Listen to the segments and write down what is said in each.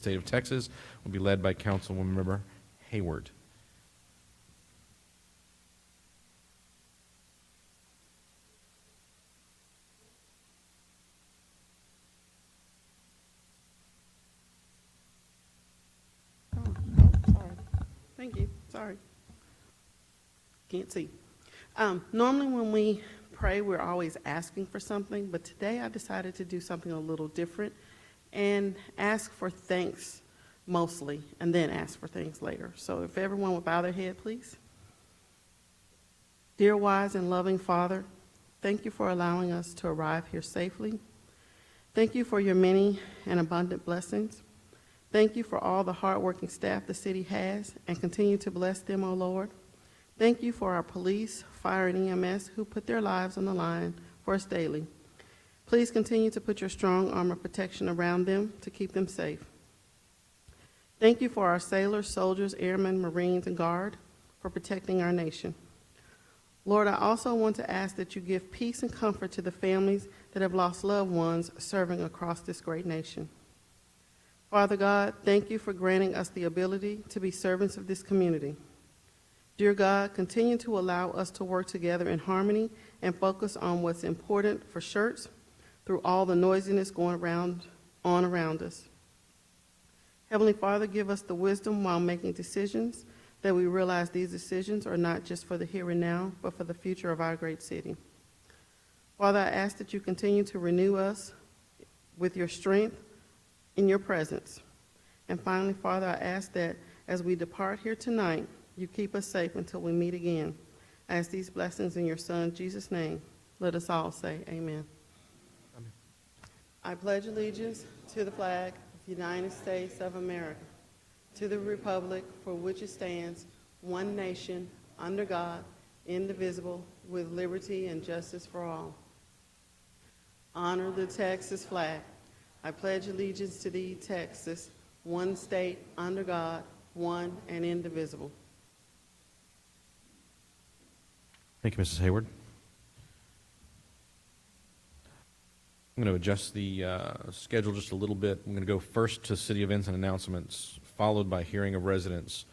State of Texas will be led by Councilwoman Member Hayward. Sorry. Thank you. Sorry. Can't see. Normally when we pray, we're always asking for something, but today I decided to do something a little different and ask for thanks mostly, and then ask for things later. So if everyone would bow their head, please. Dear wise and loving Father, thank you for allowing us to arrive here safely. Thank you for your many and abundant blessings. Thank you for all the hardworking staff the city has, and continue to bless them, O Lord. Thank you for our police, fire, and EMS who put their lives on the line for us daily. Please continue to put your strong armor protection around them to keep them safe. Thank you for our sailors, soldiers, airmen, Marines, and Guard for protecting our nation. Lord, I also want to ask that you give peace and comfort to the families that have lost loved ones serving across this great nation. Father God, thank you for granting us the ability to be servants of this community. Dear God, continue to allow us to work together in harmony and focus on what's important for Schertz through all the noisiness going on around us. Heavenly Father, give us the wisdom while making decisions, that we realize these decisions are not just for the here and now, but for the future of our great city. Father, I ask that you continue to renew us with your strength in your presence. And finally, Father, I ask that as we depart here tonight, you keep us safe until we meet again. I ask these blessings in your Son, Jesus' name. Let us all say amen. Amen. I pledge allegiance to the flag of the United States of America, to the republic for which it stands, one nation, under God, indivisible, with liberty and justice for all. Honor the Texas flag. I pledge allegiance to thee, Texas, one state, under God, one and indivisible. Thank you, Mrs. Hayward. I'm going to adjust the schedule just a little bit. I'm going to go first to city events and announcements, followed by hearing of residents,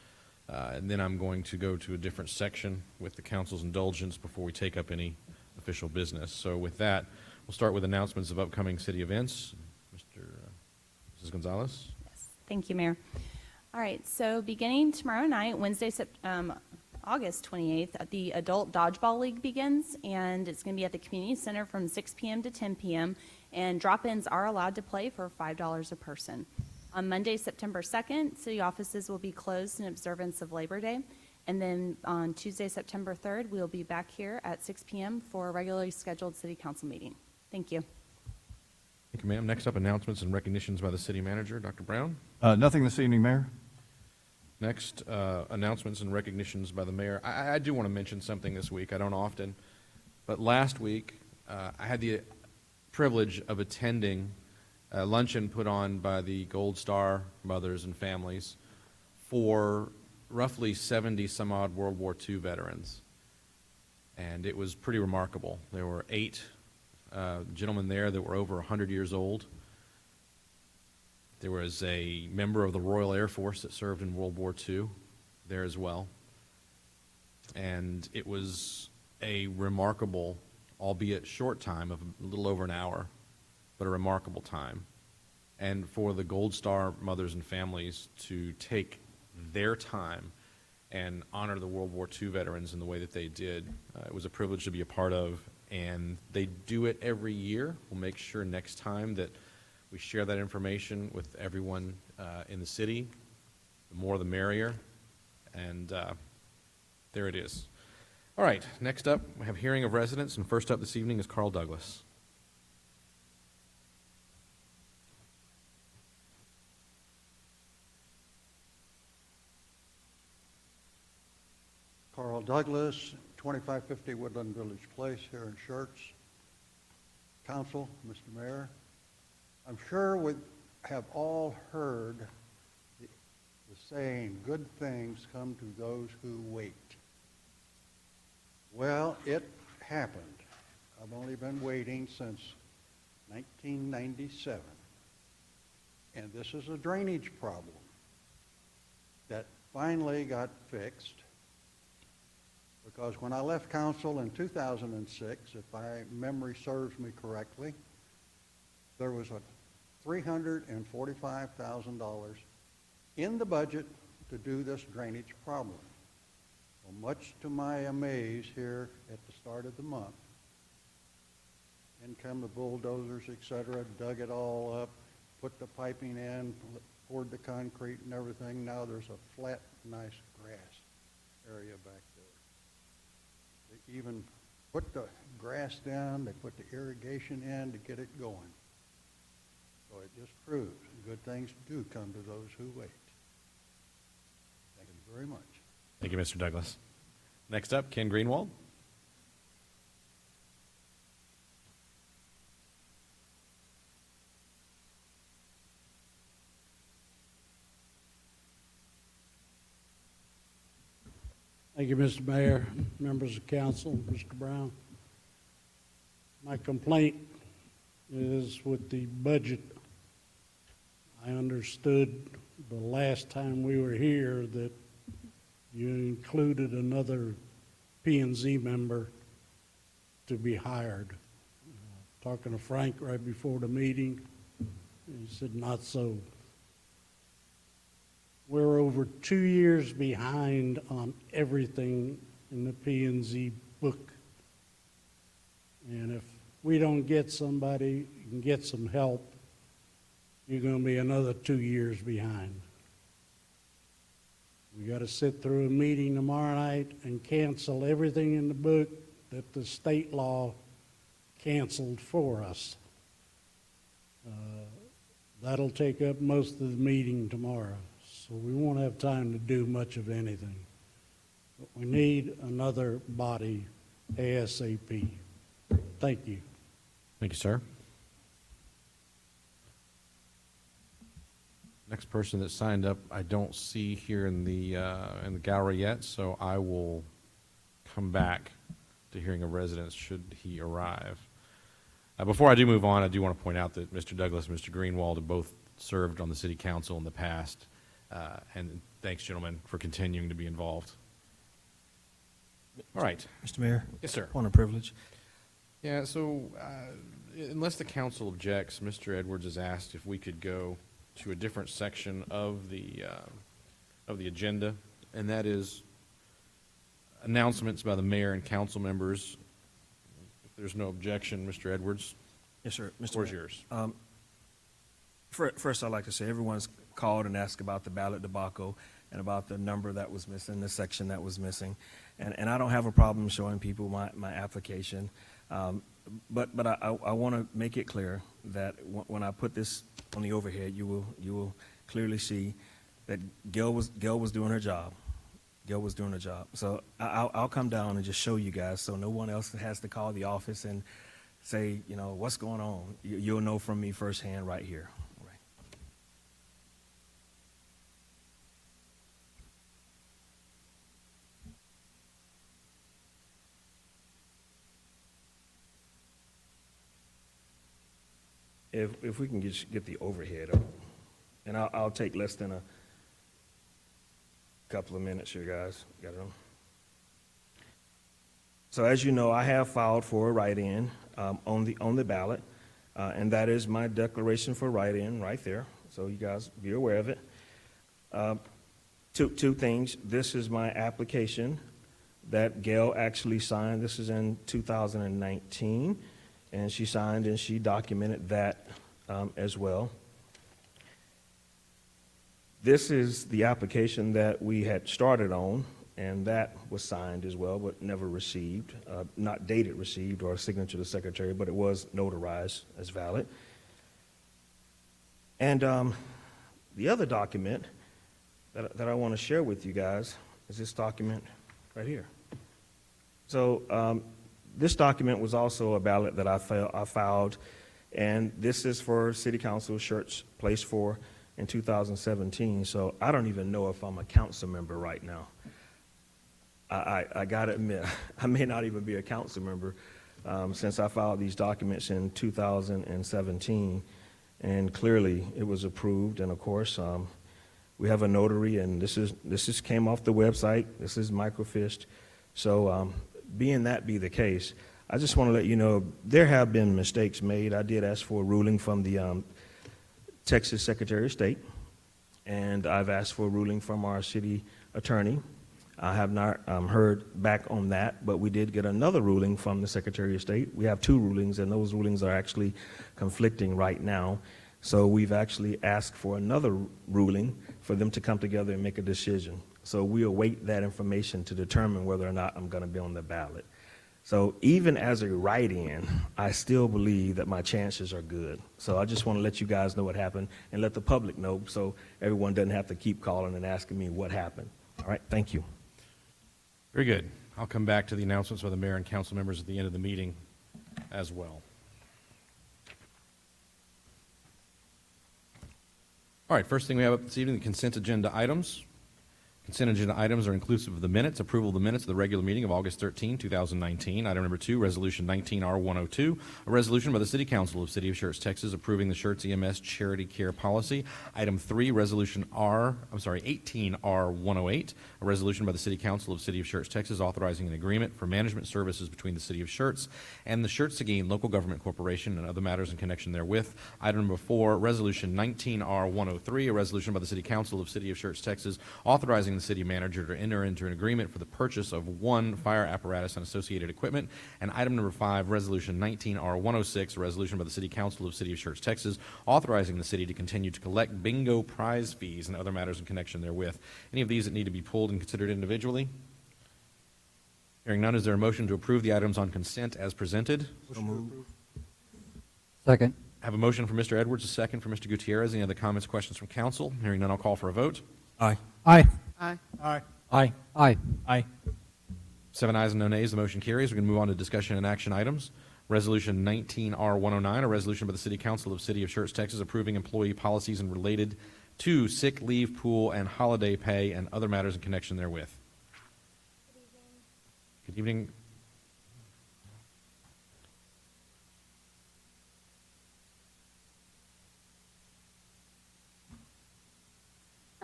and then I'm going to go to a different section with the council's indulgence before we take up any official business. So with that, we'll start with announcements of upcoming city events. Mrs. Gonzalez? Yes, thank you, Mayor. All right, so beginning tomorrow night, Wednesday, August 28th, the Adult Dodgeball League begins, and it's going to be at the Community Center from 6 p.m. to 10 p.m., and drop-ins are allowed to play for $5 a person. On Monday, September 2nd, city offices will be closed in observance of Labor Day, and then on Tuesday, September 3rd, we'll be back here at 6 p.m. for a regularly scheduled city council meeting. Thank you. Thank you, ma'am. Next up, announcements and recognitions by the city manager. Dr. Brown? Nothing this evening, Mayor. Next, announcements and recognitions by the mayor. I do want to mention something this week. I don't often, but last week I had the privilege of attending a luncheon put on by the Gold Star mothers and families for roughly 70 some odd World War II veterans. And it was pretty remarkable. There were 8 gentlemen there that were over 100 years old. There was a member of the Royal Air Force that served in World War II there as well. And it was a remarkable, albeit short time of a little over an hour, but a remarkable time. And for the Gold Star mothers and families to take their time and honor the World War II veterans in the way that they did, it was a privilege to be a part of. And they do it every year. We'll make sure next time that we share that information with everyone in the city. The more the merrier. And there it is. All right, next up, we have hearing of residents, and first up this evening is Carl Douglas. Carl Douglas, 2550 Woodland Village Place here in Schertz. Council, Mr. Mayor, I'm sure we have all heard the saying, good things come to those who wait. Well, it happened. I've only been waiting since 1997. And this is a drainage problem that finally got fixed, because when I left council in 2006, if my memory serves me correctly, there was a $345,000 in the budget to do this drainage problem. Well, much to my amaze, here at the start of the month, in come the bulldozers, et cetera, dug it all up, put the piping in, poured the concrete and everything. Now there's a flat, nice grass area back there. They even put the grass down, they put the irrigation in to get it going. So it just proves good things do come to those who wait. Thank you very much. Thank you, Mr. Douglas. Next up, Ken Greenwald. Thank you, Mr. Mayor, members of council, Mr. Brown. My complaint is with the budget. I understood the last time we were here that you included another P&Z member to be hired. Talking to Frank right before the meeting, he said not so. We're over 2 years behind on everything in the P&Z book. And if we don't get somebody and get some help, you're going to be another 2 years behind. We got to sit through a meeting tomorrow night and cancel everything in the book that the state law canceled for us. That'll take up most of the meeting tomorrow. So we won't have time to do much of anything. But we need another body ASAP. Thank you. Thank you, sir. Next person that signed up, I don't see here in the gallery yet, so I will come back to hearing of residents should he arrive. Before I do move on, I do want to point out that Mr. Douglas and Mr. Greenwald have both served on the city council in the past, and thanks, gentlemen, for continuing to be involved. All right. Mr. Mayor? Yes, sir. Point of privilege. Yeah, so unless the council objects, Mr. Edwards has asked if we could go to a different section of the agenda, and that is announcements by the mayor and council members. If there's no objection, Mr. Edwards, Yes, sir. the floor is yours. First, I'd like to say everyone's called and asked about the ballot debacle and about the number that was missing, the section that was missing. And I don't have a problem showing people my application. But I want to make it clear that when I put this on the overhead, you will clearly see that Gail was doing her job. Gail was doing her job. So I'll come down and just show you guys, so no one else has to call the office and say, you know, what's going on. You'll know from me firsthand right here. All right. If we can get the overhead up, and I'll take less than a couple of minutes here, guys. Got it on? So as you know, I have filed for a write-in on the ballot, and that is my declaration for write-in right there. So you guys be aware of it. Two things. This is my application that Gail actually signed. This is in 2019. And she signed and she documented that as well. This is the application that we had started on, and that was signed as well, but never received, not dated received or a signature to the secretary, but it was notarized as valid. And the other document that I want to share with you guys is this document right here. So this document was also a ballot that I filed, and this is for City Council Schertz Place 4 in 2017. So I don't even know if I'm a council member right now. I got to admit, I may not even be a council member since I filed these documents in 2017. and clearly it was approved. And of course, we have a notary, and this is came off the website. This is microfished. So being that be the case, I just want to let you know there have been mistakes made. I did ask for a ruling from the Texas Secretary of State, and I've asked for a ruling from our city attorney. I have not heard back on that, but we did get another ruling from the Secretary of State. We have two rulings, and those rulings are actually conflicting right now. So we've actually asked for another ruling for them to come together and make a decision. So we await that information to determine whether or not I'm going to be on the ballot. So even as a write-in, I still believe that my chances are good. So I just want to let you guys know what happened and let the public know so everyone doesn't have to keep calling and asking me what happened. All right, thank you. Very good. I'll come back to the announcements by the mayor and council members at the end of the meeting as well. All right, first thing we have up this evening, the consent agenda items. Consent agenda items are inclusive of the minutes, approval of the minutes of the regular meeting of August 13, 2019. Item number 2, Resolution 19R102, a resolution by the City Council of City of Schertz, Texas, approving the Schertz EMS Charity Care Policy. Item 3, Resolution 18R108, a resolution by the City Council of City of Schertz, Texas, authorizing an agreement for management services between the City of Schertz and the Schertz-Seguin Local Government Corporation and other matters in connection therewith. Item number 4, Resolution 19R103, a resolution by the City Council of City of Schertz, Texas, authorizing the city manager to enter into an agreement for the purchase of 1 fire apparatus and associated equipment. And item number 5, Resolution 19R106, a resolution by the City Council of City of Schertz, Texas, authorizing the city to continue to collect bingo prize fees and other matters in connection therewith. Any of these that need to be pulled and considered individually? Hearing none, is there a motion to approve the items on consent as presented? So moved. Second. I have a motion from Mr. Edwards, a second from Mr. Gutierrez. Any other comments, questions from council? Hearing none, I'll call for a vote. Aye. Aye. Aye. Aye. Aye. Aye. Aye. 7 ayes and no nays, the motion carries. We're going to move on to discussion and action items. Resolution 19R109, a resolution by the City Council of City of Schertz, Texas, approving employee policies and related to sick leave, pool, and holiday pay and other matters in connection therewith. Good evening.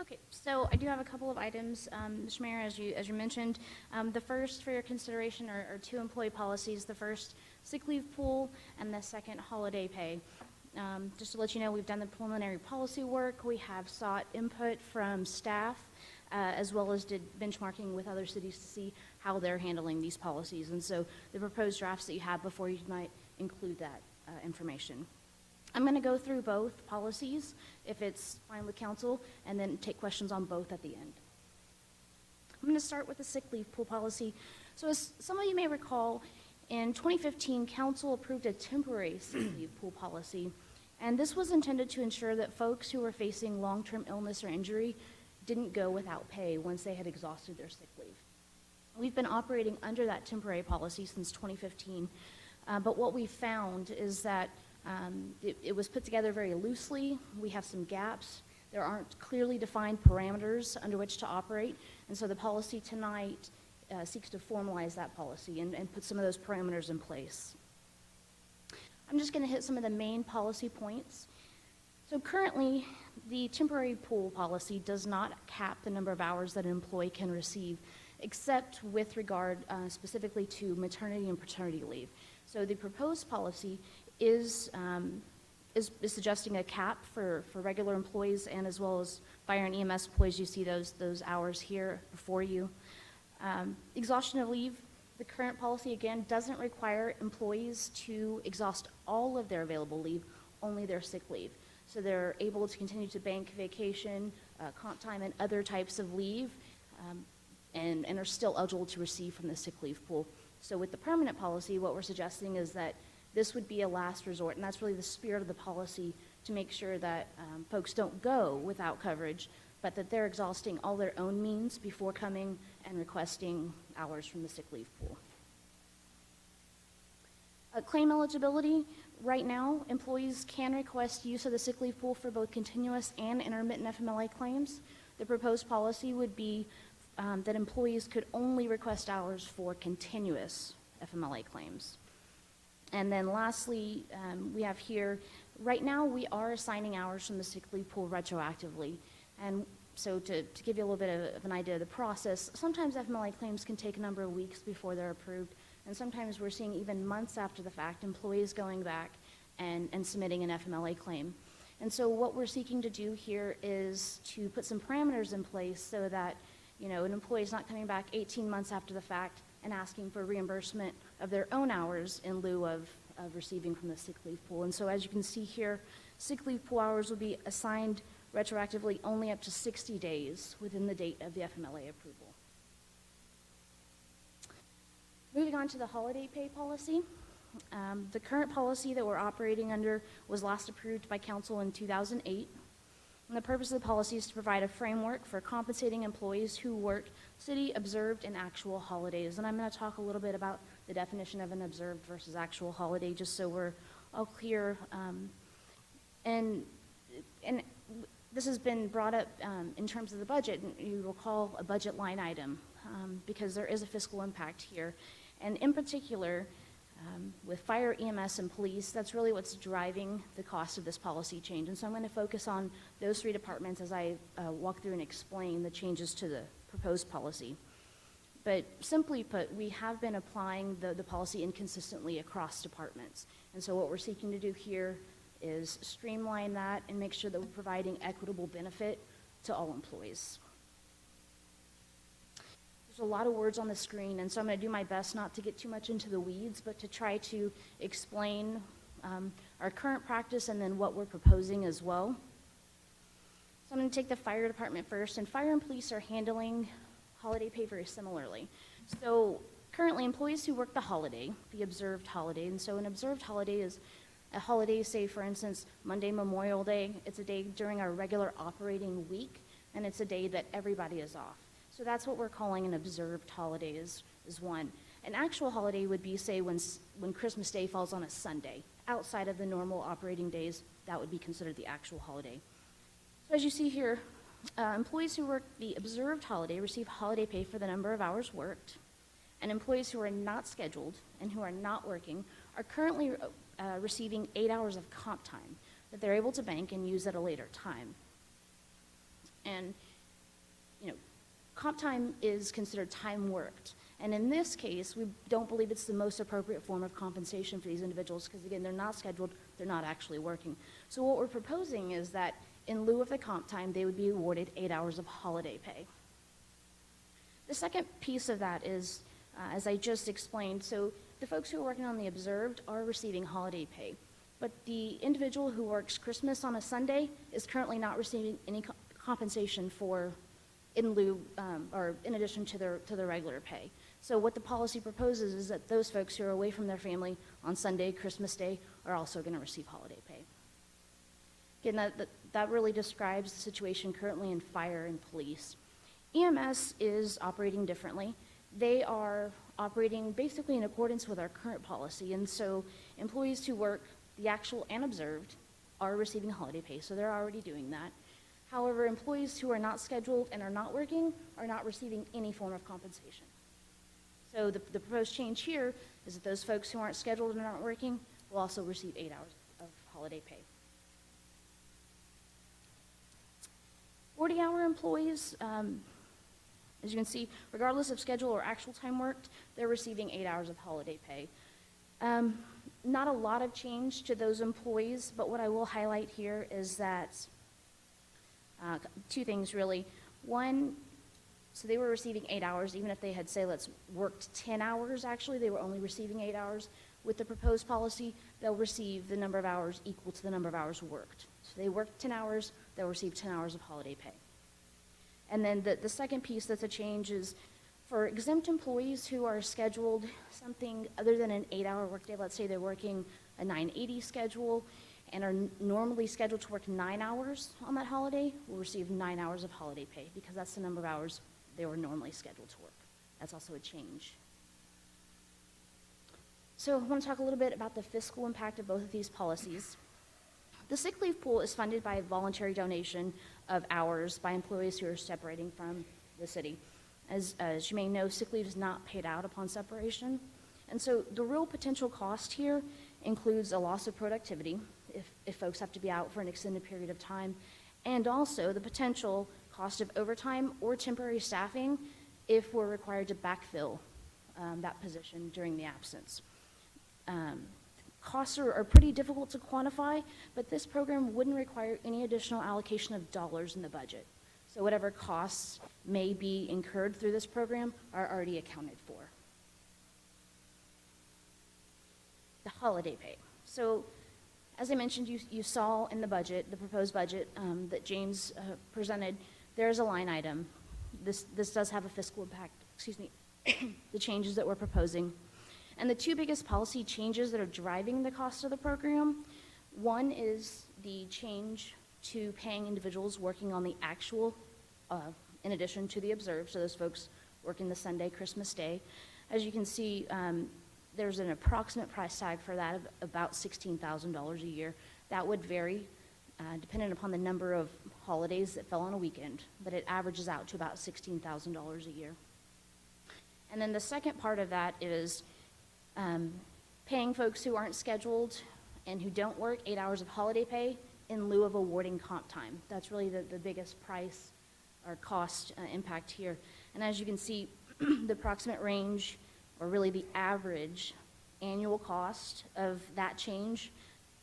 Okay, so I do have a couple of items, Mr. Mayor, as you mentioned. The first for your consideration are 2 employee policies. The first, sick leave pool, and the second, holiday pay. Just to let you know, we've done the preliminary policy work. We have sought input from staff, as well as did benchmarking with other cities to see how they're handling these policies. And so the proposed drafts that you have before you tonight include that information. I'm going to go through both policies, if it's fine with council, and then take questions on both at the end. I'm going to start with the sick leave pool policy. So as some of you may recall, in 2015, council approved a temporary sick leave pool policy, and this was intended to ensure that folks who were facing long-term illness or injury didn't go without pay once they had exhausted their sick leave. We've been operating under that temporary policy since 2015, but what we found is that it was put together very loosely. We have some gaps. There aren't clearly defined parameters under which to operate, and so the policy tonight seeks to formalize that policy and put some of those parameters in place. I'm just going to hit some of the main policy points. So currently, the temporary pool policy does not cap the number of hours that an employee can receive, except with regard specifically to maternity and paternity leave. So the proposed policy is suggesting a cap for regular employees and as well as fire and EMS employees. You see those hours here before you. Exhaustion of leave, the current policy again doesn't require employees to exhaust all of their available leave, only their sick leave. So they're able to continue to bank vacation, comp time, and other types of leave, and are still eligible to receive from the sick leave pool. So with the permanent policy, what we're suggesting is that this would be a last resort, and that's really the spirit of the policy, to make sure that folks don't go without coverage, but that they're exhausting all their own means before coming and requesting hours from the sick leave pool. Claim eligibility, right now, employees can request use of the sick leave pool for both continuous and intermittent FMLA claims. The proposed policy would be that employees could only request hours for continuous FMLA claims. And then lastly, we have here Right now, we are assigning hours from the sick leave pool retroactively. And so to give you a little bit of an idea of the process, sometimes FMLA claims can take a number of weeks before they're approved. And sometimes we're seeing even months after the fact, employees going back and submitting an FMLA claim. And so what we're seeking to do here is to put some parameters in place so that, you know, an employee is not coming back 18 months after the fact and asking for reimbursement of their own hours in lieu of receiving from the sick leave pool. And so as you can see here, sick leave pool hours will be assigned retroactively only up to 60 days within the date of the FMLA approval. Moving on to the holiday pay policy. The current policy that we're operating under was last approved by council in 2008. And the purpose of the policy is to provide a framework for compensating employees who work city observed and actual holidays. And I'm going to talk a little bit about the definition of an observed versus actual holiday, just so we're all clear. And this has been brought up in terms of the budget. You recall a budget line item because there is a fiscal impact here. And in particular, with fire, EMS, and police, that's really what's driving the cost of this policy change. And so I'm going to focus on those three departments as I walk through and explain the changes to the proposed policy. But simply put, we have been applying the policy inconsistently across departments. And so what we're seeking to do here is streamline that and make sure that we're providing equitable benefit to all employees. There's a lot of words on the screen, and so I'm going to do my best not to get too much into the weeds, but to try to explain our current practice and then what we're proposing as well. So I'm going to take the fire department first, and fire and police are handling holiday pay very similarly. So currently, employees who work the holiday, the observed holiday, and so an observed holiday is a holiday, say for instance, Monday, Memorial Day. It's a day during our regular operating week, and it's a day that everybody is off. So that's what we're calling an observed holiday is one. An actual holiday would be, say, when Christmas Day falls on a Sunday. Outside of the normal operating days, that would be considered the actual holiday. So as you see here, employees who work the observed holiday receive holiday pay for the number of hours worked, and employees who are not scheduled and who are not working are currently receiving 8 hours of comp time that they're able to bank and use at a later time. And, you know, comp time is considered time worked. And in this case, we don't believe it's the most appropriate form of compensation for these individuals because, again, they're not scheduled, they're not actually working. So what we're proposing is that in lieu of the comp time, they would be awarded 8 hours of holiday pay. The second piece of that is, as I just explained, so the folks who are working on the observed are receiving holiday pay. But the individual who works Christmas on a Sunday is currently not receiving any compensation for in lieu or in addition to their regular pay. So what the policy proposes is that those folks who are away from their family on Sunday, Christmas Day, are also going to receive holiday pay. Again, that really describes the situation currently in fire and police. EMS is operating differently. They are operating basically in accordance with our current policy, and so employees who work the actual and observed are receiving holiday pay, so they're already doing that. However, employees who are not scheduled and are not working are not receiving any form of compensation. So the proposed change here is that those folks who aren't scheduled and aren't working will also receive 8 hours of holiday pay. 40-hour employees, as you can see, regardless of schedule or actual time worked, they're receiving 8 hours of holiday pay. Not a lot of change to those employees, but what I will highlight here is that two things really. One, so they were receiving 8 hours, even if they had, say, worked 10 hours, actually, they were only receiving 8 hours. With the proposed policy, they'll receive the number of hours equal to the number of hours worked. So they worked 10 hours, they'll receive 10 hours of holiday pay. And then the second piece that's a change is for exempt employees who are scheduled something other than an 8-hour workday, let's say they're working a 980 schedule, and are normally scheduled to work 9 hours on that holiday, will receive 9 hours of holiday pay because that's the number of hours they were normally scheduled to work. That's also a change. So I want to talk a little bit about the fiscal impact of both of these policies. The sick leave pool is funded by a voluntary donation of hours by employees who are separating from the city. As you may know, sick leave is not paid out upon separation. And so the real potential cost here includes a loss of productivity. if folks have to be out for an extended period of time, and also the potential cost of overtime or temporary staffing if we're required to backfill that position during the absence. Costs are pretty difficult to quantify, but this program wouldn't require any additional allocation of dollars in the budget. So whatever costs may be incurred through this program are already accounted for. The holiday pay. So as I mentioned, you saw in the budget, the proposed budget that James presented, there is a line item. This does have a fiscal impact, excuse me, the changes that we're proposing. And the two biggest policy changes that are driving the cost of the program, one is the change to paying individuals working on the actual, in addition to the observed, so those folks working the Sunday, Christmas Day. As you can see, there's an approximate price tag for that of about $16,000 a year. That would vary depending upon the number of holidays that fell on a weekend, but it averages out to about $16,000 a year. And then the second part of that is paying folks who aren't scheduled and who don't work 8 hours of holiday pay in lieu of awarding comp time. That's really the biggest price or cost impact here. And as you can see, the approximate range, or really the average annual cost of that change,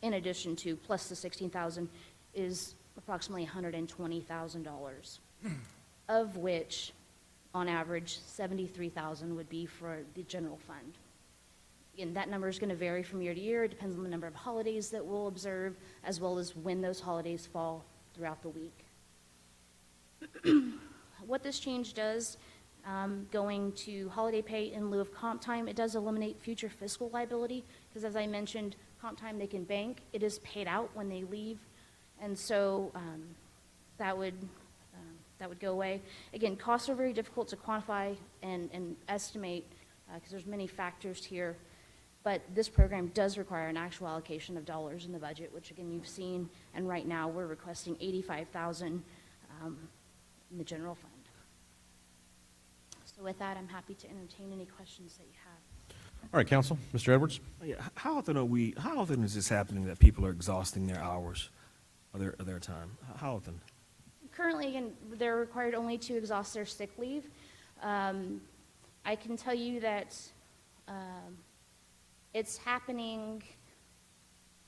in addition to plus the $16,000, is approximately $120,000, of which, on average, $73,000 would be for the general fund. Again, that number is going to vary from year to year. It depends on the number of holidays that we'll observe, as well as when those holidays fall throughout the week. What this change does, going to holiday pay in lieu of comp time, it does eliminate future fiscal liability, because as I mentioned, comp time they can bank. It is paid out when they leave, and so that would go away. Again, costs are very difficult to quantify and estimate because there's many factors here, but this program does require an actual allocation of dollars in the budget, which again you've seen, and right now we're requesting $85,000 in the general fund. So with that, I'm happy to entertain any questions that you have. All right, counsel, Mr. Edwards. Yeah, how often is this happening that people are exhausting their hours or their time? How often? Currently, again, they're required only to exhaust their sick leave. I can tell you that it's happening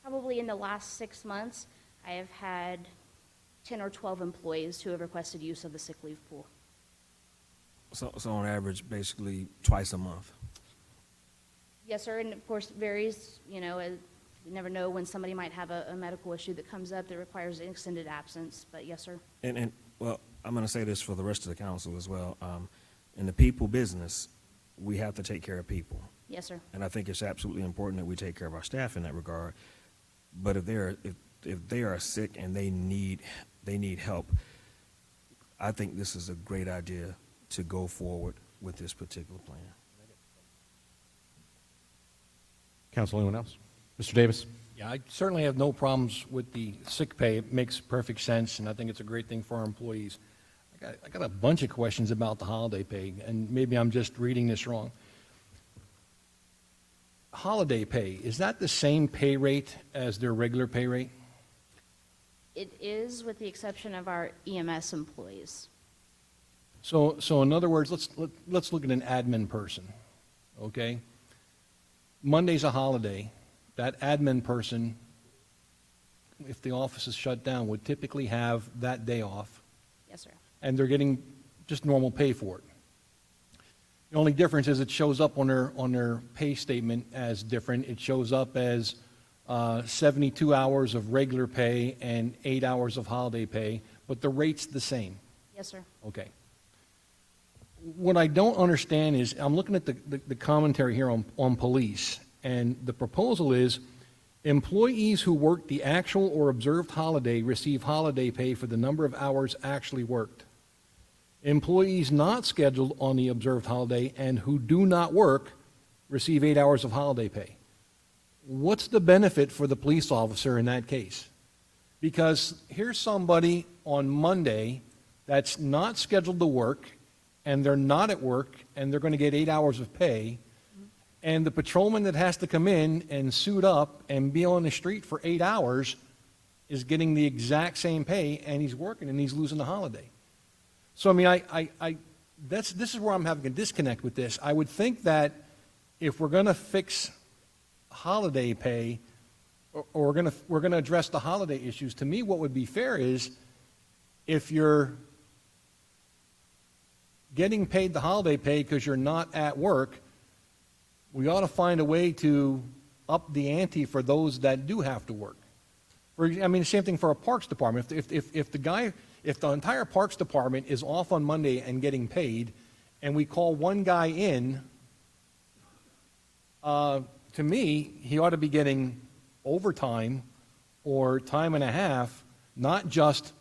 probably in the last 6 months. I have had 10 or 12 employees who have requested use of the sick leave pool. So on average, basically twice a month. Yes, sir, and of course varies, you never know when somebody might have a medical issue that comes up that requires an extended absence, but yes, sir. And well, I'm going to say this for the rest of the council as well. In the people business, we have to take care of people. Yes, sir. And I think it's absolutely important that we take care of our staff in that regard. But if they are sick and they need help, I think this is a great idea to go forward with this particular plan. Counsel, anyone else? Mr. Davis? Yeah, I certainly have no problems with the sick pay. It makes perfect sense, and I think it's a great thing for our employees. I got a bunch of questions about the holiday pay, and maybe I'm just reading this wrong. Holiday pay, is that the same pay rate as their regular pay rate? It is, with the exception of our EMS employees. So in other words, let's look at an admin person, okay? Monday's a holiday. That admin person, if the office is shut down, would typically have that day off, Yes, sir. and they're getting just normal pay for it. The only difference is it shows up on their pay statement as different. It shows up as 72 hours of regular pay and 8 hours of holiday pay, but the rate's the same. Yes, sir. Okay. What I don't understand is, I'm looking at the commentary here on police, and the proposal is employees who work the actual or observed holiday receive holiday pay for the number of hours actually worked. Employees not scheduled on the observed holiday and who do not work receive 8 hours of holiday pay. What's the benefit for the police officer in that case? Because here's somebody on Monday that's not scheduled to work, and they're not at work, and they're going to get 8 hours of pay, And the patrolman that has to come in and suit up and be on the street for 8 hours is getting the exact same pay, and he's working and he's losing the holiday. So, I mean, this is where I'm having a disconnect with this. I would think that if we're going to fix holiday pay, or we're going to address the holiday issues, to me, what would be fair is if you're getting paid the holiday pay because you're not at work, we ought to find a way to up the ante for those that do have to work. I mean, same thing for a parks department. If the entire parks department is off on Monday and getting paid, and we call one guy in, to me, he ought to be getting overtime or time and a half, not just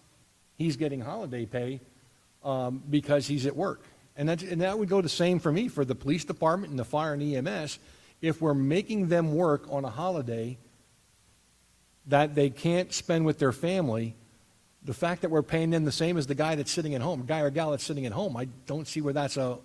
he's getting holiday pay because he's at work. And that would go the same for me for the police department and the fire and EMS. If we're making them work on a holiday that they can't spend with their family, the fact that we're paying them the same as the guy that's sitting at home, guy or gal that's sitting at home, I don't see where that's a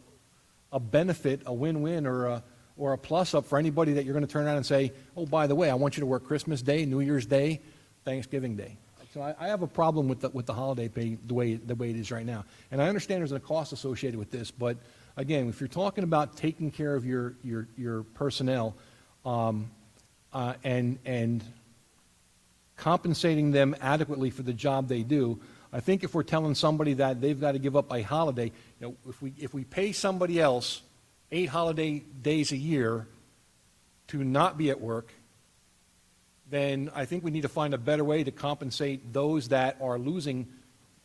benefit, a win-win, or a plus-up for anybody that you're going to turn around and say, oh, by the way, I want you to work Christmas Day, New Year's Day, Thanksgiving Day. So I have a problem with the holiday pay the way it is right now. And I understand there's a cost associated with this, but again, if you're talking about taking care of your personnel and compensating them adequately for the job they do, I think if we're telling somebody that they've got to give up a holiday, if we pay somebody else 8 holiday days a year to not be at work, then I think we need to find a better way to compensate those that are losing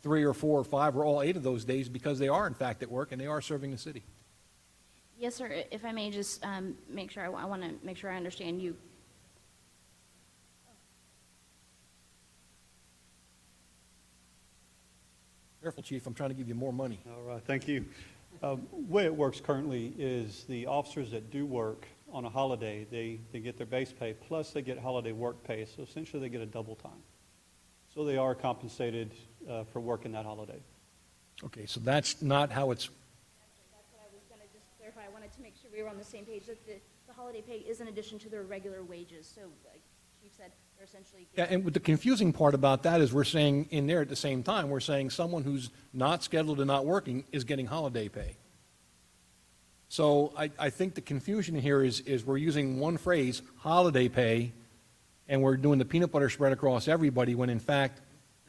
3 or 4 or 5 or all 8 of those days because they are in fact at work and they are serving the city. Yes, sir. If I may just make sure, I want to make sure I understand you. Careful, Chief, I'm trying to give you more money. All right, thank you. Way it works currently is the officers that do work on a holiday, they get their base pay, plus they get holiday work pay, so essentially they get a double time. So they are compensated for working that holiday. Okay, so that's not how it's, That's what I was going to just clarify. I wanted to make sure we were on the same page, that the holiday pay is in addition to their regular wages. So, like Chief said, they're essentially yeah, and the confusing part about that is we're saying in there at the same time, we're saying someone who's not scheduled and not working is getting holiday pay. So I think the confusion here is we're using one phrase, holiday pay, and we're doing the peanut butter spread across everybody when in fact,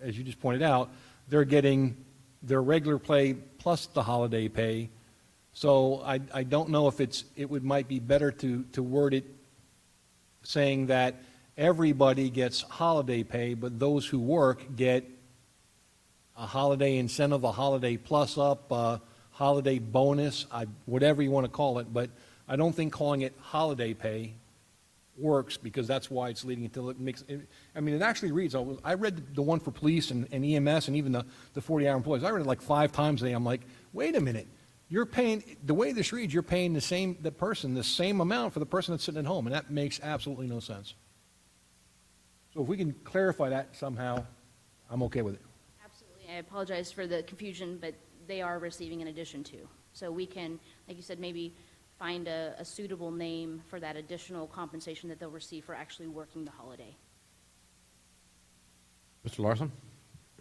as you just pointed out, they're getting their regular pay plus the holiday pay. So I don't know if it might be better to word it saying that everybody gets holiday pay, but those who work get a holiday incentive, a holiday plus up, holiday bonus, whatever you want to call it, but I don't think calling it holiday pay works because that's why it's leading until it makes, I mean, it actually reads, I read the one for police and EMS and even the 40-hour employees. I read it like 5 times a day. I'm like, wait a minute, you're paying, the way this reads, you're paying the same amount for the person that's sitting at home, and that makes absolutely no sense. So if we can clarify that somehow, I'm okay with it. absolutely. I apologize for the confusion, but they are receiving in addition to. So we can, like you said, maybe find a suitable name for that additional compensation that they'll receive for actually working the holiday. Mr. Larson?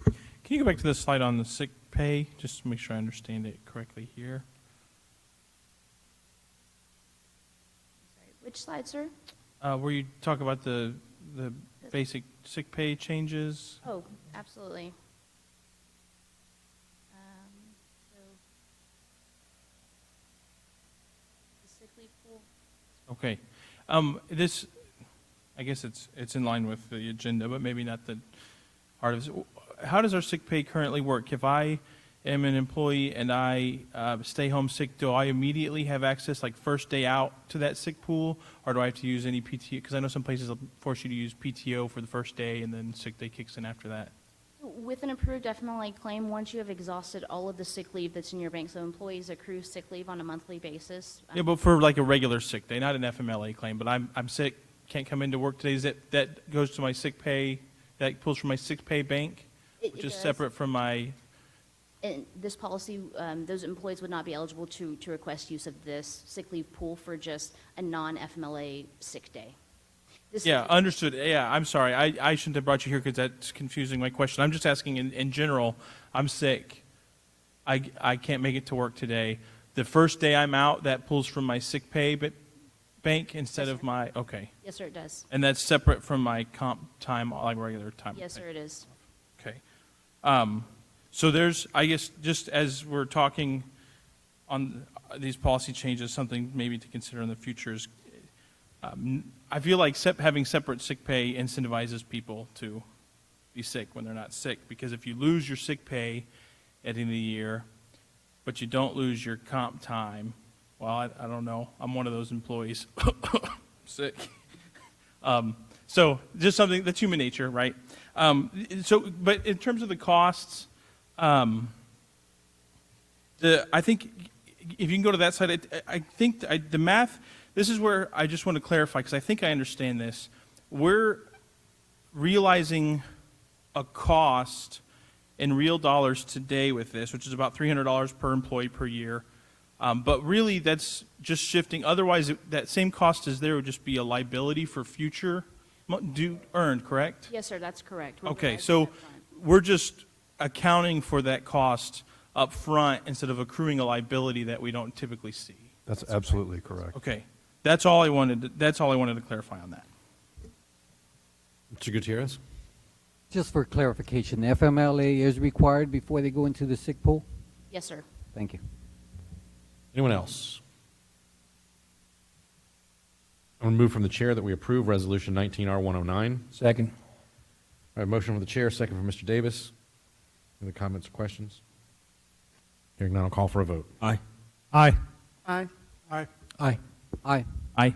Can you go back to the slide on the sick pay, just to make sure I understand it correctly here? Sorry, which slide, sir? Where you talk about the basic sick pay changes? Oh, absolutely. So, the sick leave pool. Okay. This, I guess it's in line with the agenda, but maybe not the heart of it. How does our sick pay currently work? If I am an employee and I stay home sick, do I immediately have access, like first day out, to that sick pool? Or do I have to use any PTO? Because I know some places will force you to use PTO for the first day and then sick day kicks in after that. With an approved FMLA claim, once you have exhausted all of the sick leave that's in your bank, so employees accrue sick leave on a monthly basis. Yeah, but for like a regular sick day, not an FMLA claim, but I'm sick, can't come into work today, that goes to my sick pay, that pulls from my sick pay bank, It which is does. separate from my in this policy, those employees would not be eligible to request use of this sick leave pool for just a non-FMLA sick day. This- Yeah, understood. Yeah, I'm sorry. I shouldn't have brought you here because that's confusing my question. I'm just asking in general, I'm sick. I can't make it to work today. The first day I'm out, that pulls from my sick pay bank instead Yes, of sir. my, okay. Yes, sir, it does. And that's separate from my comp time, like regular time? Yes, sir, it is. Okay. So there's, I guess, just as we're talking on these policy changes, something maybe to consider in the future is, I feel like having separate sick pay incentivizes people to be sick when they're not sick, because if you lose your sick pay at the end of the year, but you don't lose your comp time, well, I don't know. I'm one of those employees. Sick. So just something, that's human nature, right? But in terms of the costs, I think if you can go to that side, I think the math, this is where I just want to clarify, because I think I understand this. We're realizing a cost in real dollars today with this, which is about $300 per employee per year. But really, that's just shifting. Otherwise, that same cost as there would just be a liability for future earned, correct? Yes, sir, that's correct. We're Okay, realizing so that front. we're just accounting for that cost up front instead of accruing a liability that we don't typically see. That's absolutely correct. Okay, that's all I wanted to clarify on that. Mr. Gutierrez? Just for clarification, FMLA is required before they go into the sick pool? Yes, sir. Thank you. Anyone else? I'm going to move from the chair that we approve Resolution 19R109. Second. I have a motion from the chair, second from Mr. Davis. Any other comments or questions? Hearing none, I'll call for a vote. Aye. Aye. Aye. Aye. Aye. Aye. Aye.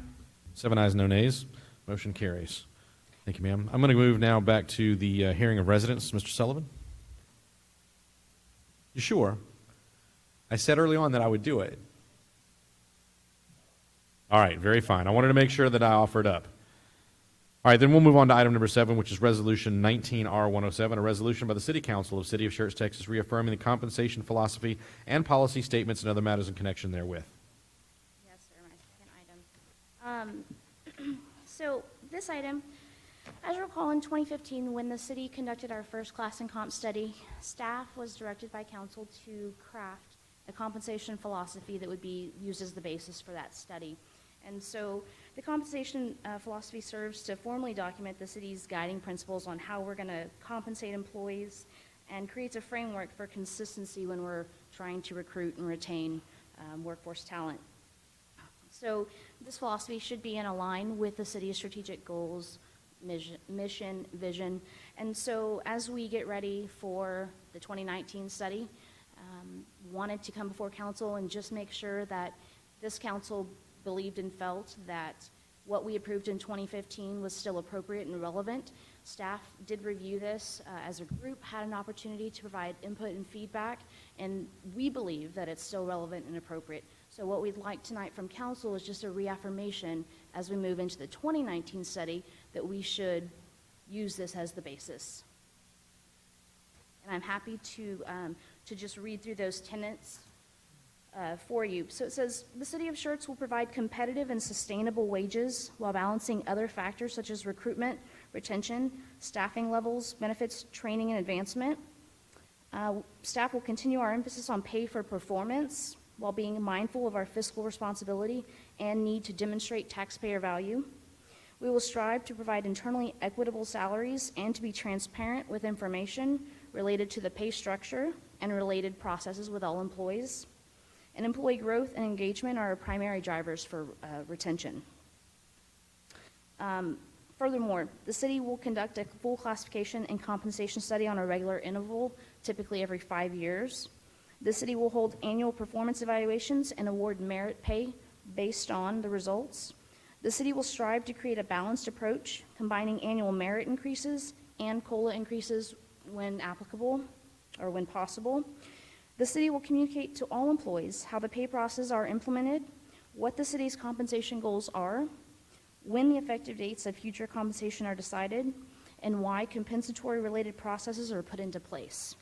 7 ayes, no nays. Motion carries. Thank you, ma'am. I'm going to move now back to the hearing of residents. Mr. Sullivan? You sure? I said early on that I would do it. All right, very fine. I wanted to make sure that I offered up. All right, then we'll move on to item number 7, which is Resolution 19R107, a resolution by the City Council of City of Schertz, Texas, reaffirming the compensation philosophy and policy statements and other matters in connection therewith. Yes, sir, my second item. So this item, as you recall, in 2015, when the city conducted our first class and comp study, staff was directed by council to craft a compensation philosophy that would be used as the basis for that study. And so the compensation philosophy serves to formally document the city's guiding principles on how we're going to compensate employees and creates a framework for consistency when we're trying to recruit and retain workforce talent. So this philosophy should be in line with the city's strategic goals, mission, vision. And so as we get ready for the 2019 study, wanted to come before council and just make sure that this council believed and felt that what we approved in 2015 was still appropriate and relevant. Staff did review this as a group, had an opportunity to provide input and feedback, and we believe that it's still relevant and appropriate. So what we'd like tonight from council is just a reaffirmation as we move into the 2019 study that we should use this as the basis. And I'm happy to just read through those tenets for you. So it says, the City of Schertz will provide competitive and sustainable wages while balancing other factors such as recruitment, retention, staffing levels, benefits, training, and advancement. Staff will continue our emphasis on pay for performance while being mindful of our fiscal responsibility and need to demonstrate taxpayer value. We will strive to provide internally equitable salaries and to be transparent with information related to the pay structure and related processes with all employees. And employee growth and engagement are our primary drivers for retention. Furthermore, the city will conduct a full classification and compensation study on a regular interval, typically every 5 years. The city will hold annual performance evaluations and award merit pay based on the results. The city will strive to create a balanced approach, combining annual merit increases and COLA increases when applicable or when possible. The city will communicate to all employees how the pay processes are implemented, what the city's compensation goals are, when the effective dates of future compensation are decided, and why compensatory related processes are put into place.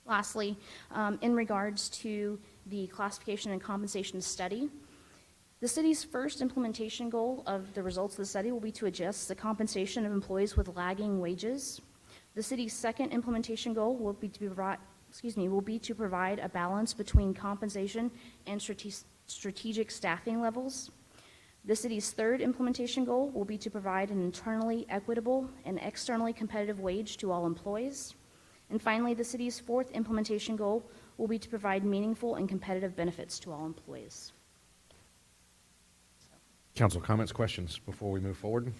Lastly, in regards to the classification and compensation study, the city's first implementation goal of the results of the study will be to adjust the compensation of employees with lagging wages. The city's second implementation goal will be to provide a balance between compensation and strategic staffing levels. The city's third implementation goal will be to provide an internally equitable and externally competitive wage to all employees. And finally, the city's fourth implementation goal will be to provide meaningful and competitive benefits to all employees. Council comments, questions before we move forward?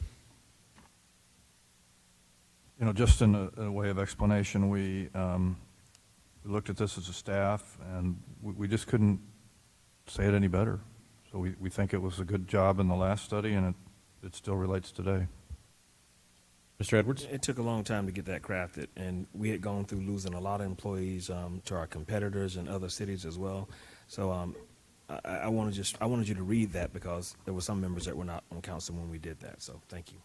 You know, just in a way of explanation, we looked at this as a staff, and we just couldn't say it any better. So we think it was a good job in the last study, and it still relates today. Mr. Edwards? It took a long time to get that crafted, and we had gone through losing a lot of employees to our competitors in other cities as well. So I wanted you to read that because there were some members that were not on council when we did that. So thank you.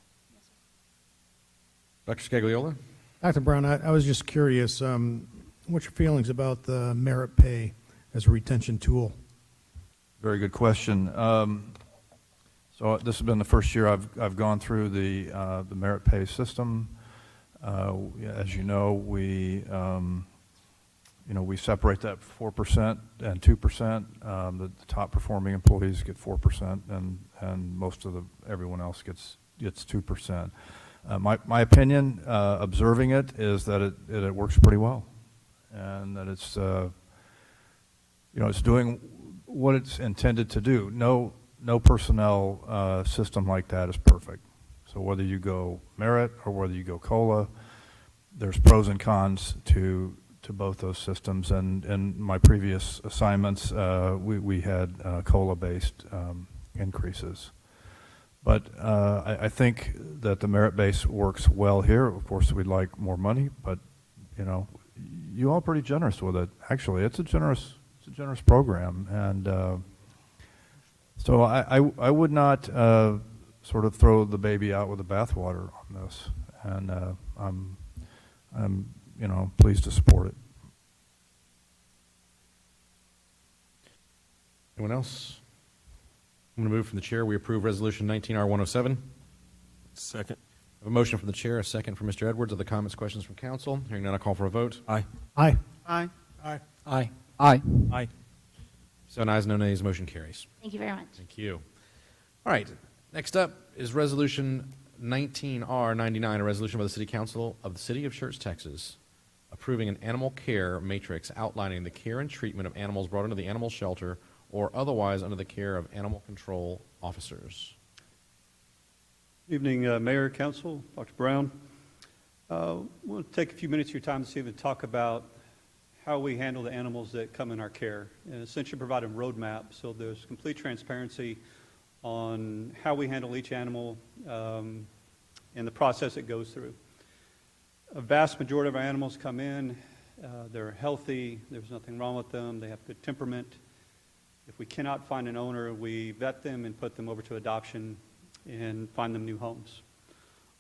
Dr. Scagliola? Dr. Brown, I was just curious, what's your feelings about the merit pay as a retention tool? Very good question. So this has been the first year I've gone through the merit pay system. As you know, we separate that 4% and 2%. The top performing employees get 4%, and most of everyone else gets 2%. My opinion, observing it, is that it works pretty well, and that it's it's doing what it's intended to do. No personnel system like that is perfect. So whether you go merit or whether you go COLA, there's pros and cons to both those systems. And in my previous assignments, we had COLA-based increases. But I think that the merit base works well here. Of course, we'd like more money, but you all are pretty generous with it. Actually, it's a generous program, and so I would not sort of throw the baby out with the bathwater on this, and I'm pleased to support it. Anyone else? I'm going to move from the chair. We approve Resolution 19R107. Second. I have a motion from the chair, a second from Mr. Edwards. Other comments, questions from council? Hearing none, I'll call for a vote. Aye. Aye. Aye. Aye. Aye. Aye. Aye. 7 ayes, no nays, motion carries. Thank you very much. Thank you. All right, next up is Resolution 19R99, a resolution by the City Council of the City of Schertz, Texas, approving an animal care matrix outlining the care and treatment of animals brought into the animal shelter or otherwise under the care of animal control officers. Evening, Mayor, Council, Dr. Brown. We'll take a few minutes of your time this evening to talk about how we handle the animals that come in our care, and essentially provide a roadmap so there's complete transparency on how we handle each animal and the process it goes through. A vast majority of our animals come in, they're healthy, there's nothing wrong with them, they have good temperament. If we cannot find an owner, we vet them and put them over to adoption and find them new homes.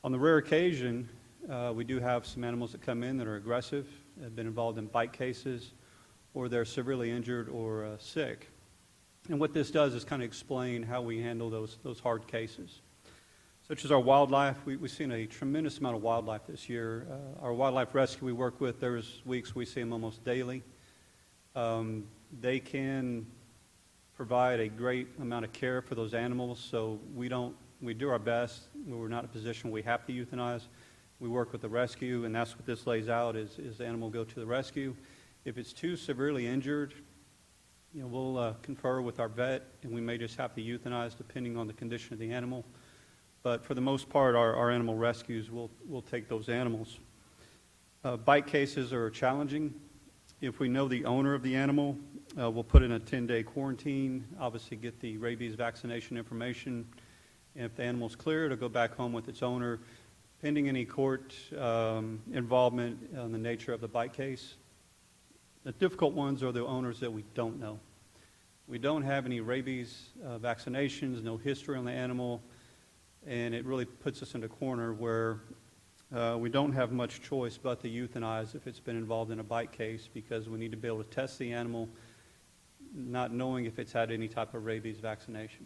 On the rare occasion, we do have some animals that come in that are aggressive, have been involved in bite cases, or they're severely injured or sick. And what this does is kind of explain how we handle those hard cases. Such as our wildlife, we've seen a tremendous amount of wildlife this year. Our wildlife rescue we work with, there's weeks we see them almost daily. They can provide a great amount of care for those animals, so we do our best. We're not in a position we have to euthanize. We work with the rescue, and that's what this lays out, is the animal go to the rescue. If it's too severely injured, we'll confer with our vet, and we may just have to euthanize depending on the condition of the animal. But for the most part, our animal rescues will take those animals. Bite cases are challenging. If we know the owner of the animal, we'll put in a 10-day quarantine, obviously get the rabies vaccination information. And if the animal's clear, it'll go back home with its owner, pending any court involvement on the nature of the bite case. The difficult ones are the owners that we don't know. We don't have any rabies vaccinations, no history on the animal, and it really puts us in a corner where we don't have much choice but to euthanize if it's been involved in a bite case, because we need to be able to test the animal, not knowing if it's had any type of rabies vaccination.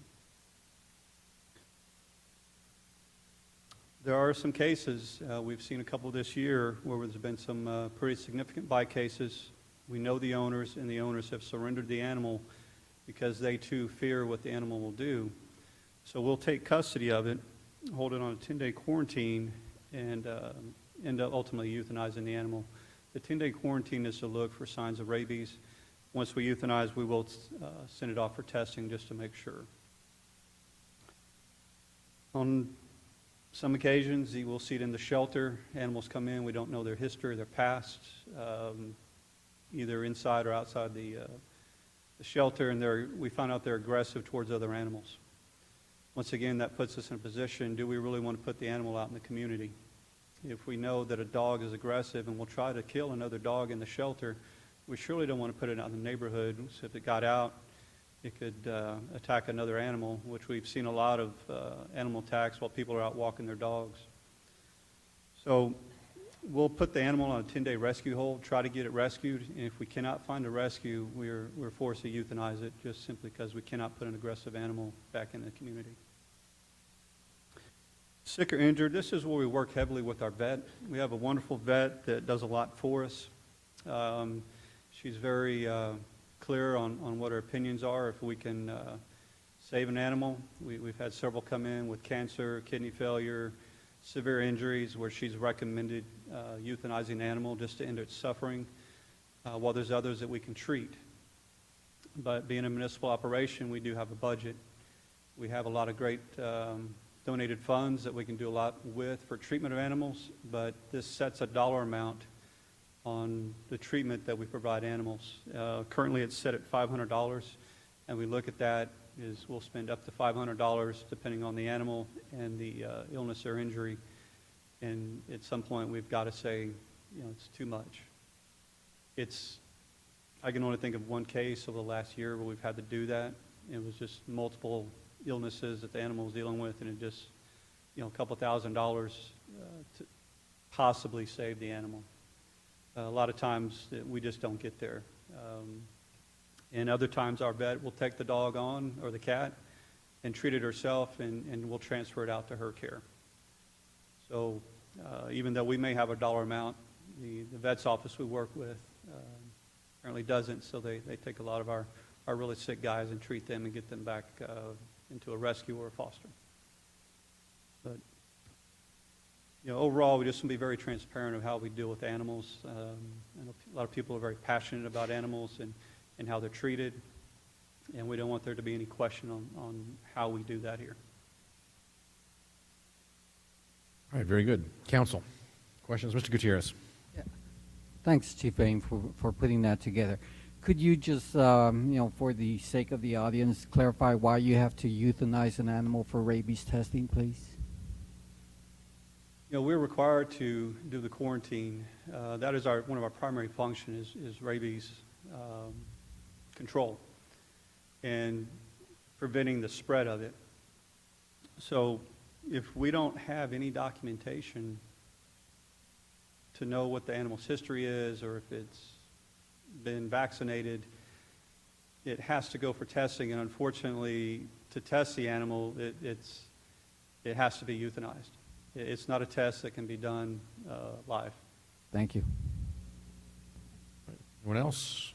There are some cases, we've seen a couple this year, where there's been some pretty significant bite cases. We know the owners, and the owners have surrendered the animal because they too fear what the animal will do. So we'll take custody of it, hold it on a 10-day quarantine, and end up ultimately euthanizing the animal. The 10-day quarantine is to look for signs of rabies. Once we euthanize, we will send it off for testing just to make sure. On some occasions, you will see it in the shelter. Animals come in, we don't know their history, their past, either inside or outside the shelter, and we find out they're aggressive towards other animals. Once again, that puts us in a position, do we really want to put the animal out in the community? If we know that a dog is aggressive and will try to kill another dog in the shelter, we surely don't want to put it out in the neighborhood. So if it got out, it could attack another animal, which we've seen a lot of animal attacks while people are out walking their dogs. So we'll put the animal on a 10-day rescue hold, try to get it rescued, and if we cannot find a rescue, we're forced to euthanize it, just simply because we cannot put an aggressive animal back in the community. Sick or injured, this is where we work heavily with our vet. We have a wonderful vet that does a lot for us. She's very clear on what her opinions are. If we can save an animal, we've had several come in with cancer, kidney failure, severe injuries, where she's recommended euthanizing the animal just to end its suffering, while there's others that we can treat. But being a municipal operation, we do have a budget. We have a lot of great donated funds that we can do a lot with for treatment of animals, but this sets a dollar amount on the treatment that we provide animals. Currently it's set at $500, and we look at that is we'll spend up to $500 depending on the animal and the illness or injury, and at some point we've got to say, it's too much. I can only think of one case over the last year where we've had to do that. It was just multiple illnesses that the animal was dealing with, and it just, a couple $1,000s to possibly save the animal. A lot of times we just don't get there. And other times our vet will take the dog on, or the cat, and treat it herself, and we'll transfer it out to her care. So even though we may have a dollar amount, the vet's office we work with apparently doesn't, so they take a lot of our really sick guys and treat them and get them back into a rescue or a foster. But overall, we just want to be very transparent of how we deal with animals. I know a lot of people are very passionate about animals and how they're treated, and we don't want there to be any question on how we do that here. All right, very good. Council, questions? Mr. Gutierrez. Thanks, Chief Bain, for putting that together. Could you just, for the sake of the audience, clarify why you have to euthanize an animal for rabies testing, please? We're required to do the quarantine. That is one of our primary functions is rabies control and preventing the spread of it. So if we don't have any documentation to know what the animal's history is, or if it's been vaccinated, it has to go for testing, and unfortunately, to test the animal, it has to be euthanized. It's not a test that can be done live. Thank you. Anyone else?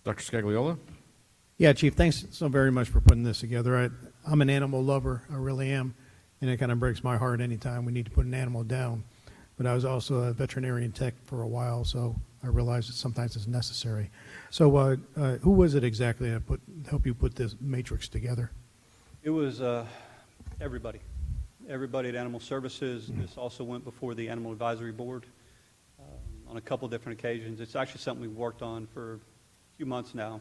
Dr. Scagliola? Yeah, Chief, thanks so very much for putting this together. I'm an animal lover, I really am, and it kind of breaks my heart anytime we need to put an animal down. But I was also a veterinarian tech for a while, so I realized that sometimes it's necessary. So who was it exactly that helped you put this matrix together? It was everybody. Everybody at Animal Services. This also went before the Animal Advisory Board on a couple different occasions. It's actually something we've worked on for a few months now.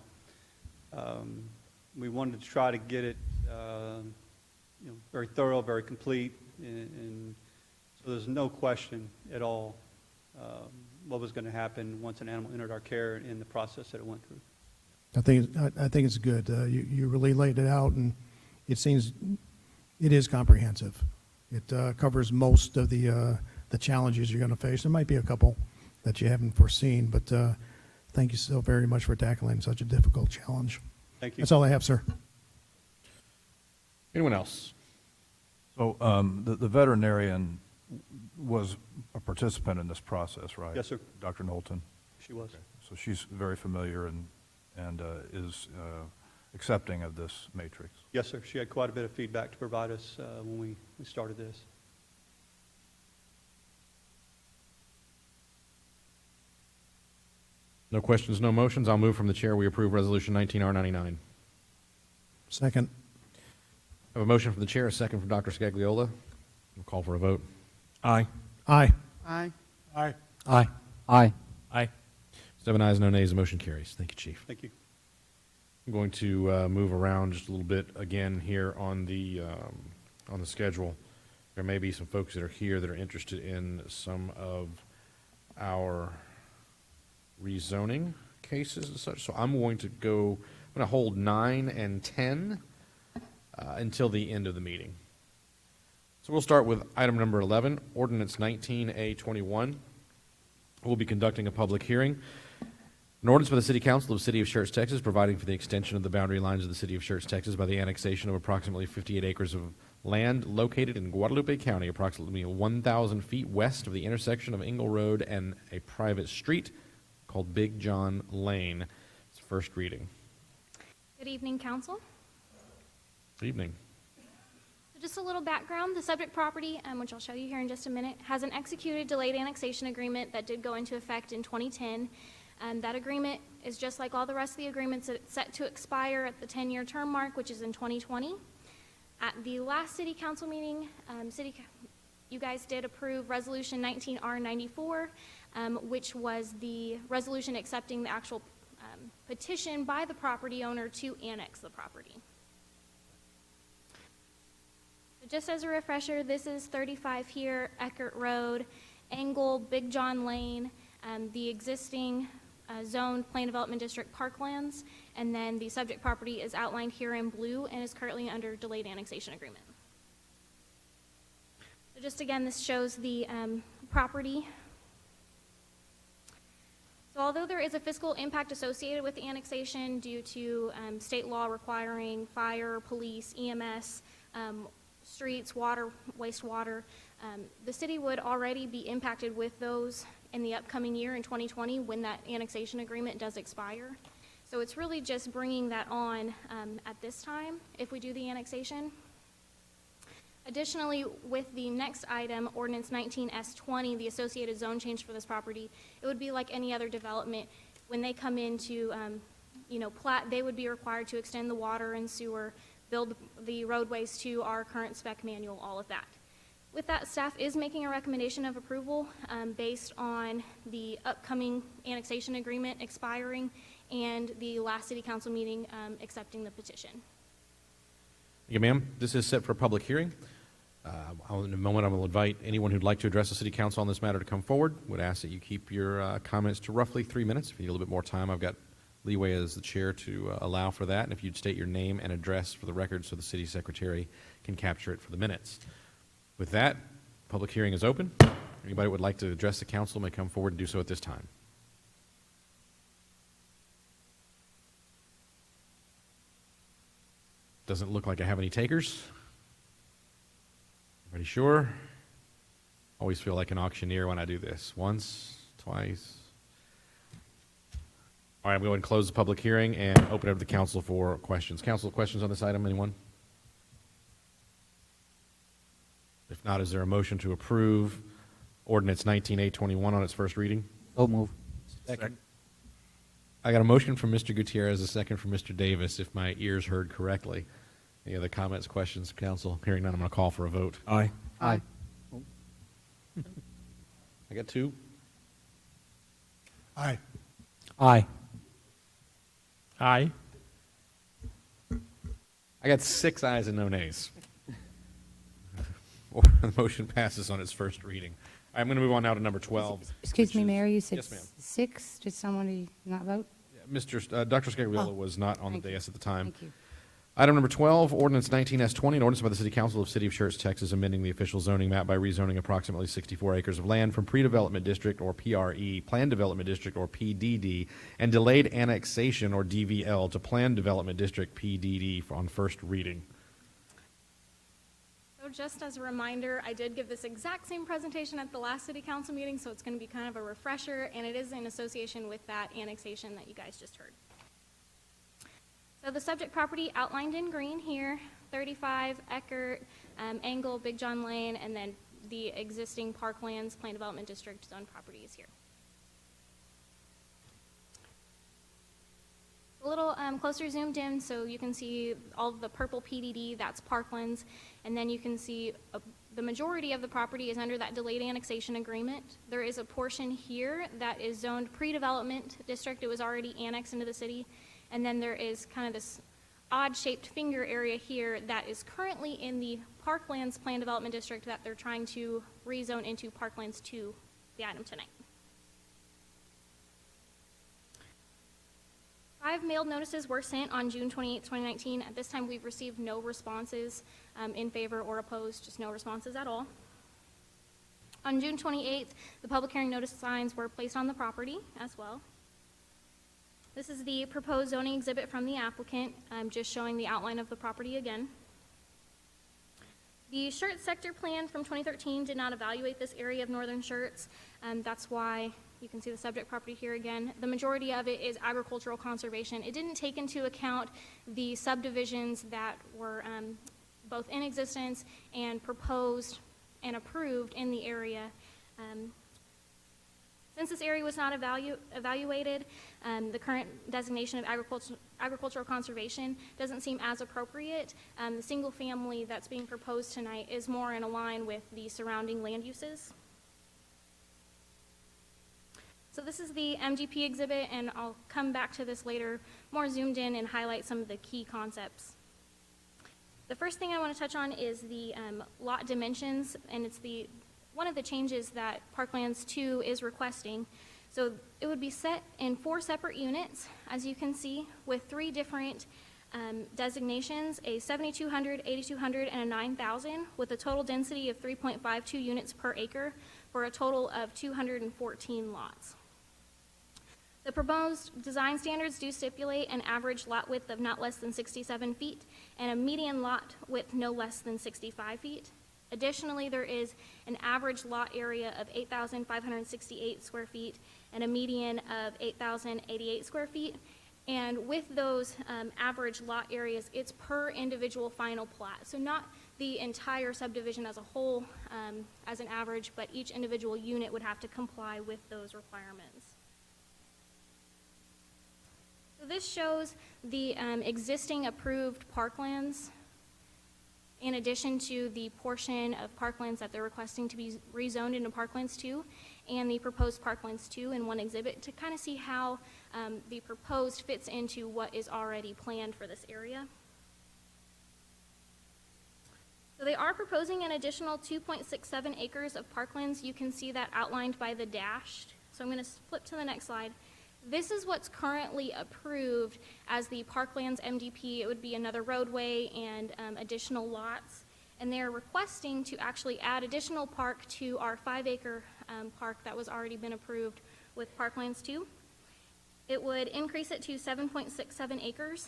We wanted to try to get it very thorough, very complete, and so there's no question at all what was going to happen once an animal entered our care in the process that it went through. I think it's good. You really laid it out, and it seems it is comprehensive. It covers most of the challenges you're going to face. There might be a couple that you haven't foreseen, but thank you so very much for tackling such a difficult challenge. Thank you. That's all I have, sir. Anyone else? So the veterinarian was a participant in this process, right? Yes, sir. Dr. Knowlton? She was. So she's very familiar and is accepting of this matrix. Yes, sir. She had quite a bit of feedback to provide us when we started this. No questions, no motions. I'll move from the chair. We approve Resolution 19R99. Second. I have a motion from the chair, a second from Dr. Scagliola. We'll call for a vote. Aye. Aye. Aye. Aye. Aye. Aye. Aye. 7 ayes, no nays. The motion carries. Thank you, Chief. Thank you. I'm going to move around just a little bit again here on the schedule. There may be some folks that are here that are interested in some of our rezoning cases and such. So I'm going to hold 9 and 10 until the end of the meeting. So we'll start with item number 11, Ordinance 19A21. We'll be conducting a public hearing. An ordinance by the City Council of the City of Schertz, Texas, providing for the extension of the boundary lines of the City of Schertz, Texas by the annexation of approximately 58 acres of land located in Guadalupe County, approximately 1,000 feet west of the intersection of Engle Road and a private street called Big John Lane. It's first reading. Good evening, council. Good evening. So just a little background. The subject property, which I'll show you here in just a minute, has an executed delayed annexation agreement that did go into effect in 2010. That agreement is just like all the rest of the agreements. It's set to expire at the 10-year term mark, which is in 2020. At the last city council meeting, you guys did approve Resolution 19R94, which was the resolution accepting the actual petition by the property owner to annex the property. So just as a refresher, this is 35 here, Eckert Road, Engle, Big John Lane, the existing zoned Plan Development District Parklands, and then the subject property is outlined here in blue and is currently under delayed annexation agreement. So just again, this shows the property. So although there is a fiscal impact associated with the annexation due to state law requiring fire, police, EMS, streets, water, wastewater, the city would already be impacted with those in the upcoming year in 2020 when that annexation agreement does expire. So it's really just bringing that on at this time if we do the annexation. Additionally, with the next item, Ordinance 19S20, the associated zone change for this property, it would be like any other development. When they come into, plat, they would be required to extend the water and sewer, build the roadways to our current spec manual, all of that. With that, staff is making a recommendation of approval based on the upcoming annexation agreement expiring and the last city council meeting accepting the petition. Thank you, ma'am. This is set for a public hearing. In a moment, I will invite anyone who'd like to address the city council on this matter to come forward. Would ask that you keep your comments to roughly 3 minutes. If you need a little bit more time, I've got leeway as the chair to allow for that. And if you'd state your name and address for the record so the city secretary can capture it for the minutes. With that, public hearing is open. Anybody who would like to address the council may come forward and do so at this time. Doesn't look like I have any takers. Everybody sure? Always feel like an auctioneer when I do this. Once, twice. All right, I'm going to close the public hearing and open it up to the council for questions. Council, questions on this item, anyone? If not, is there a motion to approve Ordinance 19A21 on its first reading? So move. Second. I got a motion from Mr. Gutierrez, a second from Mr. Davis, if my ears heard correctly. Any other comments, questions, council? Hearing none, I'm going to call for a vote. Aye. Aye. I got 2. Aye. Aye. Aye. I got 6 ayes and no nays. The motion passes on its first reading. I'm going to move on now to number 12. Excuse me, which is- Mayor, you said Yes, ma'am. 6? Did somebody not vote? Dr. Scagliola Oh. was not on the Thank you. dais at the time. Thank you. Item number 12, ordinance 19S20, an ordinance by the City Council of City of Schertz, Texas, amending the official zoning map by rezoning approximately 64 acres of land from pre-development district, or PRE, planned development district, or PDD, and delayed annexation, or DVL, to planned development district, PDD, on first reading. So just as a reminder, I did give this exact same presentation at the last city council meeting, so it's going to be kind of a refresher, and it is in association with that annexation that you guys just heard. So the subject property outlined in green here, 35 Eckert, Angle, Big John Lane, and then the existing Parklands Planned Development District zone property is here. A little closer zoomed in, so you can see all of the purple PDD, that's Parklands, and then you can see the majority of the property is under that delayed annexation agreement. There is a portion here that is zoned pre-development district. It was already annexed into the city. And then there is kind of this odd-shaped finger area here that is currently in the Parklands Planned Development District that they're trying to rezone into Parklands 2, the item tonight. 5 mailed notices were sent on June 28, 2019. At this time, we've received no responses in favor or opposed, just no responses at all. On June 28th, the public hearing notice signs were placed on the property as well. This is the proposed zoning exhibit from the applicant, just showing the outline of the property again. The Schertz sector plan from 2013 did not evaluate this area of northern Schertz. That's why you can see the subject property here again. The majority of it is agricultural conservation. It didn't take into account the subdivisions that were both in existence and proposed and approved in the area. Since this area was not evaluated, the current designation of agricultural conservation doesn't seem as appropriate. The single family that's being proposed tonight is more in line with the surrounding land uses. So this is the MGP exhibit, and I'll come back to this later, more zoomed in and highlight some of the key concepts. The first thing I want to touch on is the lot dimensions, and it's one of the changes that Parklands 2 is requesting. So it would be set in 4 separate units, as you can see, with 3 different designations, a 7,200, 8,200, and a 9,000, with a total density of 3.52 units per acre for a total of 214 lots. The proposed design standards do stipulate an average lot width of not less than 67 feet and a median lot width no less than 65 feet. Additionally, there is an average lot area of 8,568 square feet and a median of 8,088 square feet. And with those average lot areas, it's per individual final plat. So not the entire subdivision as a whole as an average, but each individual unit would have to comply with those requirements. So this shows the existing approved parklands in addition to the portion of parklands that they're requesting to be rezoned into Parklands 2 and the proposed Parklands 2 in one exhibit to kind of see how the proposed fits into what is already planned for this area. So they are proposing an additional 2.67 acres of parklands. You can see that outlined by the dashed. So I'm going to flip to the next slide. This is what's currently approved as the Parklands MDP. It would be another roadway and additional lots. And they're requesting to actually add additional park to our 5-acre park that was already been approved with Parklands 2. It would increase it to 7.67 acres.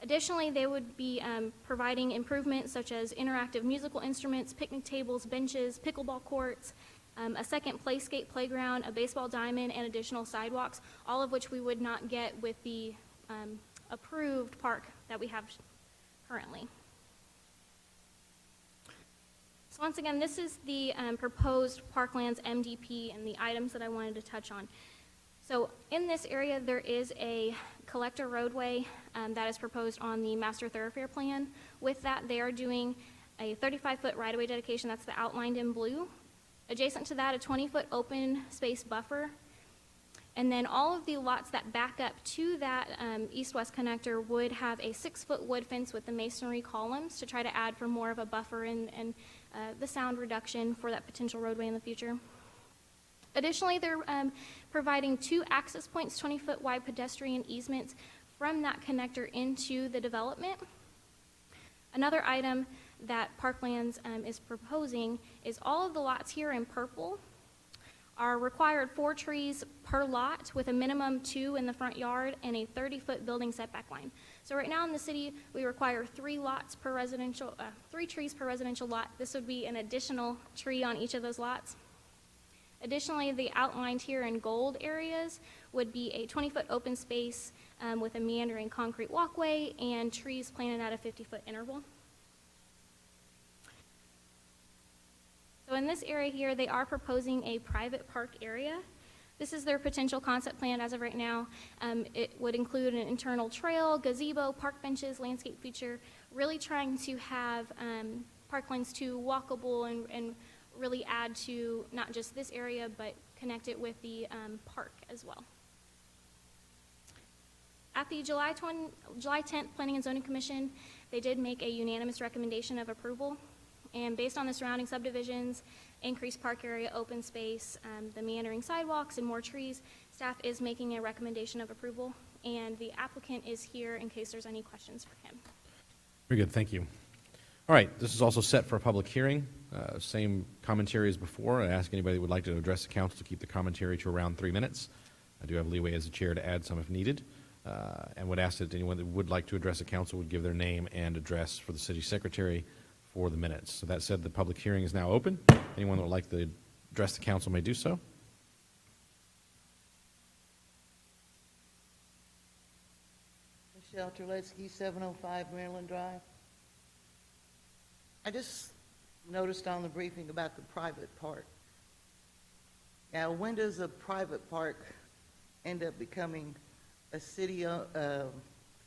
Additionally, they would be providing improvements such as interactive musical instruments, picnic tables, benches, pickleball courts, a second playscape playground, a baseball diamond, and additional sidewalks, all of which we would not get with the approved park that we have currently. So once again, this is the proposed Parklands MDP and the items that I wanted to touch on. So in this area, there is a collector roadway that is proposed on the master thoroughfare plan. With that, they are doing a 35-foot right-of-way dedication. That's the outlined in blue. Adjacent to that, a 20-foot open space buffer. And then all of the lots that back up to that east-west connector would have a 6-foot wood fence with the masonry columns to try to add for more of a buffer and the sound reduction for that potential roadway in the future. Additionally, they're providing 2 access points, 20-foot wide pedestrian easements from that connector into the development. Another item that Parklands is proposing is all of the lots here in purple are required 4 trees per lot with a minimum 2 in the front yard and a 30-foot building setback line. So right now in the city, we require 3 trees per residential lot. This would be an additional tree on each of those lots. Additionally, the outlined here in gold areas would be a 20-foot open space with a meandering concrete walkway and trees planted at a 50-foot interval. So in this area here, they are proposing a private park area. This is their potential concept plan as of right now. It would include an internal trail, gazebo, park benches, landscape feature, really trying to have Parklands 2 walkable and really add to not just this area, but connect it with the park as well. At the July 10th Planning and Zoning Commission, they did make a unanimous recommendation of approval. And based on the surrounding subdivisions, increased park area, open space, the meandering sidewalks, and more trees, staff is making a recommendation of approval. And the applicant is here in case there's any questions for him. Very good, thank you. All right, this is also set for a public hearing. Same commentary as before. I ask anybody who would like to address the council to keep the commentary to around 3 minutes. I do have leeway as the chair to add some if needed. And would ask that anyone that would like to address the council would give their name and address for the city secretary for the minutes. So that said, the public hearing is now open. Anyone that would like to address the council may do so. Michelle Terletsky, 705 Maryland Drive. I just noticed on the briefing about the private park. Now, when does a private park end up becoming a city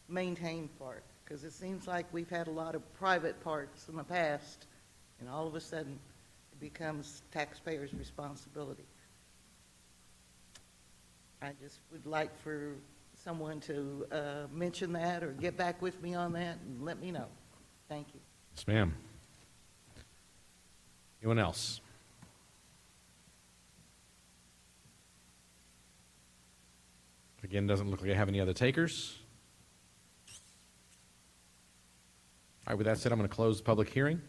maintained park? Because it seems like we've had a lot of private parks in the past, and all of a sudden it becomes taxpayers' responsibility. I just would like for someone to mention that or get back with me on that and let me know. Thank you. Yes, ma'am. Anyone else? Again, doesn't look like I have any other takers. All right, with that said, I'm going to close the public hearing.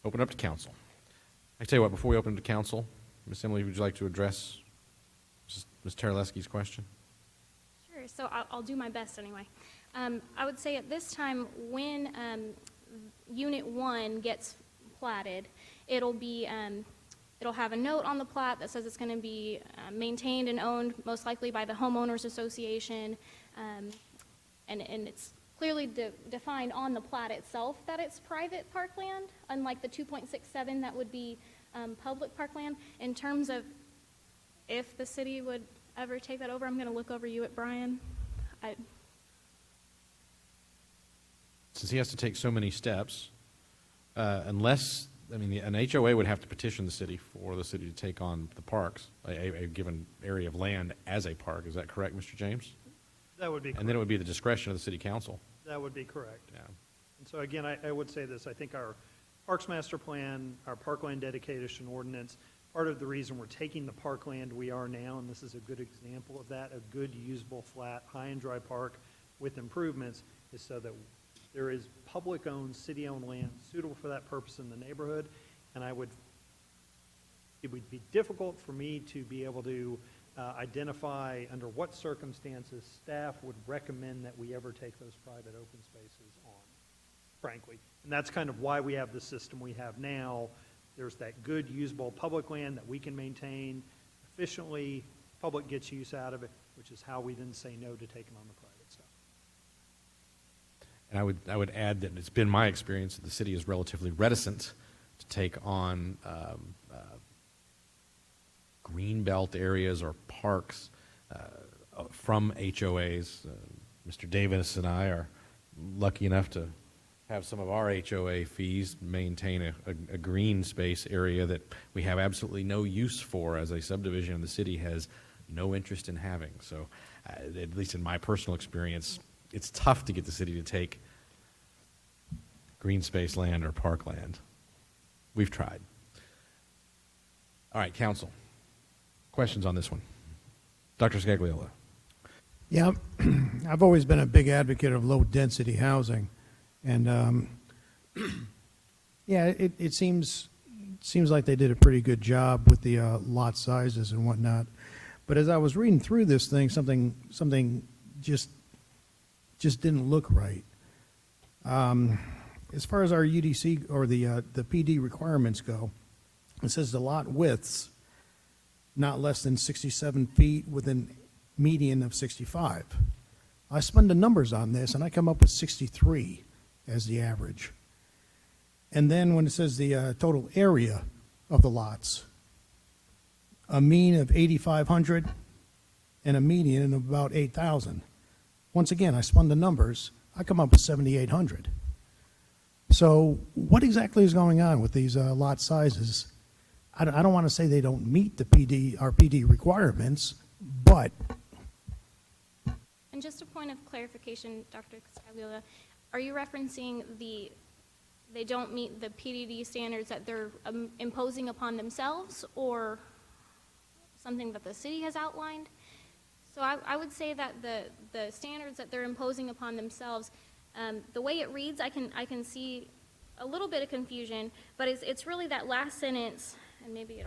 Open up to council. I tell you what, before we open to council, Ms. Emily, would you like to address Ms. Terletsky's question? Sure, so I'll do my best anyway. I would say at this time, when Unit 1 gets platted, it'll have a note on the plat that says it's going to be maintained and owned most likely by the homeowners association, and it's clearly defined on the plat itself that it's private parkland, unlike the 2.67 that would be public parkland. In terms of if the city would ever take that over, I'm going to look over you at Brian. Since he has to take so many steps, unless, I mean, an HOA would have to petition the city for the city to take on the parks, a given area of land as a park. Is that correct, Mr. James? That would be correct. And then it would be the discretion of the city council. That would be correct. Yeah. And so again, I would say this, I think our Parks Master Plan, our Parkland Dedication Ordinance, part of the reason we're taking the parkland we are now, and this is a good example of that, a good usable flat, high and dry park with improvements, is so that there is public-owned, city-owned land suitable for that purpose in the neighborhood. And it would be difficult for me to be able to identify under what circumstances staff would recommend that we ever take those private open spaces on, frankly. And that's kind of why we have the system we have now. There's that good usable public land that we can maintain efficiently, public gets use out of it, which is how we then say no to taking on the private stuff. And I would add that it's been my experience that the city is relatively reticent to take on green belt areas or parks from HOAs. Mr. Davis and I are lucky enough to have some of our HOA fees maintain a green space area that we have absolutely no use for, as a subdivision of the city has no interest in having. So at least in my personal experience, it's tough to get the city to take green space land or parkland. We've tried. All right, council. Questions on this one? Dr. Scagliola. Yeah, I've always been a big advocate of low-density housing, And yeah, it seems like they did a pretty good job with the lot sizes and whatnot. But as I was reading through this thing, something just didn't look right. As far as our UDC or the PD requirements go, it says the lot widths not less than 67 feet with a median of 65. I spun the numbers on this, and I come up with 63 as the average. And then when it says the total area of the lots, a mean of 8,500 and a median of about 8,000. Once again, I spun the numbers. I come up with 7,800. So what exactly is going on with these lot sizes? I don't want to say they don't meet the our PD requirements, but... And just a point of clarification, Dr. Scagliola, are you referencing they don't meet the PDD standards that they're imposing upon themselves, or something that the city has outlined? So I would say that the standards that they're imposing upon themselves, the way it reads, I can see a little bit of confusion, but it's really that last sentence, and maybe this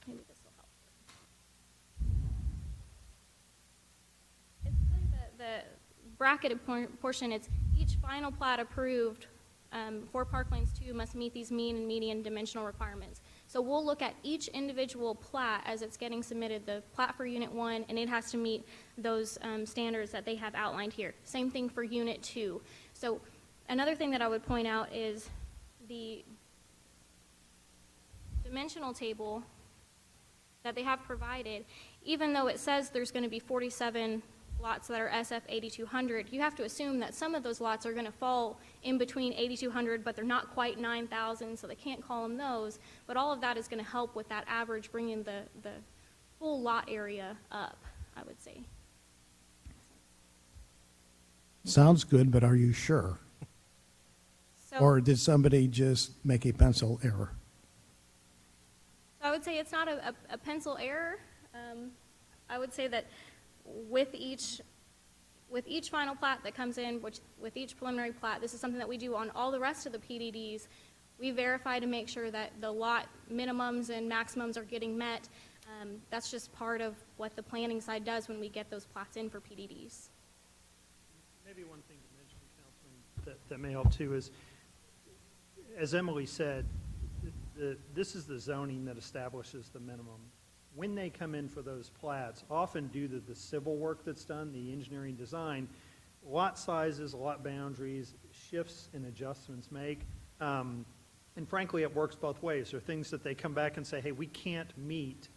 will help. It's really the bracketed portion. It's each final plat approved for Parklands 2 must meet these mean and median dimensional requirements. So we'll look at each individual plat as it's getting submitted, the plat for Unit 1, and it has to meet those standards that they have outlined here. Same thing for Unit 2. So another thing that I would point out is the dimensional table that they have provided. Even though it says there's going to be 47 lots that are SF 8200, you have to assume that some of those lots are going to fall in between 8200, but they're not quite 9,000, so they can't call them those. But all of that is going to help with that average, bringing the full lot area up, I would say. Sounds good, but are you sure? So, Or did somebody just make a pencil error? I would say it's not a pencil error. I would say that with each final plat that comes in, with each preliminary plat, this is something that we do on all the rest of the PDDs. We verify to make sure that the lot minimums and maximums are getting met. That's just part of what the planning side does when we get those plats in for PDDs. Maybe one thing to mention, Councilman, that may help too is, as Emily said, this is the zoning that establishes the minimum. When they come in for those plats, often due to the civil work that's done, the engineering design, lot sizes, lot boundaries, shifts and adjustments make. And frankly, it works both ways. There are things that they come back and say, hey, we can't meet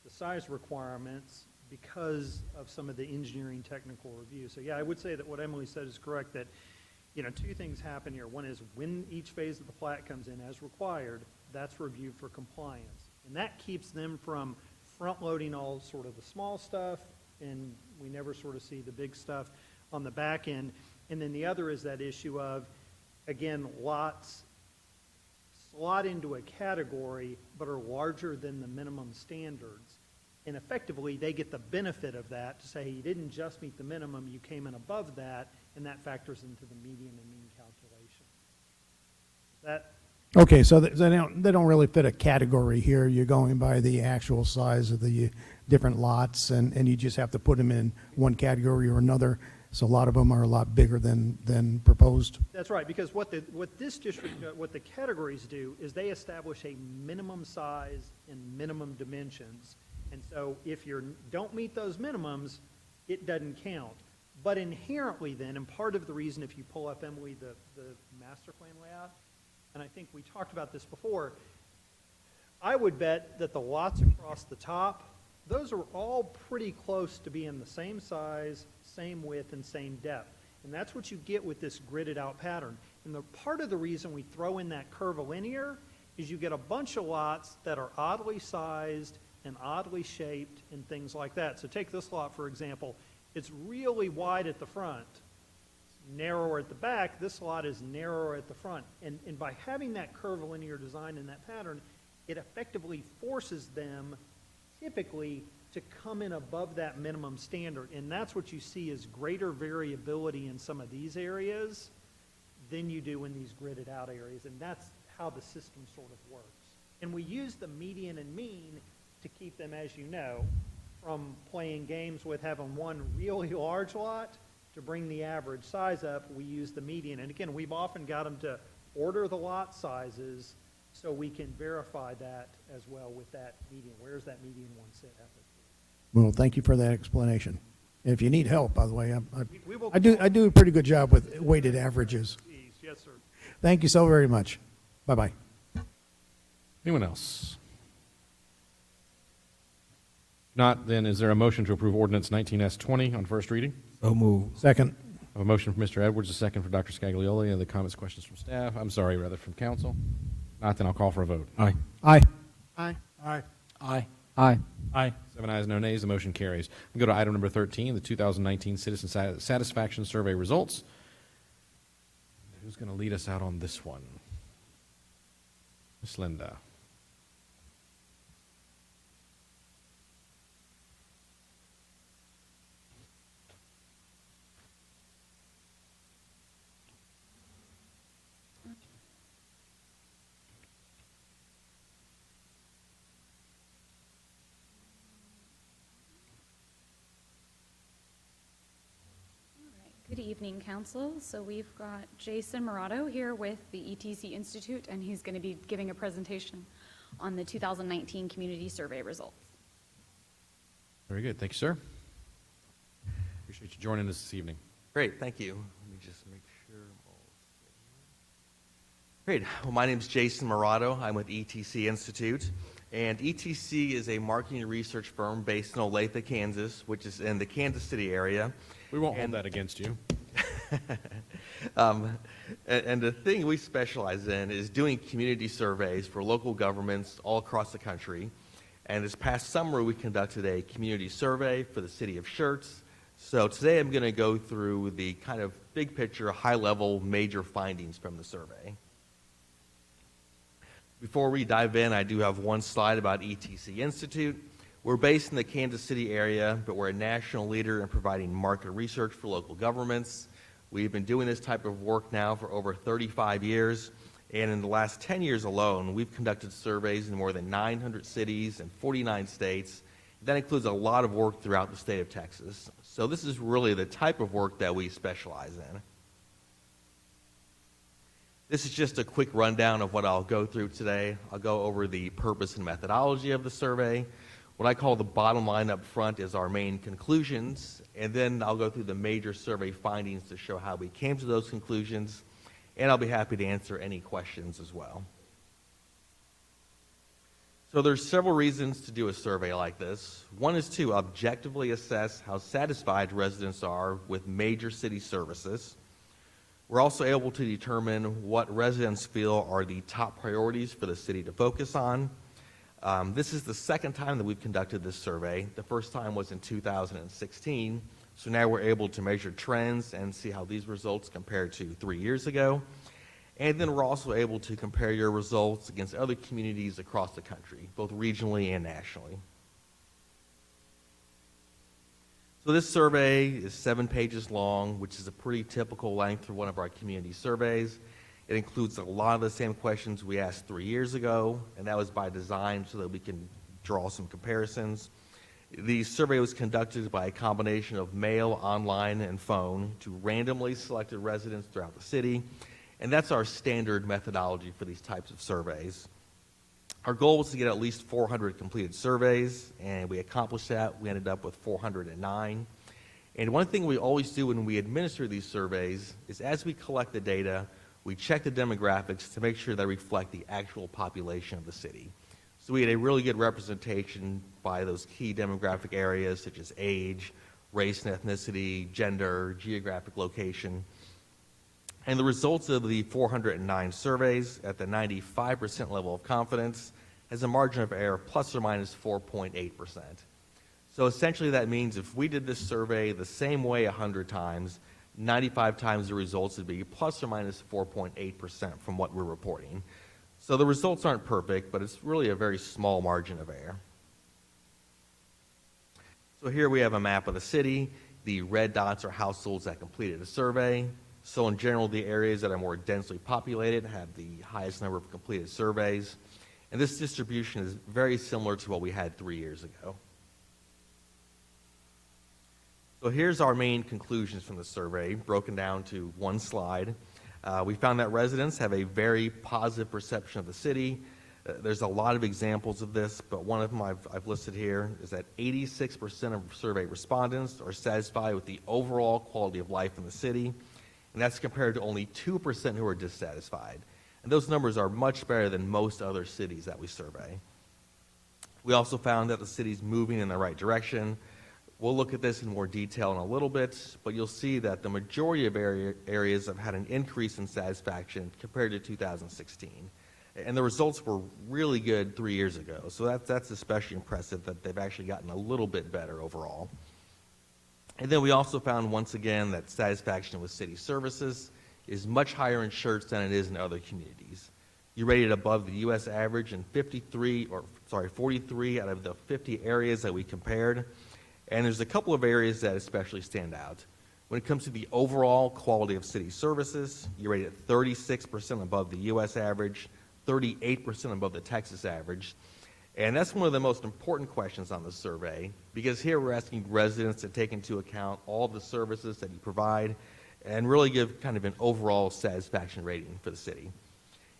the size requirements because of some of the engineering technical review. So yeah, I would say that what Emily said is correct, that two things happen here. One is when each phase of the plat comes in as required, that's reviewed for compliance. And that keeps them from front-loading all sort of the small stuff, and we never sort of see the big stuff on the back end. And then the other is that issue of, again, lots slot into a category but are larger than the minimum standards. And effectively, they get the benefit of that to say, you didn't just meet the minimum, you came in above that, and that factors into the median and mean calculation. That Okay, so they don't really fit a category here. You're going by the actual size of the different lots, and you just have to put them in one category or another. So a lot of them are a lot bigger than proposed. That's right, because what this district, what the categories do is they establish a minimum size and minimum dimensions. And so if you don't meet those minimums, it doesn't count. But inherently then, and part of the reason, if you pull up, Emily, the master plan layout, and I think we talked about this before, I would bet that the lots across the top, those are all pretty close to being the same size, same width, and same depth. And that's what you get with this gridded out pattern. And part of the reason we throw in that curvilinear is you get a bunch of lots that are oddly sized and oddly shaped and things like that. So take this lot, for example. It's really wide at the front, narrower at the back. This lot is narrower at the front. And by having that curvilinear design in that pattern, it effectively forces them typically to come in above that minimum standard. And that's what you see is greater variability in some of these areas than you do in these gridded out areas. And that's how the system sort of works. And we use the median and mean to keep them, as you know, from playing games with having one really large lot to bring the average size up. We use the median. And again, we've often got them to order the lot sizes so we can verify that as well with that median. Where's that median one sit at? Well, thank you for that explanation. If you need help, by the way, We will I do a pretty good job with weighted averages. Yes, sir. Thank you so very much. Bye-bye. Anyone else? Not, then is there a motion to approve ordinance 19S20 on first reading? So move. Second. I have a motion from Mr. Edwards, a second for Dr. Scaglioli. Any other comments, questions from staff? I'm sorry, rather from council. Not, then I'll call for a vote. Aye. Aye. Aye. Aye. Aye. Aye. Aye. 7 ayes, no nays, the motion carries. We go to item number 13, the 2019 Citizen Satisfaction Survey results. Who's going to lead us out on this one? Miss Linda. Good evening, Council. So we've got Jason Morato here with the ETC Institute, and he's going to be giving a presentation on the 2019 Community Survey results. Very good. Thank you, sir. Appreciate you joining us this evening. Great, thank you. Let me just make sure I'm all set here. Great. Well, my name is Jason Morato. I'm with ETC Institute. And ETC is a marketing and research firm based in Olathe, Kansas, which is in the Kansas City area. We won't hold that against you. And the thing we specialize in is doing community surveys for local governments all across the country. And this past summer, we conducted a community survey for the city of Schertz. So today I'm going to go through the kind of big picture, high-level, major findings from the survey. Before we dive in, I do have one slide about ETC Institute. We're based in the Kansas City area, but we're a national leader in providing market research for local governments. We've been doing this type of work now for over 35 years, and in the last 10 years alone, we've conducted surveys in more than 900 cities and 49 states. That includes a lot of work throughout the state of Texas. So this is really the type of work that we specialize in. This is just a quick rundown of what I'll go through today. I'll go over the purpose and methodology of the survey. What I call the bottom line up front is our main conclusions, and then I'll go through the major survey findings to show how we came to those conclusions, and I'll be happy to answer any questions as well. So there's several reasons to do a survey like this. One is to objectively assess how satisfied residents are with major city services. We're also able to determine what residents feel are the top priorities for the city to focus on. This is the second time that we've conducted this survey. The first time was in 2016, so now we're able to measure trends and see how these results compare to 3 years ago. And then we're also able to compare your results against other communities across the country, both regionally and nationally. So this survey is 7 pages long, which is a pretty typical length for one of our community surveys. It includes a lot of the same questions we asked 3 years ago, and that was by design so that we can draw some comparisons. The survey was conducted by a combination of mail, online, and phone to randomly selected residents throughout the city, and that's our standard methodology for these types of surveys. Our goal was to get at least 400 completed surveys, and we accomplished that. We ended up with 409. And one thing we always do when we administer these surveys is as we collect the data, we check the demographics to make sure they reflect the actual population of the city. So we had a really good representation by those key demographic areas such as age, race and ethnicity, gender, geographic location. And the results of the 409 surveys at the 95% level of confidence has a margin of error plus or minus 4.8%. So essentially that means if we did this survey the same way 100 times, 95 times the results would be plus or minus 4.8% from what we're reporting. So the results aren't perfect, but it's really a very small margin of error. So here we have a map of the city. The red dots are households that completed a survey. So in general, the areas that are more densely populated have the highest number of completed surveys. And this distribution is very similar to what we had 3 years ago. So here's our main conclusions from the survey, broken down to one slide. We found that residents have a very positive perception of the city. There's a lot of examples of this, but one of them I've listed here is that 86% of survey respondents are satisfied with the overall quality of life in the city, and that's compared to only 2% who are dissatisfied. And those numbers are much better than most other cities that we survey. We also found that the city's moving in the right direction. We'll look at this in more detail in a little bit, but you'll see that the majority of areas have had an increase in satisfaction compared to 2016. And the results were really good 3 years ago, so that's especially impressive that they've actually gotten a little bit better overall. And then we also found, once again, that satisfaction with city services is much higher in Schertz than it is in other communities. You rated above the U.S. average in 43 out of the 50 areas that we compared. And there's a couple of areas that especially stand out. When it comes to the overall quality of city services, you rated 36% above the U.S. average, 38% above the Texas average. And that's one of the most important questions on the survey, because here we're asking residents to take into account all the services that you provide and really give kind of an overall satisfaction rating for the city.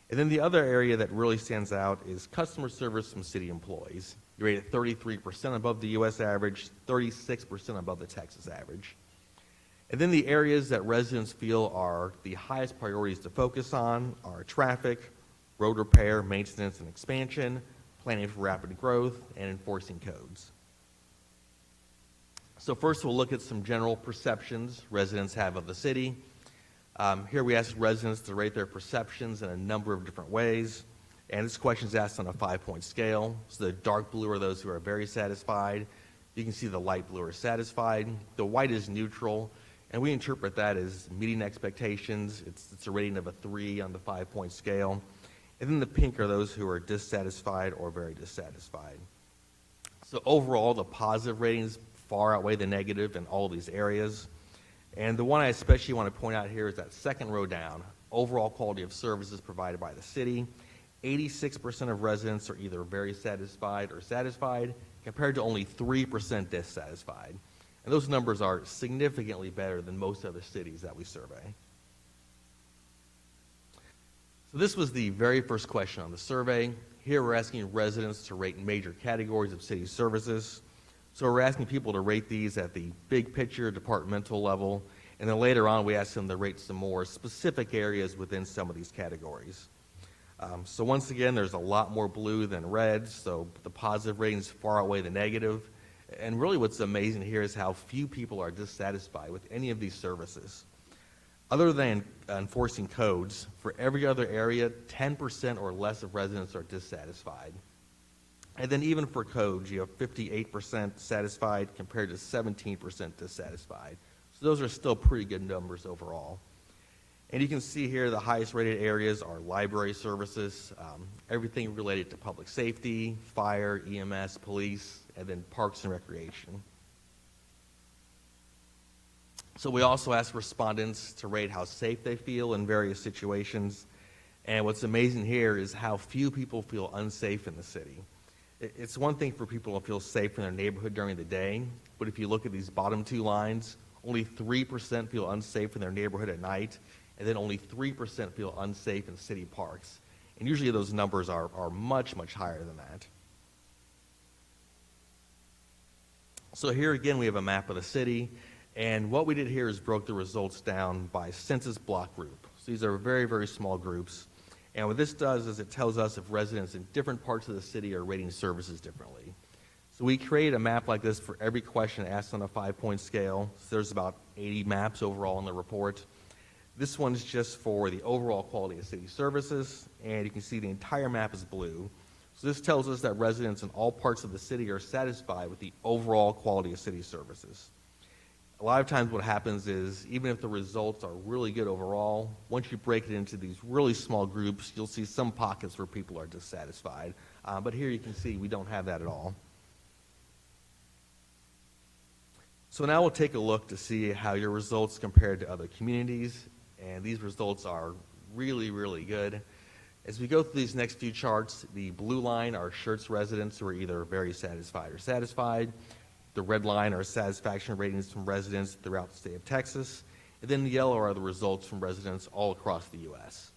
And then the other area that really stands out is customer service from city employees. You rated 33% above the U.S. average, 36% above the Texas average. And then the areas that residents feel are the highest priorities to focus on are traffic, road repair, maintenance and expansion, planning for rapid growth, and enforcing codes. So first we'll look at some general perceptions residents have of the city. Here we ask residents to rate their perceptions in a number of different ways. And this question is asked on a 5-point scale. So the dark blue are those who are very satisfied. You can see the light blue are satisfied. The white is neutral, and we interpret that as meeting expectations. It's a rating of a 3 on the 5-point scale. And then the pink are those who are dissatisfied or very dissatisfied. So overall, the positive ratings far outweigh the negative in all of these areas. And the one I especially want to point out here is that second row down, overall quality of services provided by the city. 86% of residents are either very satisfied or satisfied, compared to only 3% dissatisfied. And those numbers are significantly better than most other cities that we survey. So this was the very first question on the survey. Here we're asking residents to rate major categories of city services. So we're asking people to rate these at the big picture, departmental level, and then later on we ask them to rate some more specific areas within some of these categories. So once again, there's a lot more blue than red, so the positive ratings far outweigh the negative. And really what's amazing here is how few people are dissatisfied with any of these services. Other than enforcing codes, for every other area, 10% or less of residents are dissatisfied. And then even for codes, you have 58% satisfied compared to 17% dissatisfied. So those are still pretty good numbers overall. And you can see here the highest rated areas are library services, everything related to public safety, fire, EMS, police, and then parks and recreation. So we also asked respondents to rate how safe they feel in various situations. And what's amazing here is how few people feel unsafe in the city. It's one thing for people to feel safe in their neighborhood during the day, but if you look at these bottom two lines, only 3% feel unsafe in their neighborhood at night, and then only 3% feel unsafe in city parks. And usually those numbers are much, much higher than that. So here again we have a map of the city, and what we did here is broke the results down by census block group. So these are very, very small groups. And what this does is it tells us if residents in different parts of the city are rating services differently. So we create a map like this for every question asked on a 5-point scale. So there's about 80 maps overall in the report. This one's just for the overall quality of city services, and you can see the entire map is blue. So this tells us that residents in all parts of the city are satisfied with the overall quality of city services. A lot of times what happens is, even if the results are really good overall, once you break it into these really small groups, you'll see some pockets where people are dissatisfied. But here you can see we don't have that at all. So now we'll take a look to see how your results compared to other communities, and these results are really, really good. As we go through these next few charts, the blue line are Schertz residents who are either very satisfied or satisfied. The red line are satisfaction ratings from residents throughout the state of Texas. And then the yellow are the results from residents all across the U.S.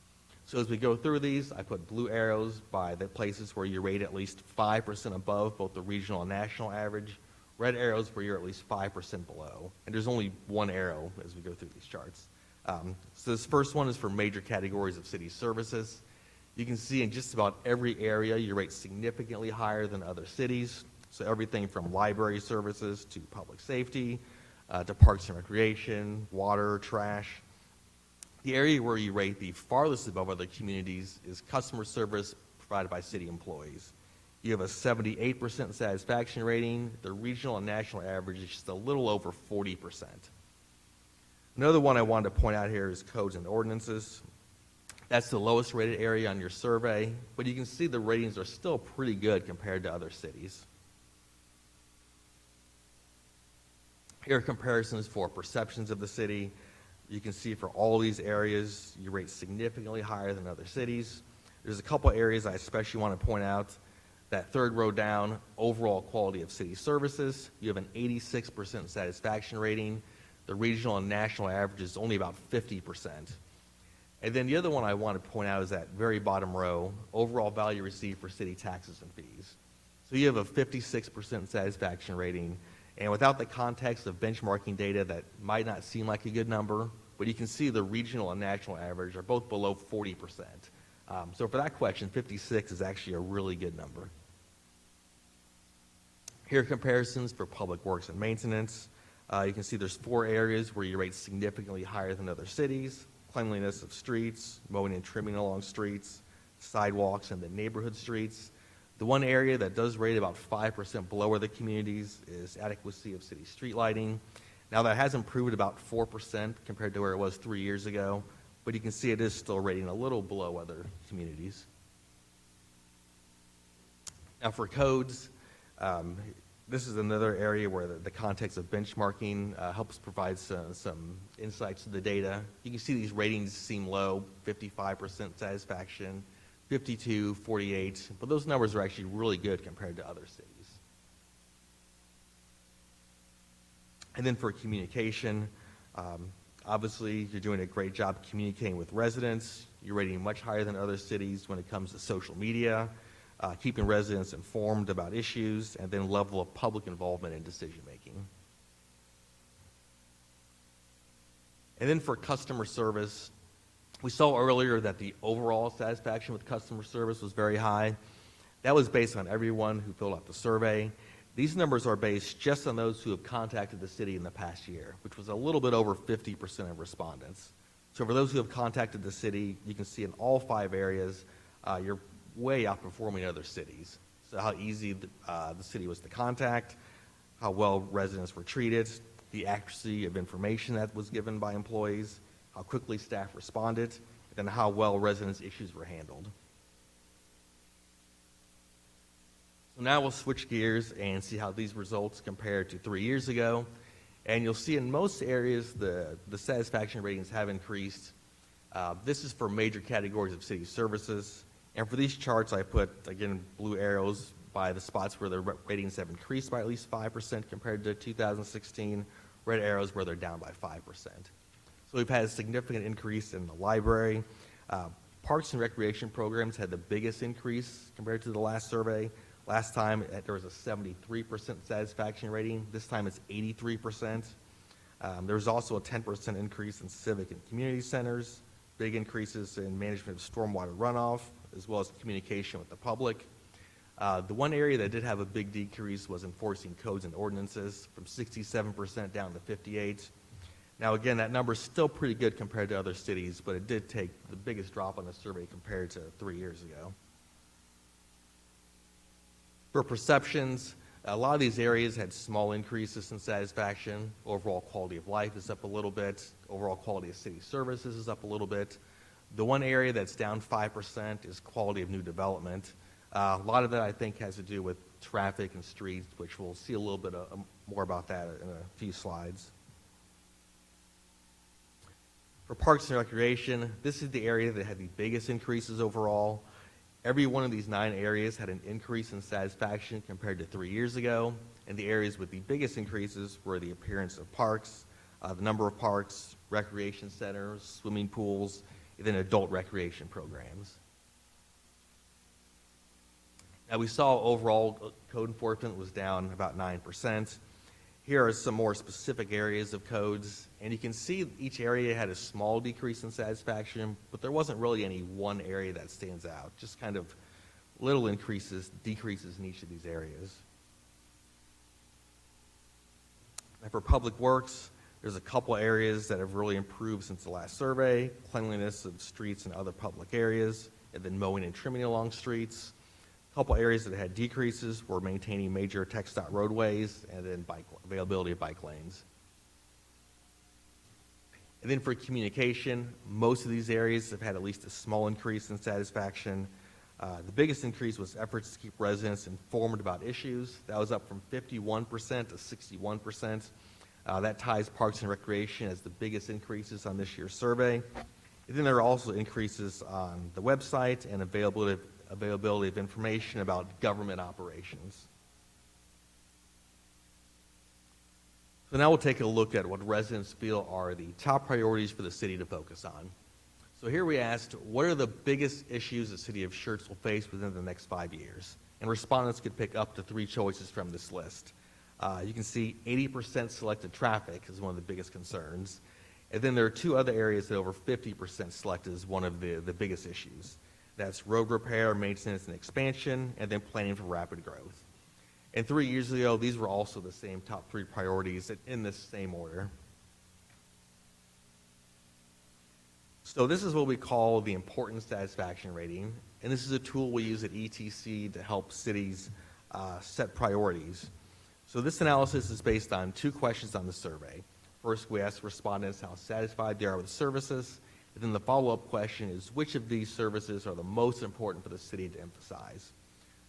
So as we go through these, I put blue arrows by the places where you rate at least 5% above both the regional and national average, red arrows where you're at least 5% below. And there's only one arrow as we go through these charts. So this first one is for major categories of city services. You can see in just about every area you rate significantly higher than other cities. So everything from library services to public safety, to parks and recreation, water, trash. The area where you rate the farthest above other communities is customer service provided by city employees. You have a 78% satisfaction rating. The regional and national average is just a little over 40%. Another one I wanted to point out here is codes and ordinances. That's the lowest rated area on your survey, but you can see the ratings are still pretty good compared to other cities. Here are comparisons for perceptions of the city. You can see for all these areas, you rate significantly higher than other cities. There's a couple areas I especially want to point out. That third row down, overall quality of city services, you have an 86% satisfaction rating. The regional and national average is only about 50%. And then the other one I want to point out is that very bottom row, overall value received for city taxes and fees. So you have a 56% satisfaction rating, and without the context of benchmarking data, that might not seem like a good number, but you can see the regional and national average are both below 40%. So for that question, 56 is actually a really good number. Here are comparisons for public works and maintenance. You can see there's 4 areas where you rate significantly higher than other cities: cleanliness of streets, mowing and trimming along streets, sidewalks, and the neighborhood streets. The one area that does rate about 5% below other communities is adequacy of city street lighting. Now that has improved about 4% compared to where it was 3 years ago, but you can see it is still rating a little below other communities. Now for codes, this is another area where the context of benchmarking helps provide some insights to the data. You can see these ratings seem low: 55% satisfaction, 52, 48, but those numbers are actually really good compared to other cities. And then for communication, obviously you're doing a great job communicating with residents. You're rating much higher than other cities when it comes to social media, keeping residents informed about issues, and then level of public involvement in decision making. And then for customer service, we saw earlier that the overall satisfaction with customer service was very high. That was based on everyone who filled out the survey. These numbers are based just on those who have contacted the city in the past year, which was a little bit over 50% of respondents. So for those who have contacted the city, you can see in all 5 areas, you're way outperforming other cities. So how easy the city was to contact, how well residents were treated, the accuracy of information that was given by employees, how quickly staff responded, and how well residents' issues were handled. So now we'll switch gears and see how these results compare to 3 years ago. And you'll see in most areas the satisfaction ratings have increased. This is for major categories of city services. And for these charts, I put, again, blue arrows by the spots where the ratings have increased by at least 5% compared to 2016, red arrows where they're down by 5%. So we've had a significant increase in the library. Parks and recreation programs had the biggest increase compared to the last survey. Last time, there was a 73% satisfaction rating. This time, it's 83%. There was also a 10% increase in civic and community centers, big increases in management of stormwater runoff, as well as communication with the public. The one area that did have a big decrease was enforcing codes and ordinances, from 67% down to 58%. Now, again, that number is still pretty good compared to other cities, but it did take the biggest drop on the survey compared to 3 years ago. For perceptions, a lot of these areas had small increases in satisfaction. Overall quality of life is up a little bit. Overall quality of city services is up a little bit. The one area that's down 5% is quality of new development. A lot of that, I think, has to do with traffic and streets, which we'll see a little bit more about that in a few slides. For Parks and Recreation, this is the area that had the biggest increases overall. Every one of these 9 areas had an increase in satisfaction compared to 3 years ago, and the areas with the biggest increases were the appearance of parks, the number of parks, recreation centers, swimming pools, and then adult recreation programs. Now, we saw overall code enforcement was down about 9%. Here are some more specific areas of codes, and you can see each area had a small decrease in satisfaction, but there wasn't really any one area that stands out, just kind of little decreases in each of these areas. And for Public Works, there's a couple areas that have really improved since the last survey: cleanliness of streets and other public areas, and then mowing and trimming along streets. A couple areas that had decreases were maintaining major TxDOT roadways and then availability of bike lanes. And then for communication, most of these areas have had at least a small increase in satisfaction. The biggest increase was efforts to keep residents informed about issues. That was up from 51% to 61%. That ties Parks and Recreation as the biggest increases on this year's survey. And then there are also increases on the website and availability of information about government operations. So now we'll take a look at what residents feel are the top priorities for the city to focus on. So here we asked, what are the biggest issues the city of Schertz will face within the next 5 years? And respondents could pick up to 3 choices from this list. You can see 80% selected traffic as one of the biggest concerns. And then there are 2 other areas that over 50% selected as one of the biggest issues. That's road repair, maintenance, and expansion, and then planning for rapid growth. And 3 years ago, these were also the same top 3 priorities in this same order. So this is what we call the Important Satisfaction Rating, and this is a tool we use at ETC to help cities set priorities. So this analysis is based on 2 questions on the survey. First, we ask respondents how satisfied they are with services, and then the follow-up question is which of these services are the most important for the city to emphasize.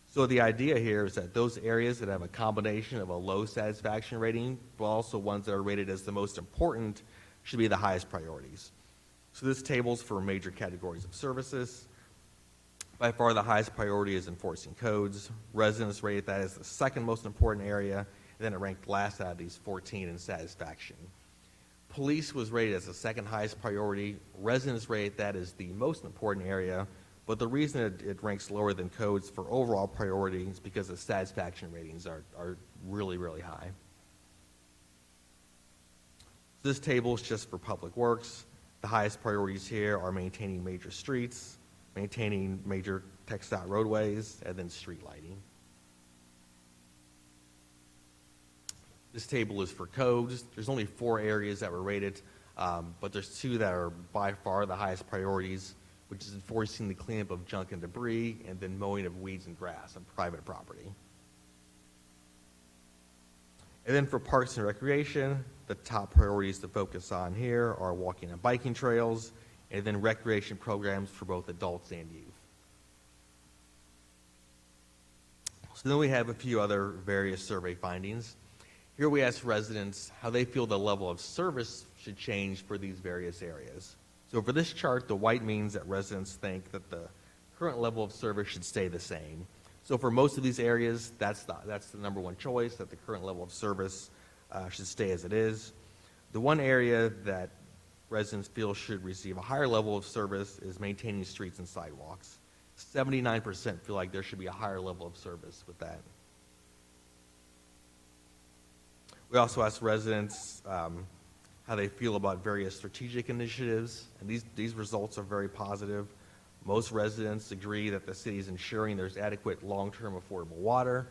So the idea here is that those areas that have a combination of a low satisfaction rating, but also ones that are rated as the most important, should be the highest priorities. So this table's for major categories of services. By far the highest priority is enforcing codes. Residents rated that as the second most important area, and then it ranked last out of these 14 in satisfaction. Police was rated as the second highest priority. Residents rated that as the most important area, but the reason it ranks lower than codes for overall priority is because the satisfaction ratings are really, really high. This table is just for Public Works. The highest priorities here are maintaining major streets, maintaining major TxDOT roadways, and then street lighting. This table is for codes. There's only 4 areas that were rated, but there's 2 that are by far the highest priorities, which is enforcing the cleanup of junk and debris, and then mowing of weeds and grass on private property. And then for Parks and Recreation, the top priorities to focus on here are walking and biking trails, and then recreation programs for both adults and youth. So then we have a few other various survey findings. Here we ask residents how they feel the level of service should change for these various areas. So for this chart, the white means that residents think that the current level of service should stay the same. So for most of these areas, that's the number 1 choice, that the current level of service should stay as it is. The one area that residents feel should receive a higher level of service is maintaining streets and sidewalks. 79% feel like there should be a higher level of service with that. We also asked residents how they feel about various strategic initiatives, and these results are very positive. Most residents agree that the city is ensuring there's adequate long-term affordable water.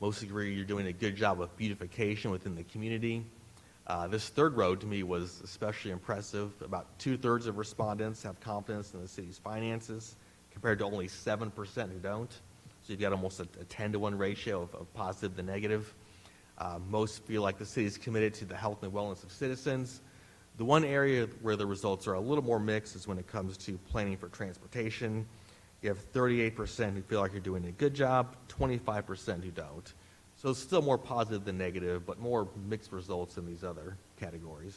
Most agree you're doing a good job of beautification within the community. This third row to me was especially impressive. About 2/3 of respondents have confidence in the city's finances, compared to only 7% who don't. So you've got almost a 10-to-1 ratio of positive to negative. Most feel like the city is committed to the health and wellness of citizens. The one area where the results are a little more mixed is when it comes to planning for transportation. You have 38% who feel like you're doing a good job, 25% who don't. So it's still more positive than negative, but more mixed results in these other categories.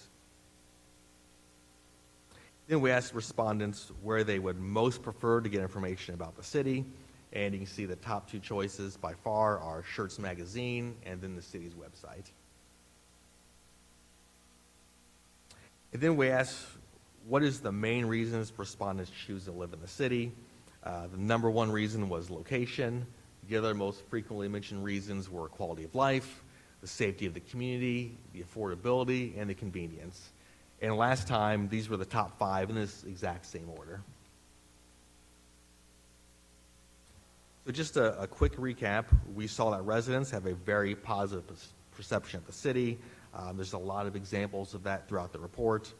Then we asked respondents where they would most prefer to get information about the city, and you can see the top two choices by far are Schertz Magazine and then the city's website. And then we asked, what is the main reasons respondents choose to live in the city? The number one reason was location. The other most frequently mentioned reasons were quality of life, the safety of the community, the affordability, and the convenience. And last time, these were the top 5 in this exact same order. So just a quick recap, we saw that residents have a very positive perception of the city. There's a lot of examples of that throughout the report.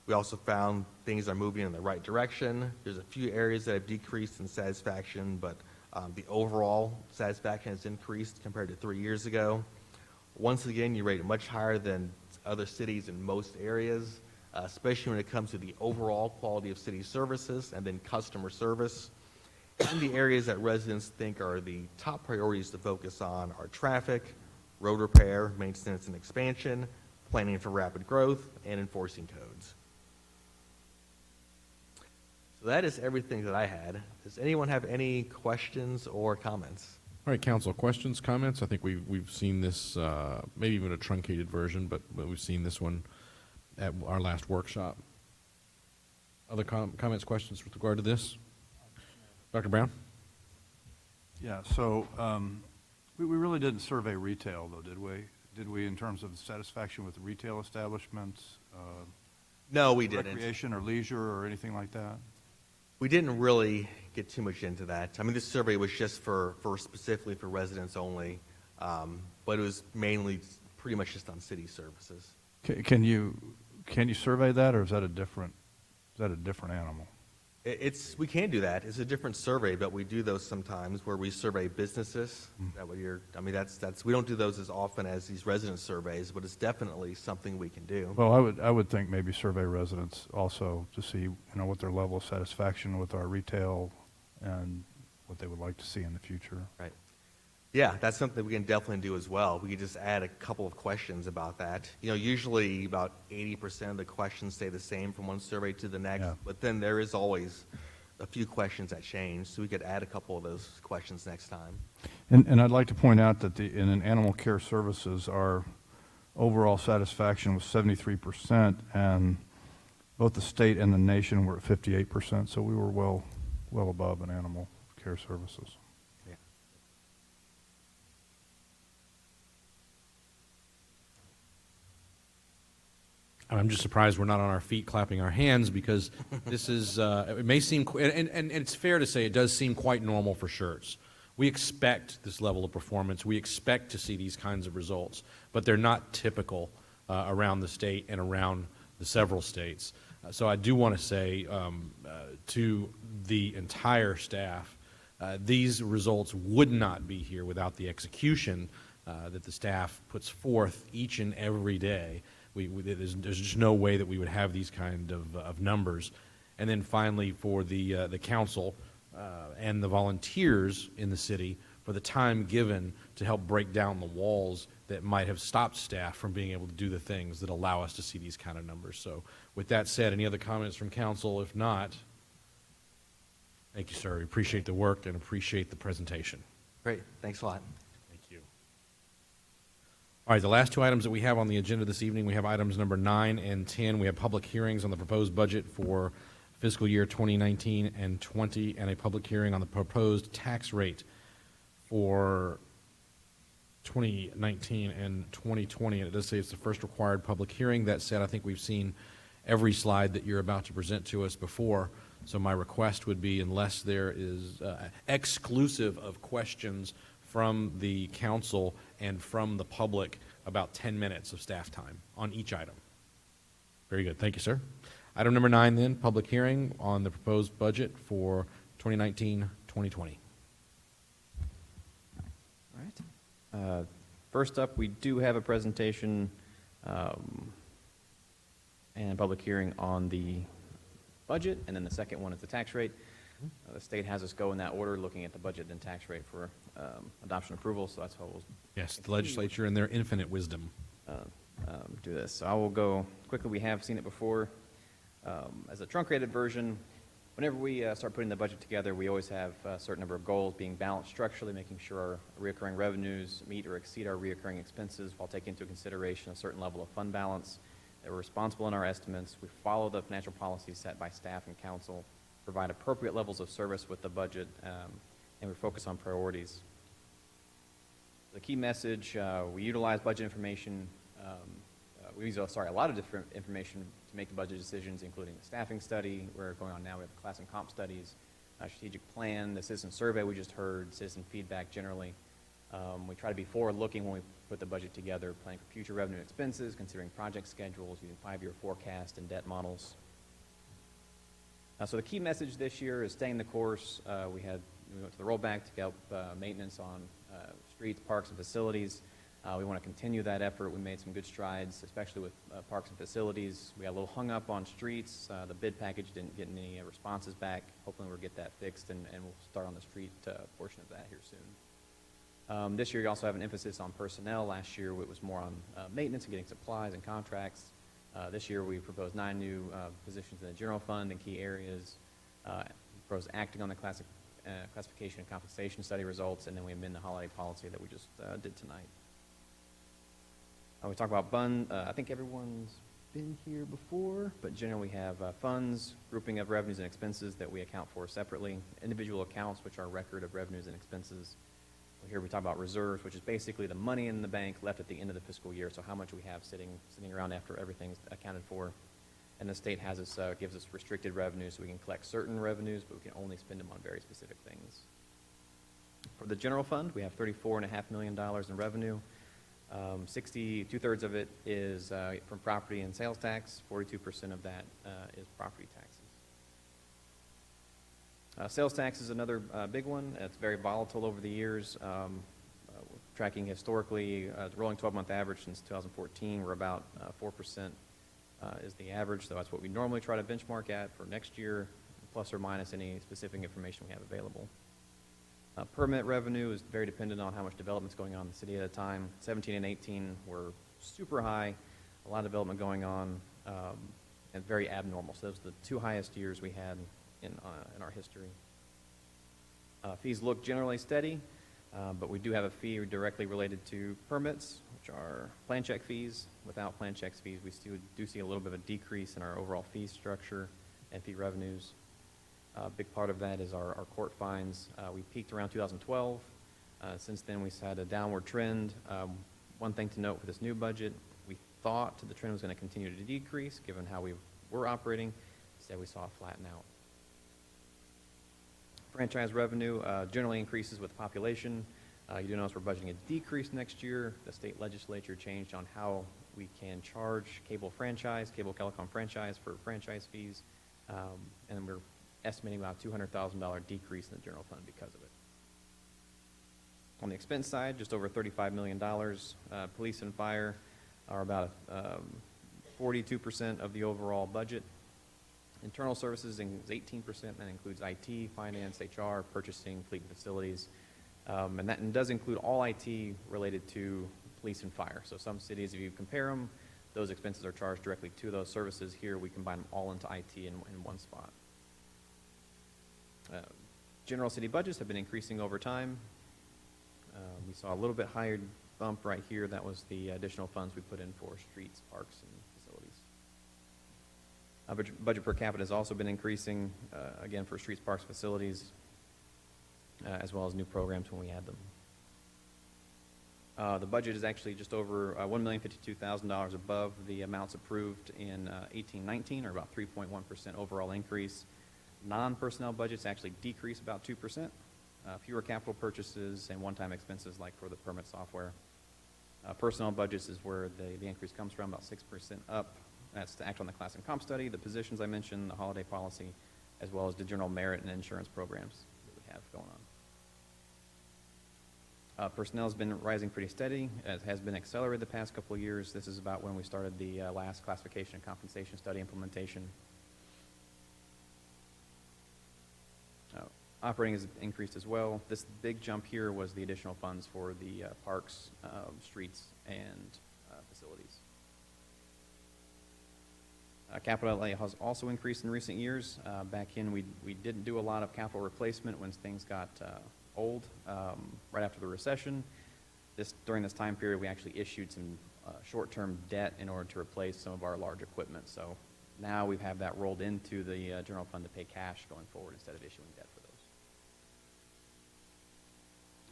We also found things are moving in the right direction. There's a few areas that have decreased in satisfaction, but the overall satisfaction has increased compared to 3 years ago. Once again, you rate it much higher than other cities in most areas, especially when it comes to the overall quality of city services and then customer service. And the areas that residents think are the top priorities to focus on are traffic, road repair, maintenance and expansion, planning for rapid growth, and enforcing codes. So that is everything that I had. Does anyone have any questions or comments? All right, council, questions, comments? I think we've seen this, maybe even a truncated version, but we've seen this one at our last workshop. Other comments, questions with regard to this? Dr. Brown? Yeah, so we really didn't survey retail, though, did we? Did we, in terms of satisfaction with retail establishments? No, we didn't. Recreation or leisure or anything like that? We didn't really get too much into that. I mean, this survey was just for specifically for residents only, but it was mainly pretty much just on city services. Can you survey that, or is that a different animal? We can do that. It's a different survey, but we do those sometimes where we survey businesses. That way that's we don't do those as often as these resident surveys, but it's definitely something we can do. Well, I would think maybe survey residents also to see what their level of satisfaction with our retail and what they would like to see in the future. Right. Yeah, that's something we can definitely do as well. We could just add a couple of questions about that. Usually about 80% of the questions stay the same from one survey to the next, but then there is always a few questions that change, so we could add a couple of those questions next time. And I'd like to point out that in animal care services, our overall satisfaction was 73%, and both the state and the nation were at 58%, so we were well above in animal care services. I'm just surprised we're not on our feet clapping our hands, because this is, it may seem, and it's fair to say it does seem quite normal for Schertz. We expect this level of performance. We expect to see these kinds of results, but they're not typical around the state and around the several states. So I do want to say to the entire staff, these results would not be here without the execution that the staff puts forth each and every day. There's just no way that we would have these kind of numbers. And then finally, for the council and the volunteers in the city for the time given to help break down the walls that might have stopped staff from being able to do the things that allow us to see these kind of numbers. So with that said, any other comments from council? If not, thank you, sir. We appreciate the work and appreciate the presentation. Great. Thanks a lot. All right, the last two items that we have on the agenda this evening, we have items number 9 and 10. We have public hearings on the proposed budget for fiscal year 2019 and 20, and a public hearing on the proposed tax rate for 2019 and 2020. And it does say it's the first required public hearing. That said, I think we've seen every slide that you're about to present to us before. So my request would be, unless there is exclusive of questions from the council and from the public, about 10 minutes of staff time on each item. Very good. Thank you, sir. Item number 9, then, public hearing on the proposed budget for 2019-2020. All right. First up, we do have a presentation and a public hearing on the budget, and then the second one is the tax rate. The state has us go in that order, looking at the budget and tax rate for adoption approval, so that's how we'll Yes, the legislature in their infinite wisdom. do this. So I will go quickly. We have seen it before. As a truncated version, whenever we start putting the budget together, we always have a certain number of goals being balanced structurally, making sure our recurring revenues meet or exceed our recurring expenses while taking into consideration a certain level of fund balance, that we're responsible in our estimates. We follow the financial policies set by staff and council, provide appropriate levels of service with the budget, and we focus on priorities. The key message, we utilize budget information. We use a lot of different information to make the budget decisions, including the staffing study. We're going on now. We have the class and comp studies, strategic plan, the citizen survey we just heard, citizen feedback generally. We try to be forward-looking when we put the budget together, planning for future revenue and expenses, considering project schedules, using 5-year forecast and debt models. So the key message this year is staying the course. We went to the rollback to help maintenance on streets, parks, and facilities. We want to continue that effort. We made some good strides, especially with parks and facilities. We got a little hung up on streets. The bid package didn't get any responses back. Hopefully we'll get that fixed, and we'll start on the street portion of that here soon. This year, you also have an emphasis on personnel. Last year, it was more on maintenance and getting supplies and contracts. This year, we proposed 9 new positions in the general fund in key areas. Proposed acting on the classification and compensation study results, and then we amend the holiday policy that we just did tonight. We talk about I think everyone's been here before, but generally we have funds, grouping of revenues and expenses that we account for separately, individual accounts, which are record of revenues and expenses. Here we talk about reserves, which is basically the money in the bank left at the end of the fiscal year, so how much we have sitting around after everything's accounted for. And the state gives us restricted revenues, so we can collect certain revenues, but we can only spend them on very specific things. For the general fund, we have $34.5 million in revenue. 2/3 of it is from property and sales tax. 42% of that is property taxes. Sales tax is another big one. It's very volatile over the years. Tracking historically, the rolling 12-month average since 2014, we're about 4% is the average. So that's what we normally try to benchmark at for next year, plus or minus any specific information we have available. Permit revenue is very dependent on how much development's going on in the city at a time. 17 and 18 were super high, a lot of development going on, and very abnormal. So those are the 2 highest years we had in our history. Fees look generally steady, but we do have a fee directly related to permits, which are plan check fees. Without plan check fees, we still do see a little bit of a decrease in our overall fee structure and fee revenues. A big part of that is our court fines. We peaked around 2012. Since then, we've had a downward trend. One thing to note for this new budget, we thought the trend was going to continue to decrease given how we were operating. Instead, we saw it flatten out. Franchise revenue generally increases with population. You do notice we're budgeting a decrease next year. The state legislature changed on how we can charge cable telecom franchise for franchise fees, and we're estimating about a $200,000 decrease in the general fund because of it. On the expense side, just over $35 million. Police and fire are about 42% of the overall budget. Internal services is 18%, that includes IT, finance, HR, purchasing, fleet and facilities. And that does include all IT related to police and fire. So some cities, if you compare them, those expenses are charged directly to those services. Here, we combine them all into IT in one spot. General city budgets have been increasing over time. We saw a little bit higher bump right here. That was the additional funds we put in for streets, parks, and facilities. Budget per capita has also been increasing, again, for streets, parks, facilities, as well as new programs when we add them. The budget is actually just over $1,052,000 above the amounts approved in 18-19, or about 3.1% overall increase. Non-personnel budgets actually decrease about 2%. Fewer capital purchases and one-time expenses like for the permit software. Personnel budgets is where the increase comes from, about 6% up. That's to act on the class and comp study, the positions I mentioned, the holiday policy, as well as the general merit and insurance programs that we have going on. Personnel has been rising pretty steady. It has been accelerated the past couple of years. This is about when we started the last classification and compensation study implementation. Operating has increased as well. This big jump here was the additional funds for the parks, streets, and facilities. Capital outlay has also increased in recent years. Back in, we didn't do a lot of capital replacement when things got old, right after the recession. During this time period, we actually issued some short-term debt in order to replace some of our large equipment. So now we have that rolled into the general fund to pay cash going forward instead of issuing debt for those.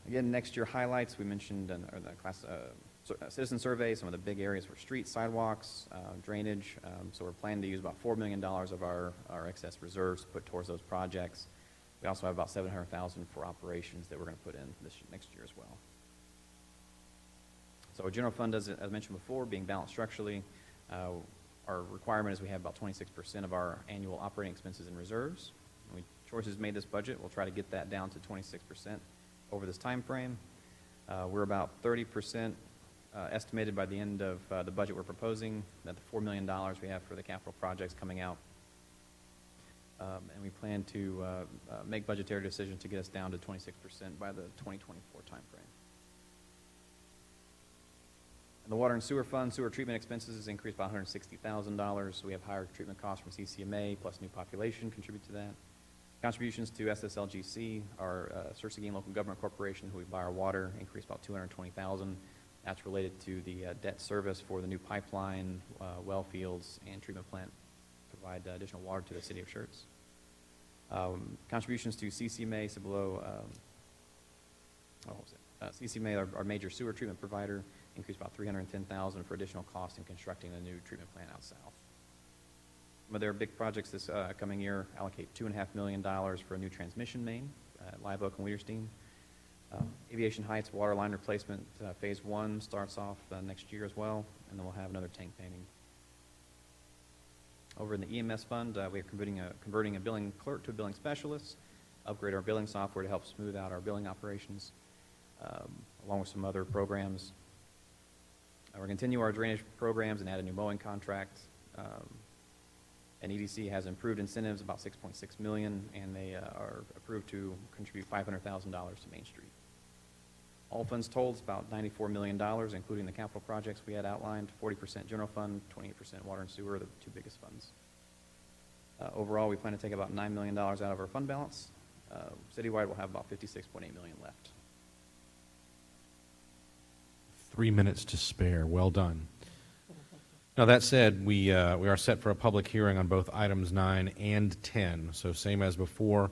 Again, next year highlights, we mentioned in the citizen survey, some of the big areas for streets, sidewalks, drainage. So we're planning to use about $4 million of our excess reserves to put towards those projects. We also have about $700,000 for operations that we're going to put in next year as well. So our general fund, as I mentioned before, being balanced structurally, our requirement is we have about 26% of our annual operating expenses in reserves. When Choices made this budget, we'll try to get that down to 26% over this time frame. We're about 30% estimated by the end of the budget we're proposing, that the $4 million we have for the capital projects coming out. And we plan to make budgetary decisions to get us down to 26% by the 2024 time frame. In the water and sewer fund, sewer treatment expenses has increased by $160,000. We have higher treatment costs from CCMA plus new population contribute to that. Contributions to SSLGC, our Schertz Local Government Corporation, who we buy our water, increased about $220,000. That's related to the debt service for the new pipeline, well fields, and treatment plant to provide additional water to the city of Schertz. Contributions to CCMA, CCMA, our major sewer treatment provider, increased about $310,000 for additional costs in constructing the new treatment plant out south. Some of their big projects this coming year allocate $2.5 million for a new transmission main at Live Oak and Weirstein. Aviation Heights water line replacement phase 1 starts off next year as well, and then we'll have another tank painting. Over in the EMS fund, we are converting a billing clerk to a billing specialist, upgrade our billing software to help smooth out our billing operations, along with some other programs. We're going to continue our drainage programs and add a new mowing contract. And EDC has improved incentives, about $6.6 million, and they are approved to contribute $500,000 to Main Street. All funds totaled is about $94 million, including the capital projects we had outlined, 40% general fund, 28% water and sewer, the two biggest funds. Overall, we plan to take about $9 million out of our fund balance. Citywide, we'll have about $56.8 million left. 3 minutes to spare. Well done. Now, that said, we are set for a public hearing on both items 9 and 10. So same as before,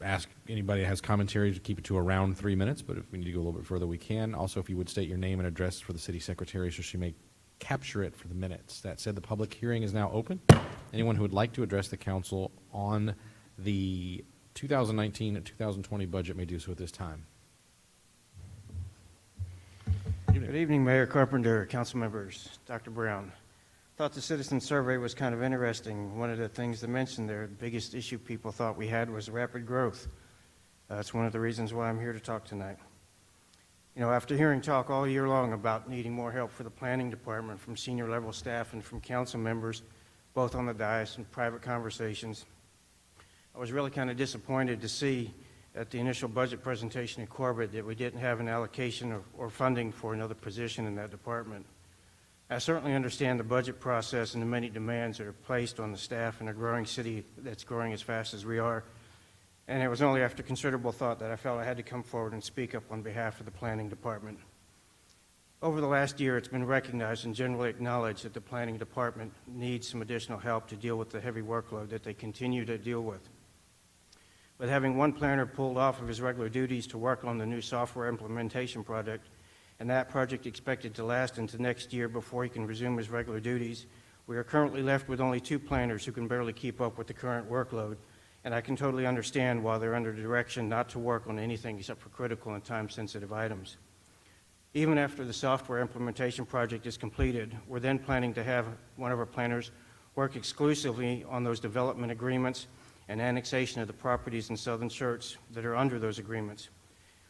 ask anybody that has commentary to keep it to around 3 minutes, but if we need to go a little bit further, we can. Also, if you would state your name and address for the city secretary so she may capture it for the minutes. That said, the public hearing is now open. Anyone who would like to address the council on the 2019 and 2020 budget may do so at this time. Good evening, Mayor Carpenter, council members, Dr. Brown. Thought the citizen survey was kind of interesting. One of the things they mentioned there, the biggest issue people thought we had was rapid growth. That's one of the reasons why I'm here to talk tonight. You know, after hearing talk all year long about needing more help for the planning department from senior level staff and from council members, both on the dais and private conversations, I was really kind of disappointed to see at the initial budget presentation in Corbett that we didn't have an allocation or funding for another position in that department. I certainly understand the budget process and the many demands that are placed on the staff in a growing city that's growing as fast as we are. And it was only after considerable thought that I felt I had to come forward and speak up on behalf of the planning department. Over the last year, it's been recognized and generally acknowledged that the planning department needs some additional help to deal with the heavy workload that they continue to deal with. But having one planner pulled off of his regular duties to work on the new software implementation project, and that project expected to last into next year before he can resume his regular duties, we are currently left with only two planners who can barely keep up with the current workload, and I can totally understand why they're under direction not to work on anything except for critical and time-sensitive items. Even after the software implementation project is completed, we're then planning to have one of our planners work exclusively on those development agreements and annexation of the properties in Southern Schertz that are under those agreements,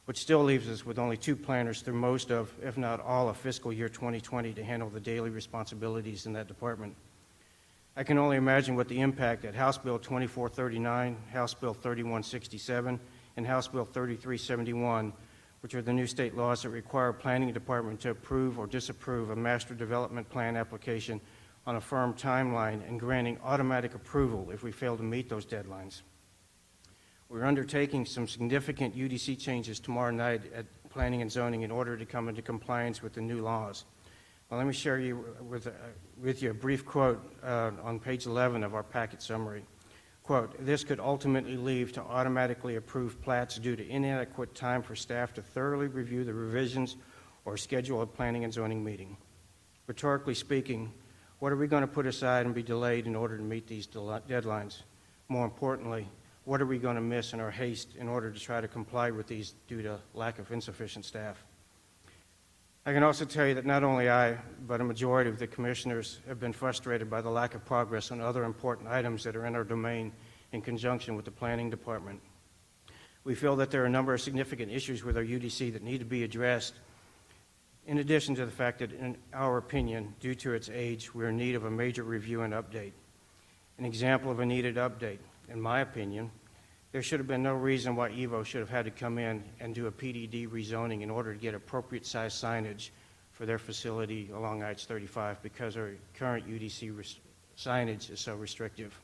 which still leaves us with only two planners through most of, if not all, of fiscal year 2020 to handle the daily responsibilities in that department. I can only imagine what the impact that House Bill 2439, House Bill 3167, and House Bill 3371, which are the new state laws that require a planning department to approve or disapprove a master development plan application on a firm timeline and granting automatic approval if we fail to meet those deadlines. We're undertaking some significant UDC changes tomorrow night at Planning and Zoning in order to come into compliance with the new laws. Well, let me share with you a brief quote on page 11 of our packet summary. Quote, "This could ultimately lead to automatically approved plats due to inadequate time for staff to thoroughly review the revisions or schedule a planning and zoning meeting. Rhetorically speaking, what are we going to put aside and be delayed in order to meet these deadlines? More importantly, what are we going to miss in our haste in order to try to comply with these due to lack of insufficient staff?" I can also tell you that not only I, but a majority of the commissioners have been frustrated by the lack of progress on other important items that are in our domain in conjunction with the planning department. We feel that there are a number of significant issues with our UDC that need to be addressed, in addition to the fact that, in our opinion, due to its age, we are in need of a major review and update. An example of a needed update, in my opinion, there should have been no reason why Evo should have had to come in and do a PDD rezoning in order to get appropriate size signage for their facility along I-35 because our current UDC signage is so restrictive.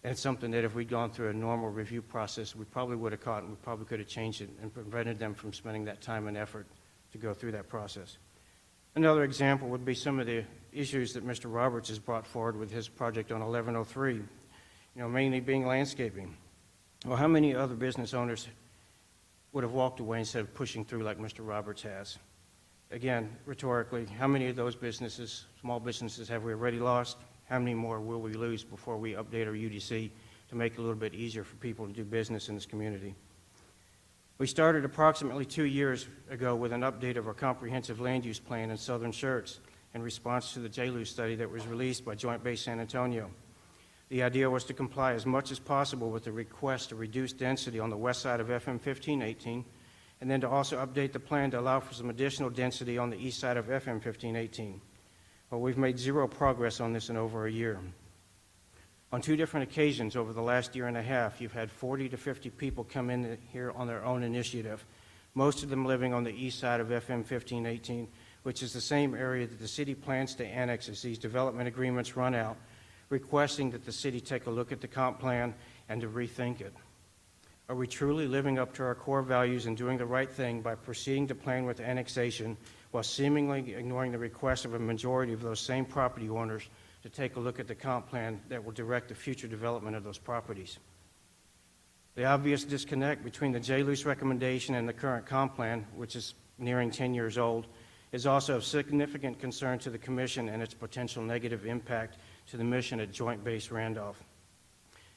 And it's something that if we'd gone through a normal review process, we probably would have caught and we probably could have changed it and prevented them from spending that time and effort to go through that process. Another example would be some of the issues that Mr. Roberts has brought forward with his project on 1103, mainly being landscaping. Well, how many other business owners would have walked away instead of pushing through like Mr. Roberts has? Again, rhetorically, how many of those businesses, small businesses, have we already lost? How many more will we lose before we update our UDC to make it a little bit easier for people to do business in this community? We started approximately 2 years ago with an update of our comprehensive land use plan in southern Schertz in response to the JLU study that was released by Joint Base San Antonio. The idea was to comply as much as possible with the request to reduce density on the west side of FM 1518, and then to also update the plan to allow for some additional density on the east side of FM 1518. Well, we've made zero progress on this in over a year. On 2 different occasions over the last year and a half, you've had 40 to 50 people come in here on their own initiative, most of them living on the east side of FM 1518, which is the same area that the city plans to annex as these development agreements run out, requesting that the city take a look at the comp plan and to rethink it. Are we truly living up to our core values and doing the right thing by proceeding to plan with annexation while seemingly ignoring the request of a majority of those same property owners to take a look at the comp plan that will direct the future development of those properties? The obvious disconnect between the JLU's recommendation and the current comp plan, which is nearing 10 years old, is also of significant concern to the Commission and its potential negative impact to the mission at Joint Base Randolph.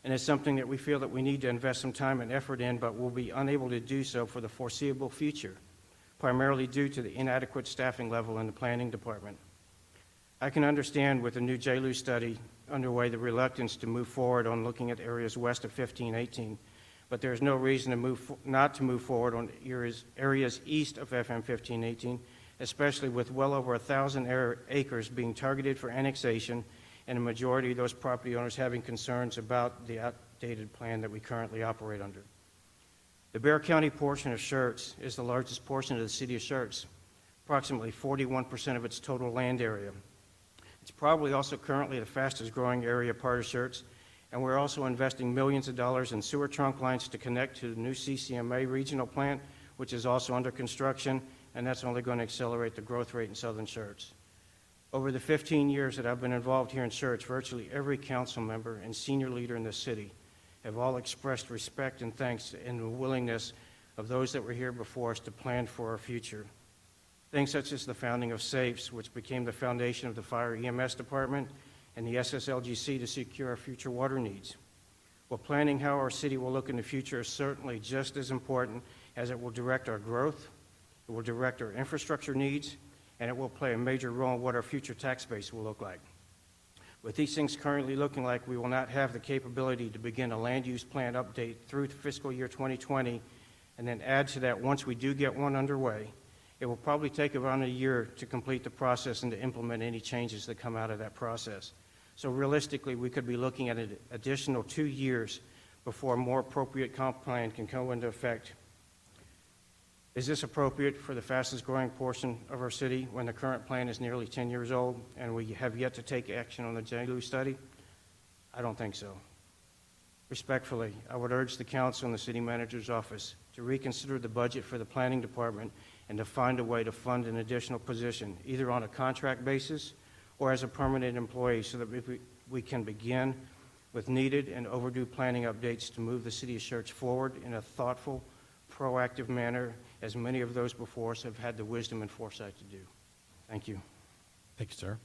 And it's something that we feel that we need to invest some time and effort in, but will be unable to do so for the foreseeable future, primarily due to the inadequate staffing level in the planning department. I can understand with the new JLU study underway the reluctance to move forward on looking at areas west of 1518, but there is no reason to not to move forward on areas east of FM 1518, especially with well over 1,000 acres being targeted for annexation and a majority of those property owners having concerns about the outdated plan that we currently operate under. The Bexar County portion of Schertz is the largest portion of the city of Schertz, approximately 41% of its total land area. It's probably also currently the fastest growing area part of Schertz, and we're also investing millions of dollars in sewer trunk lines to connect to the new CCMA regional plant, which is also under construction, and that's only going to accelerate the growth rate in southern Schertz. Over the 15 years that I've been involved here in Schertz, virtually every council member and senior leader in the city have all expressed respect and thanks and the willingness of those that were here before us to plan for our future. Things such as the founding of SAFES, which became the foundation of the Fire EMS Department, and the SSLGC to secure our future water needs. While planning how our city will look in the future is certainly just as important as it will direct our growth, it will direct our infrastructure needs, and it will play a major role in what our future tax base will look like. With these things currently looking like we will not have the capability to begin a land use plan update through fiscal year 2020, and then add to that once we do get one underway, it will probably take around a year to complete the process and to implement any changes that come out of that process. So realistically, we could be looking at an additional 2 years before a more appropriate comp plan can go into effect. Is this appropriate for the fastest growing portion of our city when the current plan is nearly 10 years old and we have yet to take action on the JLU study? I don't think so. Respectfully, I would urge the council and the city manager's office to reconsider the budget for the planning department and to find a way to fund an additional position, either on a contract basis or as a permanent employee, so that we can begin with needed and overdue planning updates to move the city of Schertz forward in a thoughtful, proactive manner, as many of those before us have had the wisdom and foresight to do. Thank you. Thank you, sir.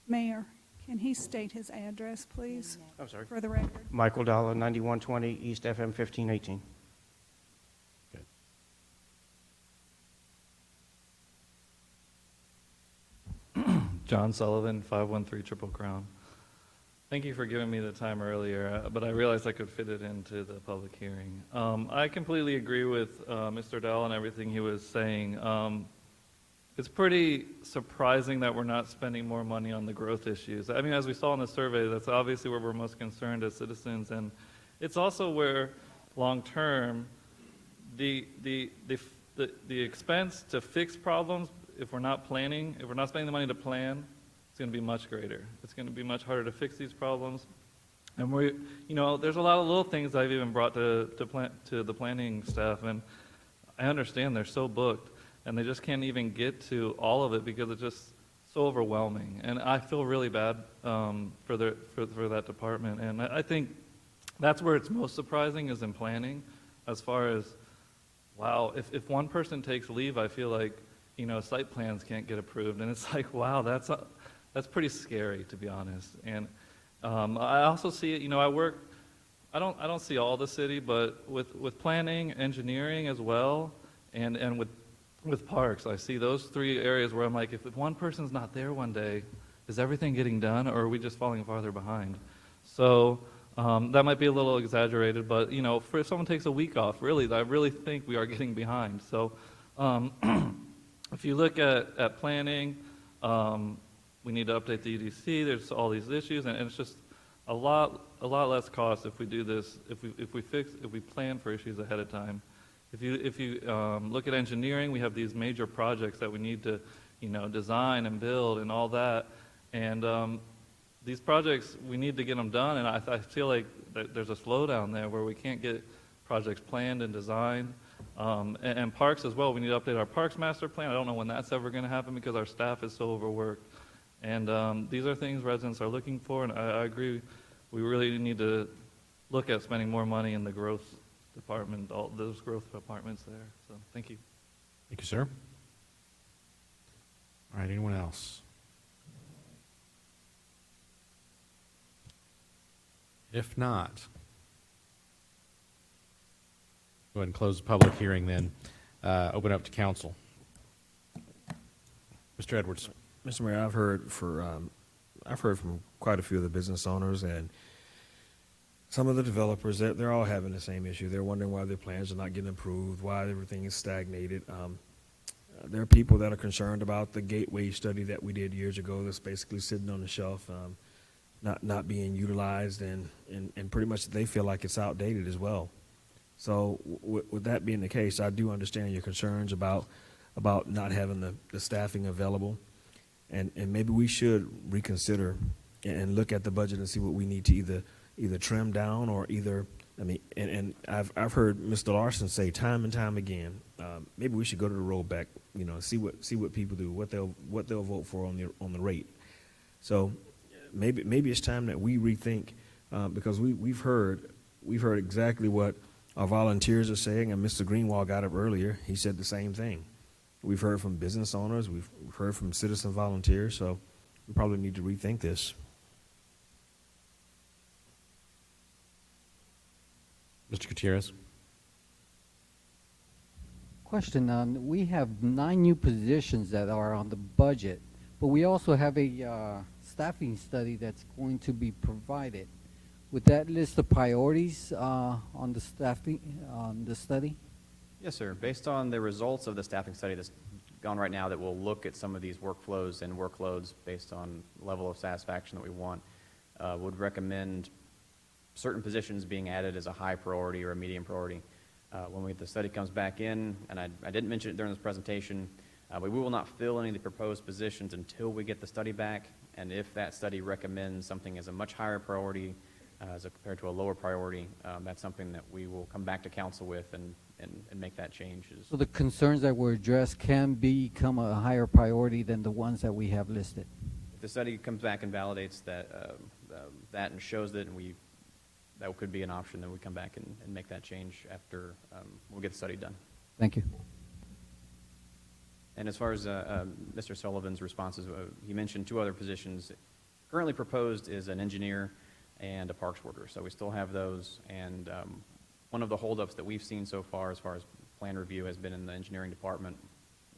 Mayor, can he state his address, please? I'm sorry. For the record. Michael Dollar, 9120 East FM 1518. John Sullivan, 513 Triple Crown. Thank you for giving me the time earlier, but I realized I could fit it into the public hearing. I completely agree with Mr. Dell and everything he was saying. It's pretty surprising that we're not spending more money on the growth issues. I mean, as we saw in the survey, that's obviously where we're most concerned as citizens, and it's also where, long-term, the expense to fix problems, if we're not planning, if we're not spending the money to plan, it's going to be much greater. It's going to be much harder to fix these problems. And there's a lot of little things I've even brought to the planning staff, and I understand they're so booked, and they just can't even get to all of it because it's just so overwhelming. And I feel really bad for that department. And I think that's where it's most surprising, is in planning, as far as, wow, if one person takes leave, I feel like, site plans can't get approved. And it's like, wow, that's pretty scary, to be honest. And I also see it, I don't see all the city, but with planning, engineering as well, and with parks, I see those three areas where I'm like, if one person's not there one day, is everything getting done, or are we just falling farther behind? So that might be a little exaggerated, but if someone takes a week off, really, I really think we are getting behind. So if you look at planning, we need to update the EDC. There's all these issues, and it's just a lot less cost if we do this, if we plan for issues ahead of time. If you look at engineering, we have these major projects that we need to, design and build and all that, and these projects, we need to get them done, and I feel like there's a slowdown there where we can't get projects planned and designed. And parks as well, we need to update our parks master plan. I don't know when that's ever going to happen because our staff is so overworked. And these are things residents are looking for, and I agree, we really need to look at spending more money in the growth department, all those growth departments there. So thank you. Thank you, sir. All right, anyone else? If not, go ahead and close the public hearing then. Open up to council. Mr. Edwards. Mr. Mayor, I've heard from quite a few of the business owners and some of the developers. They're all having the same issue. They're wondering why their plans are not getting approved, why everything is stagnated. There are people that are concerned about the gateway study that we did years ago that's basically sitting on the shelf, not being utilized, and pretty much they feel like it's outdated as well. So with that being the case, I do understand your concerns about not having the staffing available. And maybe we should reconsider and look at the budget and see what we need to either trim down or and I've heard Mr. Larson say time and time again, maybe we should go to the rollback, see what people do, what they'll vote for on the rate. So maybe it's time that we rethink, because we've heard exactly what our volunteers are saying, and Mr. Greenwald got up earlier. He said the same thing. We've heard from business owners. We've heard from citizen volunteers. So we probably need to rethink this. Mr. Gutierrez. Question, we have 9 new positions that are on the budget, but we also have a staffing study that's going to be provided. Would that list the priorities on the study? Yes, sir. Based on the results of the staffing study that's going right now that will look at some of these workflows and workloads based on level of satisfaction that we want. Would recommend certain positions being added as a high priority or a medium priority. When the study comes back in, and I didn't mention it during this presentation, but we will not fill any of the proposed positions until we get the study back. And if that study recommends something as a much higher priority as compared to a lower priority, that's something that we will come back to council with and make that change. So the concerns that were addressed can become a higher priority than the ones that we have listed? If the study comes back and validates that, that and shows that, and that could be an option, then we come back and make that change after we'll get the study done. Thank you. And as far as Mr. Sullivan's responses, he mentioned two other positions. Currently proposed is an engineer and a parks worker. So we still have those. And one of the holdups that we've seen so far as plan review has been in the engineering department,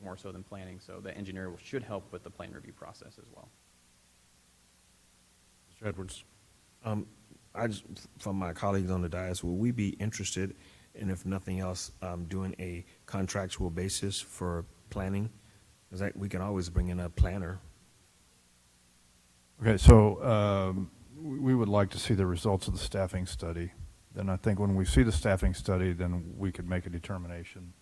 more so than planning. So the engineer should help with the plan review process as well. Mr. Edwards. From my colleagues on the dais, will we be interested in, if nothing else, doing a contractual basis for planning? Because we can always bring in a planner. Okay, so we would like to see the results of the staffing study. Then I think when we see the staffing study, then we could make a determination,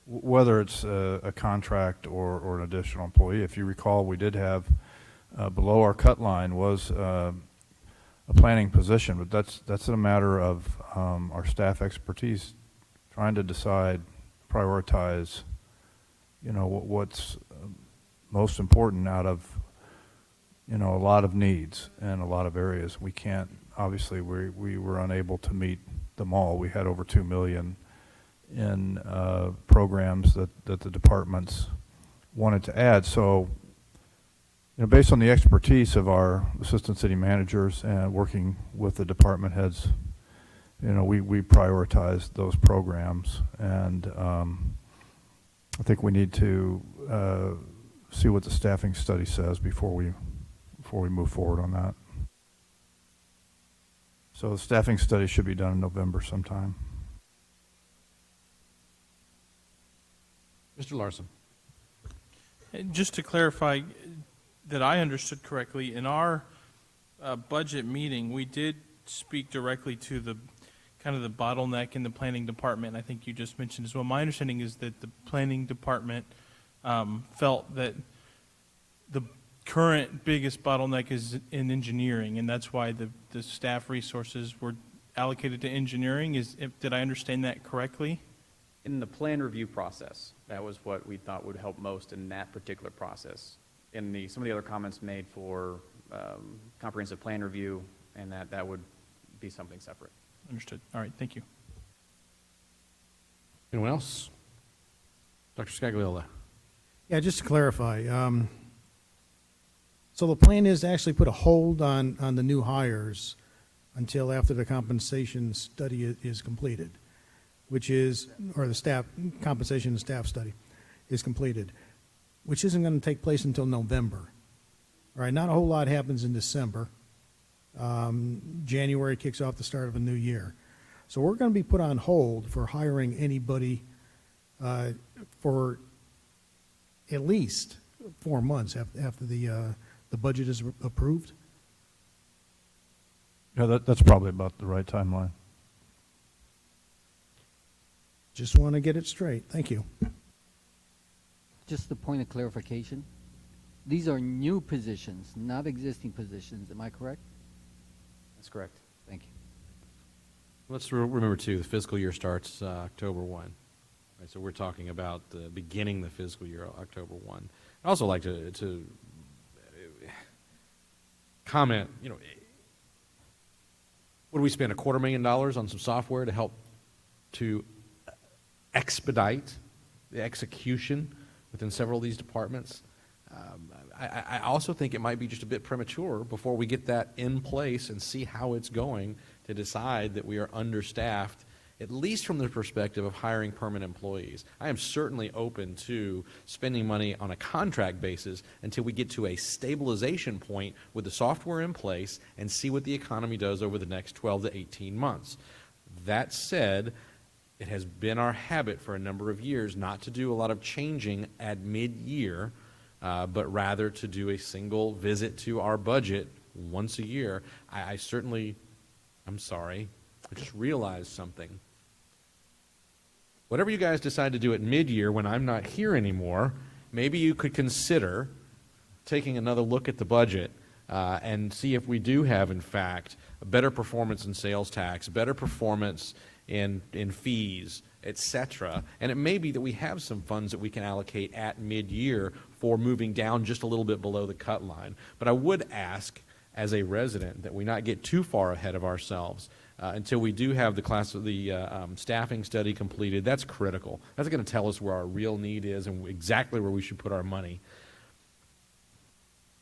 whether it's a contract or an additional employee. If you recall, we did have, below our cut line was a planning position, but that's a matter of our staff expertise trying to decide, prioritize, what's most important out of, a lot of needs and a lot of areas. We can't, obviously, we were unable to meet them all. We had over 2 million in programs that the departments wanted to add. So, based on the expertise of our assistant city managers and working with the department heads, we prioritize those programs. And I think we need to see what the staffing study says before we move forward on that. So the staffing study should be done in November sometime. Mr. Larson. And just to clarify that I understood correctly, in our budget meeting, we did speak directly to the kind of the bottleneck in the planning department. I think you just mentioned as well. My understanding is that the planning department felt that the current biggest bottleneck is in engineering, and that's why the staff resources were allocated to engineering. Did I understand that correctly? In the plan review process, that was what we thought would help most in that particular process. In some of the other comments made for comprehensive plan review, and that would be something separate. Understood. All right, thank you. Anyone else? Dr. Scagliola. Yeah, just to clarify, so the plan is to actually put a hold on the new hires until after the compensation study is completed, or the staff compensation and staff study is completed, which isn't going to take place until November. All right, not a whole lot happens in December. January kicks off the start of a new year. So we're going to be put on hold for hiring anybody for at least 4 months after the budget is approved. Yeah, that's probably about the right timeline. Just want to get it straight. Thank you. Just a point of clarification. These are new positions, not existing positions. Am I correct? That's correct. Thank you. Let's remember, too, the fiscal year starts October 1. Right, so we're talking about beginning the fiscal year October 1. I'd also like to comment, would we spend $250,000 on some software to help to expedite the execution within several of these departments? I also think it might be just a bit premature before we get that in place and see how it's going to decide that we are understaffed, at least from the perspective of hiring permanent employees. I am certainly open to spending money on a contract basis until we get to a stabilization point with the software in place and see what the economy does over the next 12 to 18 months. That said, It has been our habit for a number of years not to do a lot of changing at mid-year, but rather to do a single visit to our budget once a year. I'm sorry, I just realized something. Whatever you guys decide to do at mid-year when I'm not here anymore, maybe you could consider taking another look at the budget and see if we do have, in fact, a better performance in sales tax, better performance in fees, etc. And it may be that we have some funds that we can allocate at mid-year for moving down just a little bit below the cut line. But I would ask, as a resident, that we not get too far ahead of ourselves until we do have the staffing study completed. That's critical. That's going to tell us where our real need is and exactly where we should put our money.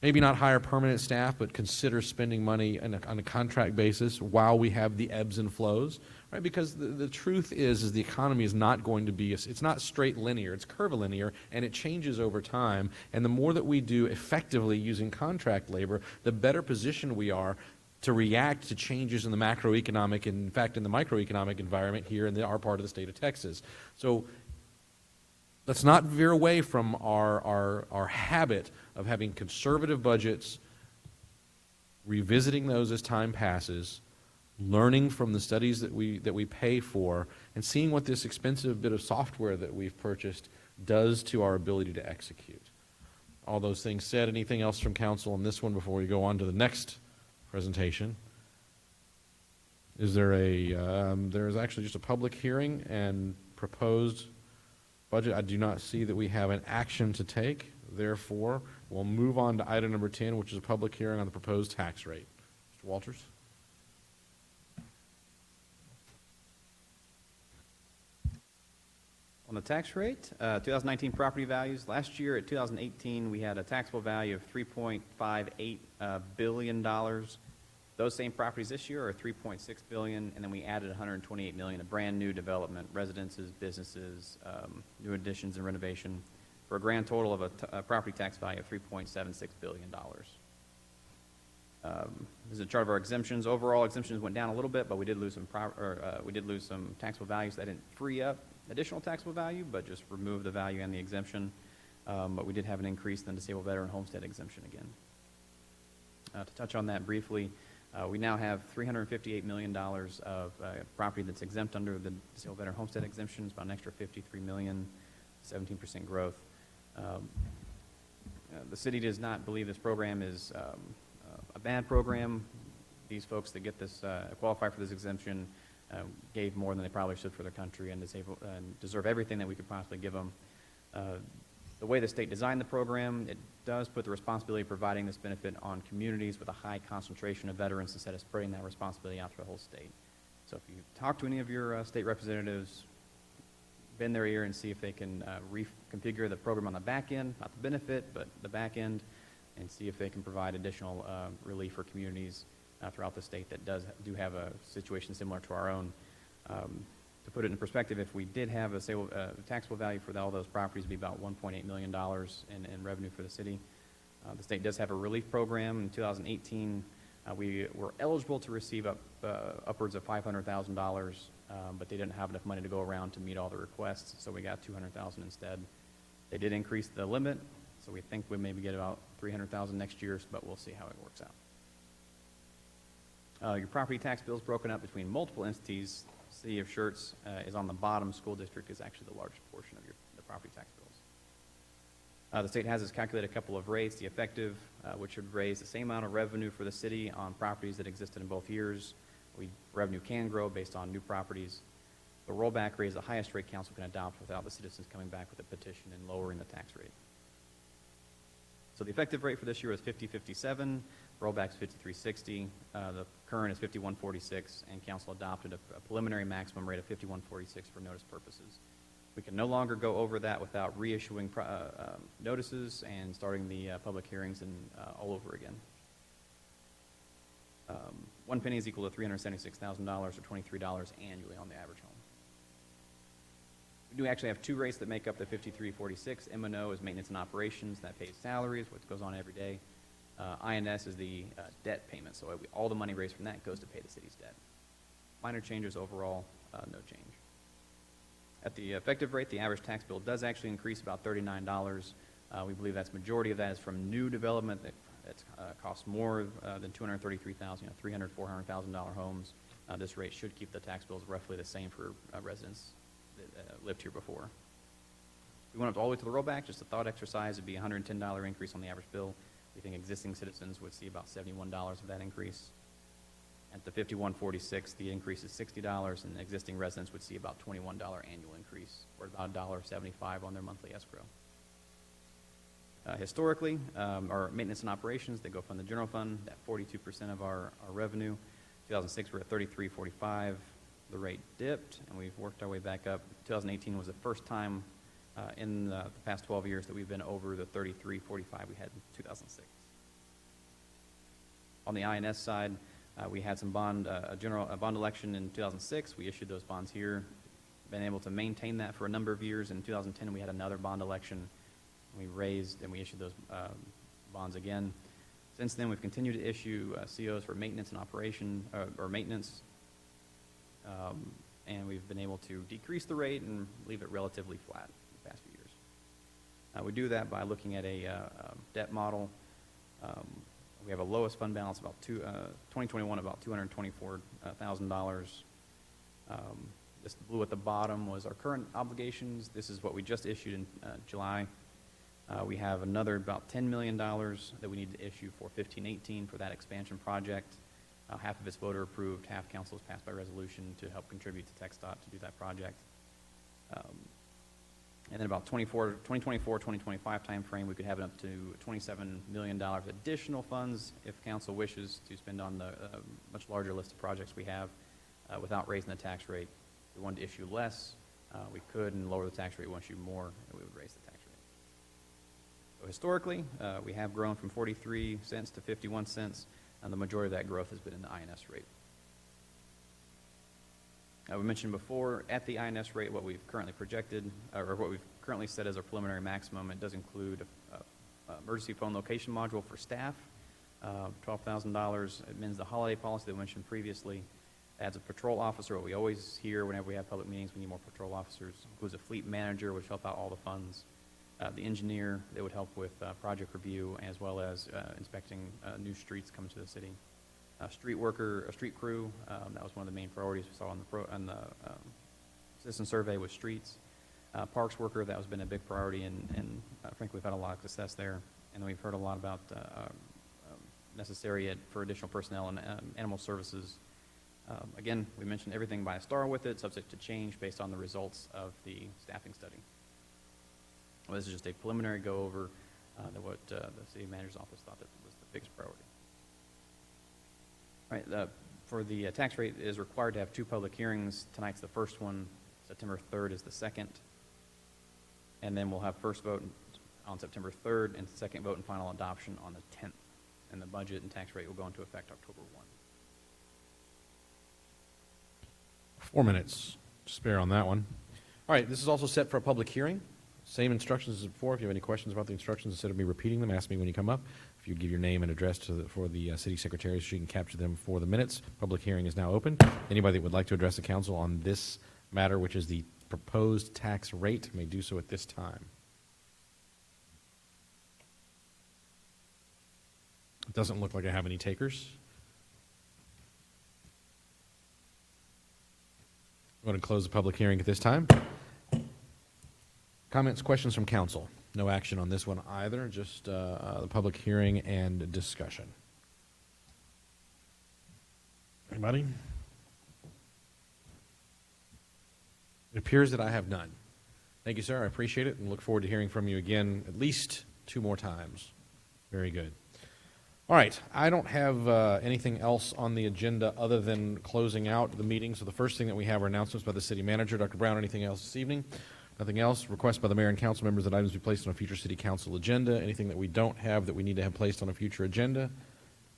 Maybe not hire permanent staff, but consider spending money on a contract basis while we have the ebbs and flows, right? Because the truth is the economy is not going to be, it's not straight linear, it's curvilinear, and it changes over time. And the more that we do effectively using contract labor, the better position we are to react to changes in the macroeconomic, and in fact in the microeconomic environment here in our part of the state of Texas. So let's not veer away from our habit of having conservative budgets, revisiting those as time passes, learning from the studies that we pay for, and seeing what this expensive bit of software that we've purchased does to our ability to execute. All those things said, anything else from council on this one before we go on to the next presentation? Is there there is actually just a public hearing and proposed budget. I do not see that we have an action to take. Therefore, we'll move on to item number 10, which is a public hearing on the proposed tax rate. Mr. Walters? On the tax rate, 2019 property values. Last year, at 2018, we had a taxable value of $3.58 billion. Those same properties this year are $3.6 billion, and then we added $128 million of brand new development, residences, businesses, new additions and renovation, for a grand total of a property tax value of $3.76 billion. This is a chart of our exemptions. Overall, exemptions went down a little bit, but we did lose some taxable values. That didn't free up additional taxable value, but just remove the value and the exemption. But we did have an increase in the disabled veteran homestead exemption again. To touch on that briefly, we now have $358 million of property that's exempt under the disabled veteran homestead exemption. It's about an extra $53 million, 17% growth. The city does not believe this program is a bad program. These folks that get this, qualify for this exemption, gave more than they probably should for their country and deserve everything that we could possibly give them. The way the state designed the program, it does put the responsibility of providing this benefit on communities with a high concentration of veterans instead of spreading that responsibility out through the whole state. So if you talk to any of your state representatives, bend their ear and see if they can reconfigure the program on the back end, not the benefit, but the back end, and see if they can provide additional relief for communities throughout the state that do have a situation similar to our own. To put it in perspective, if we did have a taxable value for all those properties, it would be about $1.8 million in revenue for the city. The state does have a relief program. In 2018, we were eligible to receive upwards of $500,000, but they didn't have enough money to go around to meet all the requests, so we got $200,000 instead. They did increase the limit, so we think we maybe get about $300,000 next year, but we'll see how it works out. Your property tax bill is broken up between multiple entities. City of Schertz is on the bottom. School district is actually the largest portion of the property tax bills. The state has us calculate a couple of rates. The effective, which would raise the same amount of revenue for the city on properties that existed in both years. Revenue can grow based on new properties. The rollback rate is the highest rate council can adopt without the citizens coming back with a petition and lowering the tax rate. So the effective rate for this year is 50.57. Rollback's 53.60. The current is 51.46, and council adopted a preliminary maximum rate of 51.46 for notice purposes. We can no longer go over that without reissuing notices and starting the public hearings and all over again. 1 penny is equal to $376,000 or $23 annually on the average home. We do actually have two rates that make up the 53.46. M&O is maintenance and operations. That pays salaries, what goes on every day. INS is the debt payment, so all the money raised from that goes to pay the city's debt. Minor changes overall, no change. At the effective rate, the average tax bill does actually increase about $39. We believe that's majority of that is from new development that costs more than $233,000, 300, $400,000 homes. This rate should keep the tax bills roughly the same for residents that lived here before. If we went up all the way to the rollback, just a thought exercise, it'd be a $110 increase on the average bill. We think existing citizens would see about $71 of that increase. At the 5146, the increase is $60, and existing residents would see about $21 annual increase, or about $1.75 on their monthly escrow. Historically, our maintenance and operations, they go from the general fund at 42% of our revenue. 2006, we're at 33.45. The rate dipped, and we've worked our way back up. 2018 was the first time in the past 12 years that we've been over the 33.45 we had in 2006. On the INS side, we had some bond election in 2006. We issued those bonds here. Been able to maintain that for a number of years. In 2010, we had another bond election. We raised and we issued those bonds again. Since then, we've continued to issue COs for maintenance and operation, or maintenance, and we've been able to decrease the rate and leave it relatively flat in the past few years. We do that by looking at a debt model. We have a lowest fund balance about 2021 about $224,000. This blue at the bottom was our current obligations. This is what we just issued in July. We have another about $10 million that we need to issue for 1518 for that expansion project. Half of it's voter approved, half council has passed by resolution to help contribute to TxDOT to do that project. And then about 2024, 2025 timeframe, we could have up to $27 million additional funds if council wishes to spend on the much larger list of projects we have without raising the tax rate. If we wanted to issue less, we could, and lower the tax rate. We want to issue more, and we would raise the tax rate. So historically, we have grown from 43 cents to 51 cents, and the majority of that growth has been in the INS rate. We mentioned before, at the INS rate, what we've currently projected, or what we've currently set as our preliminary maximum, it does include an emergency phone location module for staff, $12,000. It amends the holiday policy that we mentioned previously. Adds a patrol officer, what we always hear whenever we have public meetings, we need more patrol officers. Includes a fleet manager, which help out all the funds. The engineer that would help with project review, as well as inspecting new streets coming to the city. A street worker, a street crew, that was one of the main priorities we saw on the citizen survey with streets. Parks worker, that has been a big priority, and frankly, we've had a lot of success there. And we've heard a lot about necessary for additional personnel and animal services. Again, we mentioned everything by a star with it, subject to change based on the results of the staffing study. Well, this is just a preliminary go-over what the city manager's office thought that was the biggest priority. All right, for the tax rate, it is required to have 2 public hearings. Tonight's the first one. September 3rd is the second. And then we'll have first vote on September 3rd and second vote and final adoption on the 10th. And the budget and tax rate will go into effect October 1. 4 minutes to spare on that one. All right, this is also set for a public hearing. Same instructions as before. If you have any questions about the instructions, instead of me repeating them, ask me when you come up. If you give your name and address for the city secretary so she can capture them for the minutes. Public hearing is now open. Anybody that would like to address the council on this matter, which is the proposed tax rate, may do so at this time. It doesn't look like I have any takers. I'm going to close the public hearing at this time. Comments, questions from council? No action on this one either, just the public hearing and discussion. Anybody? It appears that I have none. Thank you, sir. I appreciate it and look forward to hearing from you again at least 2 more times. Very good. All right. I don't have anything else on the agenda other than closing out the meeting. So the first thing that we have are announcements by the city manager. Dr. Brown, anything else this evening? Nothing else. Request by the mayor and council members that items be placed on a future city council agenda. Anything that we don't have that we need to have placed on a future agenda?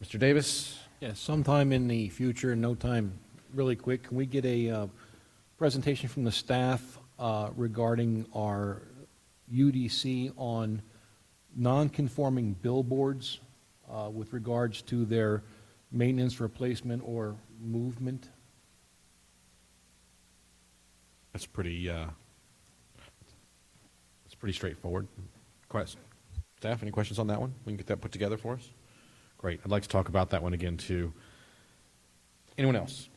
Mr. Davis? Yes, sometime in the future, no time, really quick, can we get a presentation from the staff regarding our UDC on non-conforming billboards with regards to their maintenance, replacement, or movement? That's pretty pretty straightforward. Staff, any questions on that one? We can get that put together for us? Great. I'd like to talk about that one again, too. Anyone else?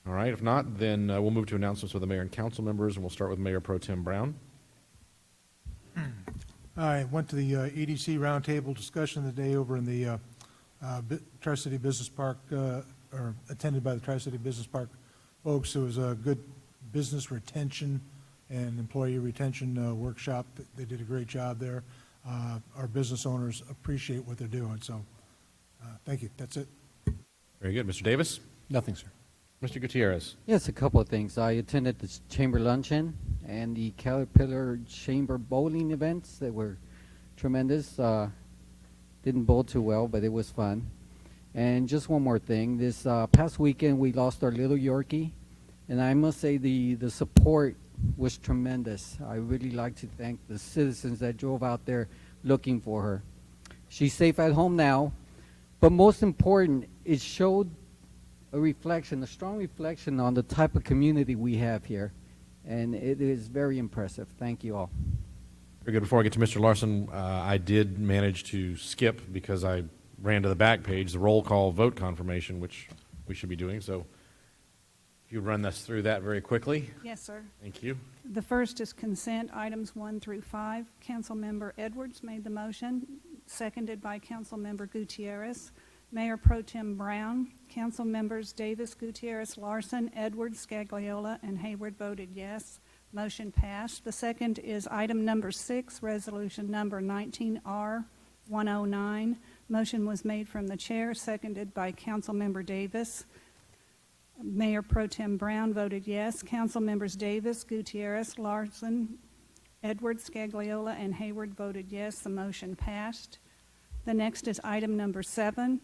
All right. If not, then we'll move to announcements with the mayor and council members, and we'll start with Mayor Pro Tem Brown. I went to the EDC roundtable discussion today over in the Tri-City Business Park, or attended by the Tri-City Business Park folks. It was a good business retention and employee retention workshop. They did a great job there. Our business owners appreciate what they're doing, so thank you. That's it. Very good. Mr. Davis? Nothing, sir. Mr. Gutierrez? Yes, a couple of things. I attended the chamber luncheon and the Caterpillar Chamber bowling events that were tremendous. Didn't bowl too well, but it was fun. And just one more thing. This past weekend, we lost our little Yorkie, and I must say the support was tremendous. I really like to thank the citizens that drove out there looking for her. She's safe at home now, but most important, it showed a strong reflection on the type of community we have here, and it is very impressive. Thank you all. Very good. Before I get to Mr. Larson, I did manage to skip, because I ran to the back page, the roll call vote confirmation, which we should be doing. So if you run us through that very quickly. Yes, sir. Thank you. The first is consent items 1 through 5. Councilmember Edwards made the motion, seconded by Councilmember Gutierrez. Mayor Pro Tem Brown, council members Davis, Gutierrez, Larson, Edwards, Scagliola, and Hayward voted yes. Motion passed. The second is item number 6, resolution number 19R109. Motion was made from the chair, seconded by Councilmember Davis. Mayor Pro Tem Brown voted yes. Council members Davis, Gutierrez, Larson, Edwards, Scagliola, and Hayward voted yes. The motion passed. The next is item number 7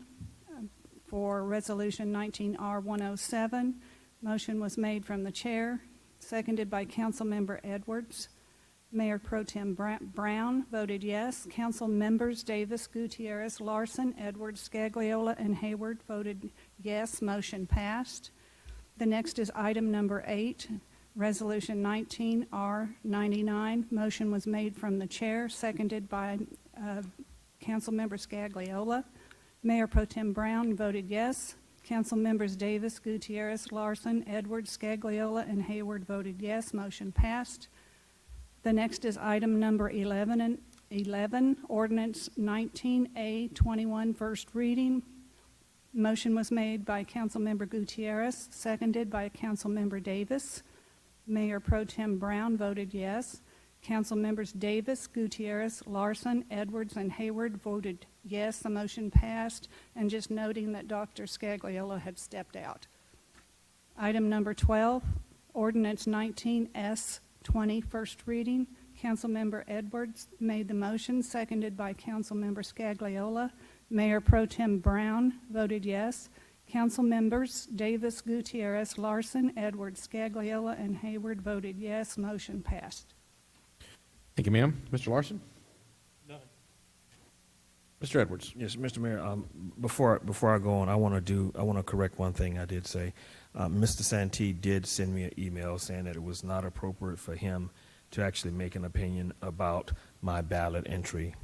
for resolution 19R107. Motion was made from the chair, seconded by Councilmember Edwards. Mayor Pro Tem Brown voted yes. Council members Davis, Gutierrez, Larson, Edwards, Scagliola, and Hayward voted yes. Motion passed. The next is item number 8, resolution 19R99. Motion was made from the chair, seconded by Councilmember Scagliola. Mayor Pro Tem Brown voted yes. Council members Davis, Gutierrez, Larson, Edwards, Scagliola, and Hayward voted yes. Motion passed. The next is item number 11, ordinance 19A21, first reading. Motion was made by Councilmember Gutierrez, seconded by Councilmember Davis. Mayor Pro Tem Brown voted yes. Council members Davis, Gutierrez, Larson, Edwards, and Hayward voted yes. The motion passed, and just noting that Dr. Scagliola had stepped out. Item number 12, ordinance 19S20, first reading. Councilmember Edwards made the motion, seconded by Councilmember Scagliola. Mayor Pro Tem Brown voted yes. Council members Davis, Gutierrez, Larson, Edwards, Scagliola, and Hayward voted yes. Motion passed. Thank you, ma'am. Mr. Larson? No. Mr. Edwards? Yes, Mr. Mayor, before I go on, I want to correct one thing I did say. Mr. Santee did send me an email saying that it was not appropriate for him to actually make an opinion about my ballot entry.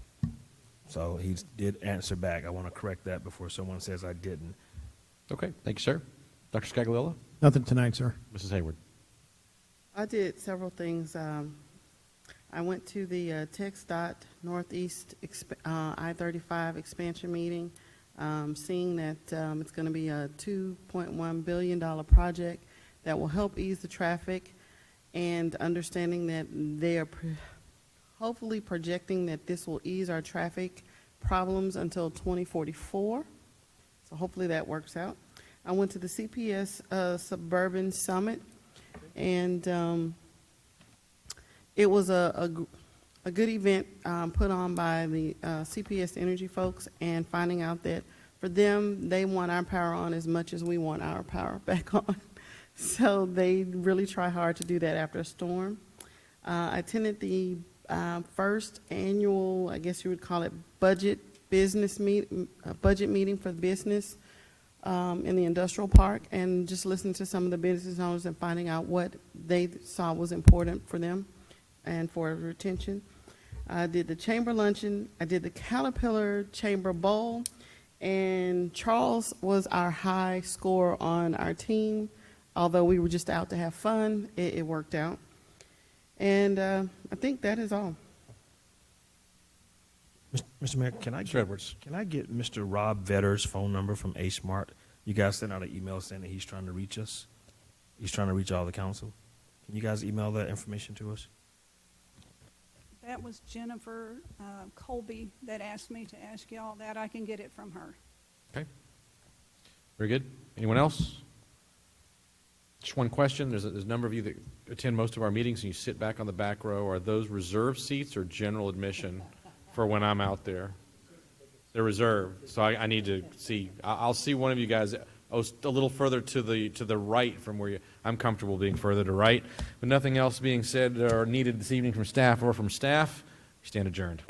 So he did answer back. I want to correct that before someone says I didn't. Okay, thank you, sir. Dr. Scagliola? Nothing tonight, sir. Mrs. Hayward? I did several things. I went to the TxDOT Northeast I-35 expansion meeting, seeing that it's going to be a $2.1 billion project that will help ease the traffic, and understanding that they are hopefully projecting that this will ease our traffic problems until 2044. So hopefully that works out. I went to the CPS Suburban Summit, and it was a good event put on by the CPS Energy folks, and finding out that for them, they want our power on as much as we want our power back on. So they really try hard to do that after a storm. I attended the first annual, I guess you would call it, budget meeting for business in the industrial park, and just listening to some of the business owners and finding out what they saw was important for them. and for retention. I did the chamber luncheon, I did the Caterpillar Chamber Bowl, and Charles was our high scorer on our team. Although we were just out to have fun, it worked out. And I think that is all. Mr. Mayor, can I get Mr. Rob Vetter's phone number from A Smart? You guys sent out an email saying that he's trying to reach us. He's trying to reach all the council. Can you guys email that information to us? That was Jennifer Colby that asked me to ask y'all that. I can get it from her. Okay. Very good. Anyone else? Just one question. There's a number of you that attend most of our meetings and you sit back on the back row. Are those reserved seats or general admission for when I'm out there? They're reserved. So I need to see. I'll see one of you guys a little further to the right from where I'm comfortable being further to right. But nothing else being said or needed this evening from staff, we stand adjourned.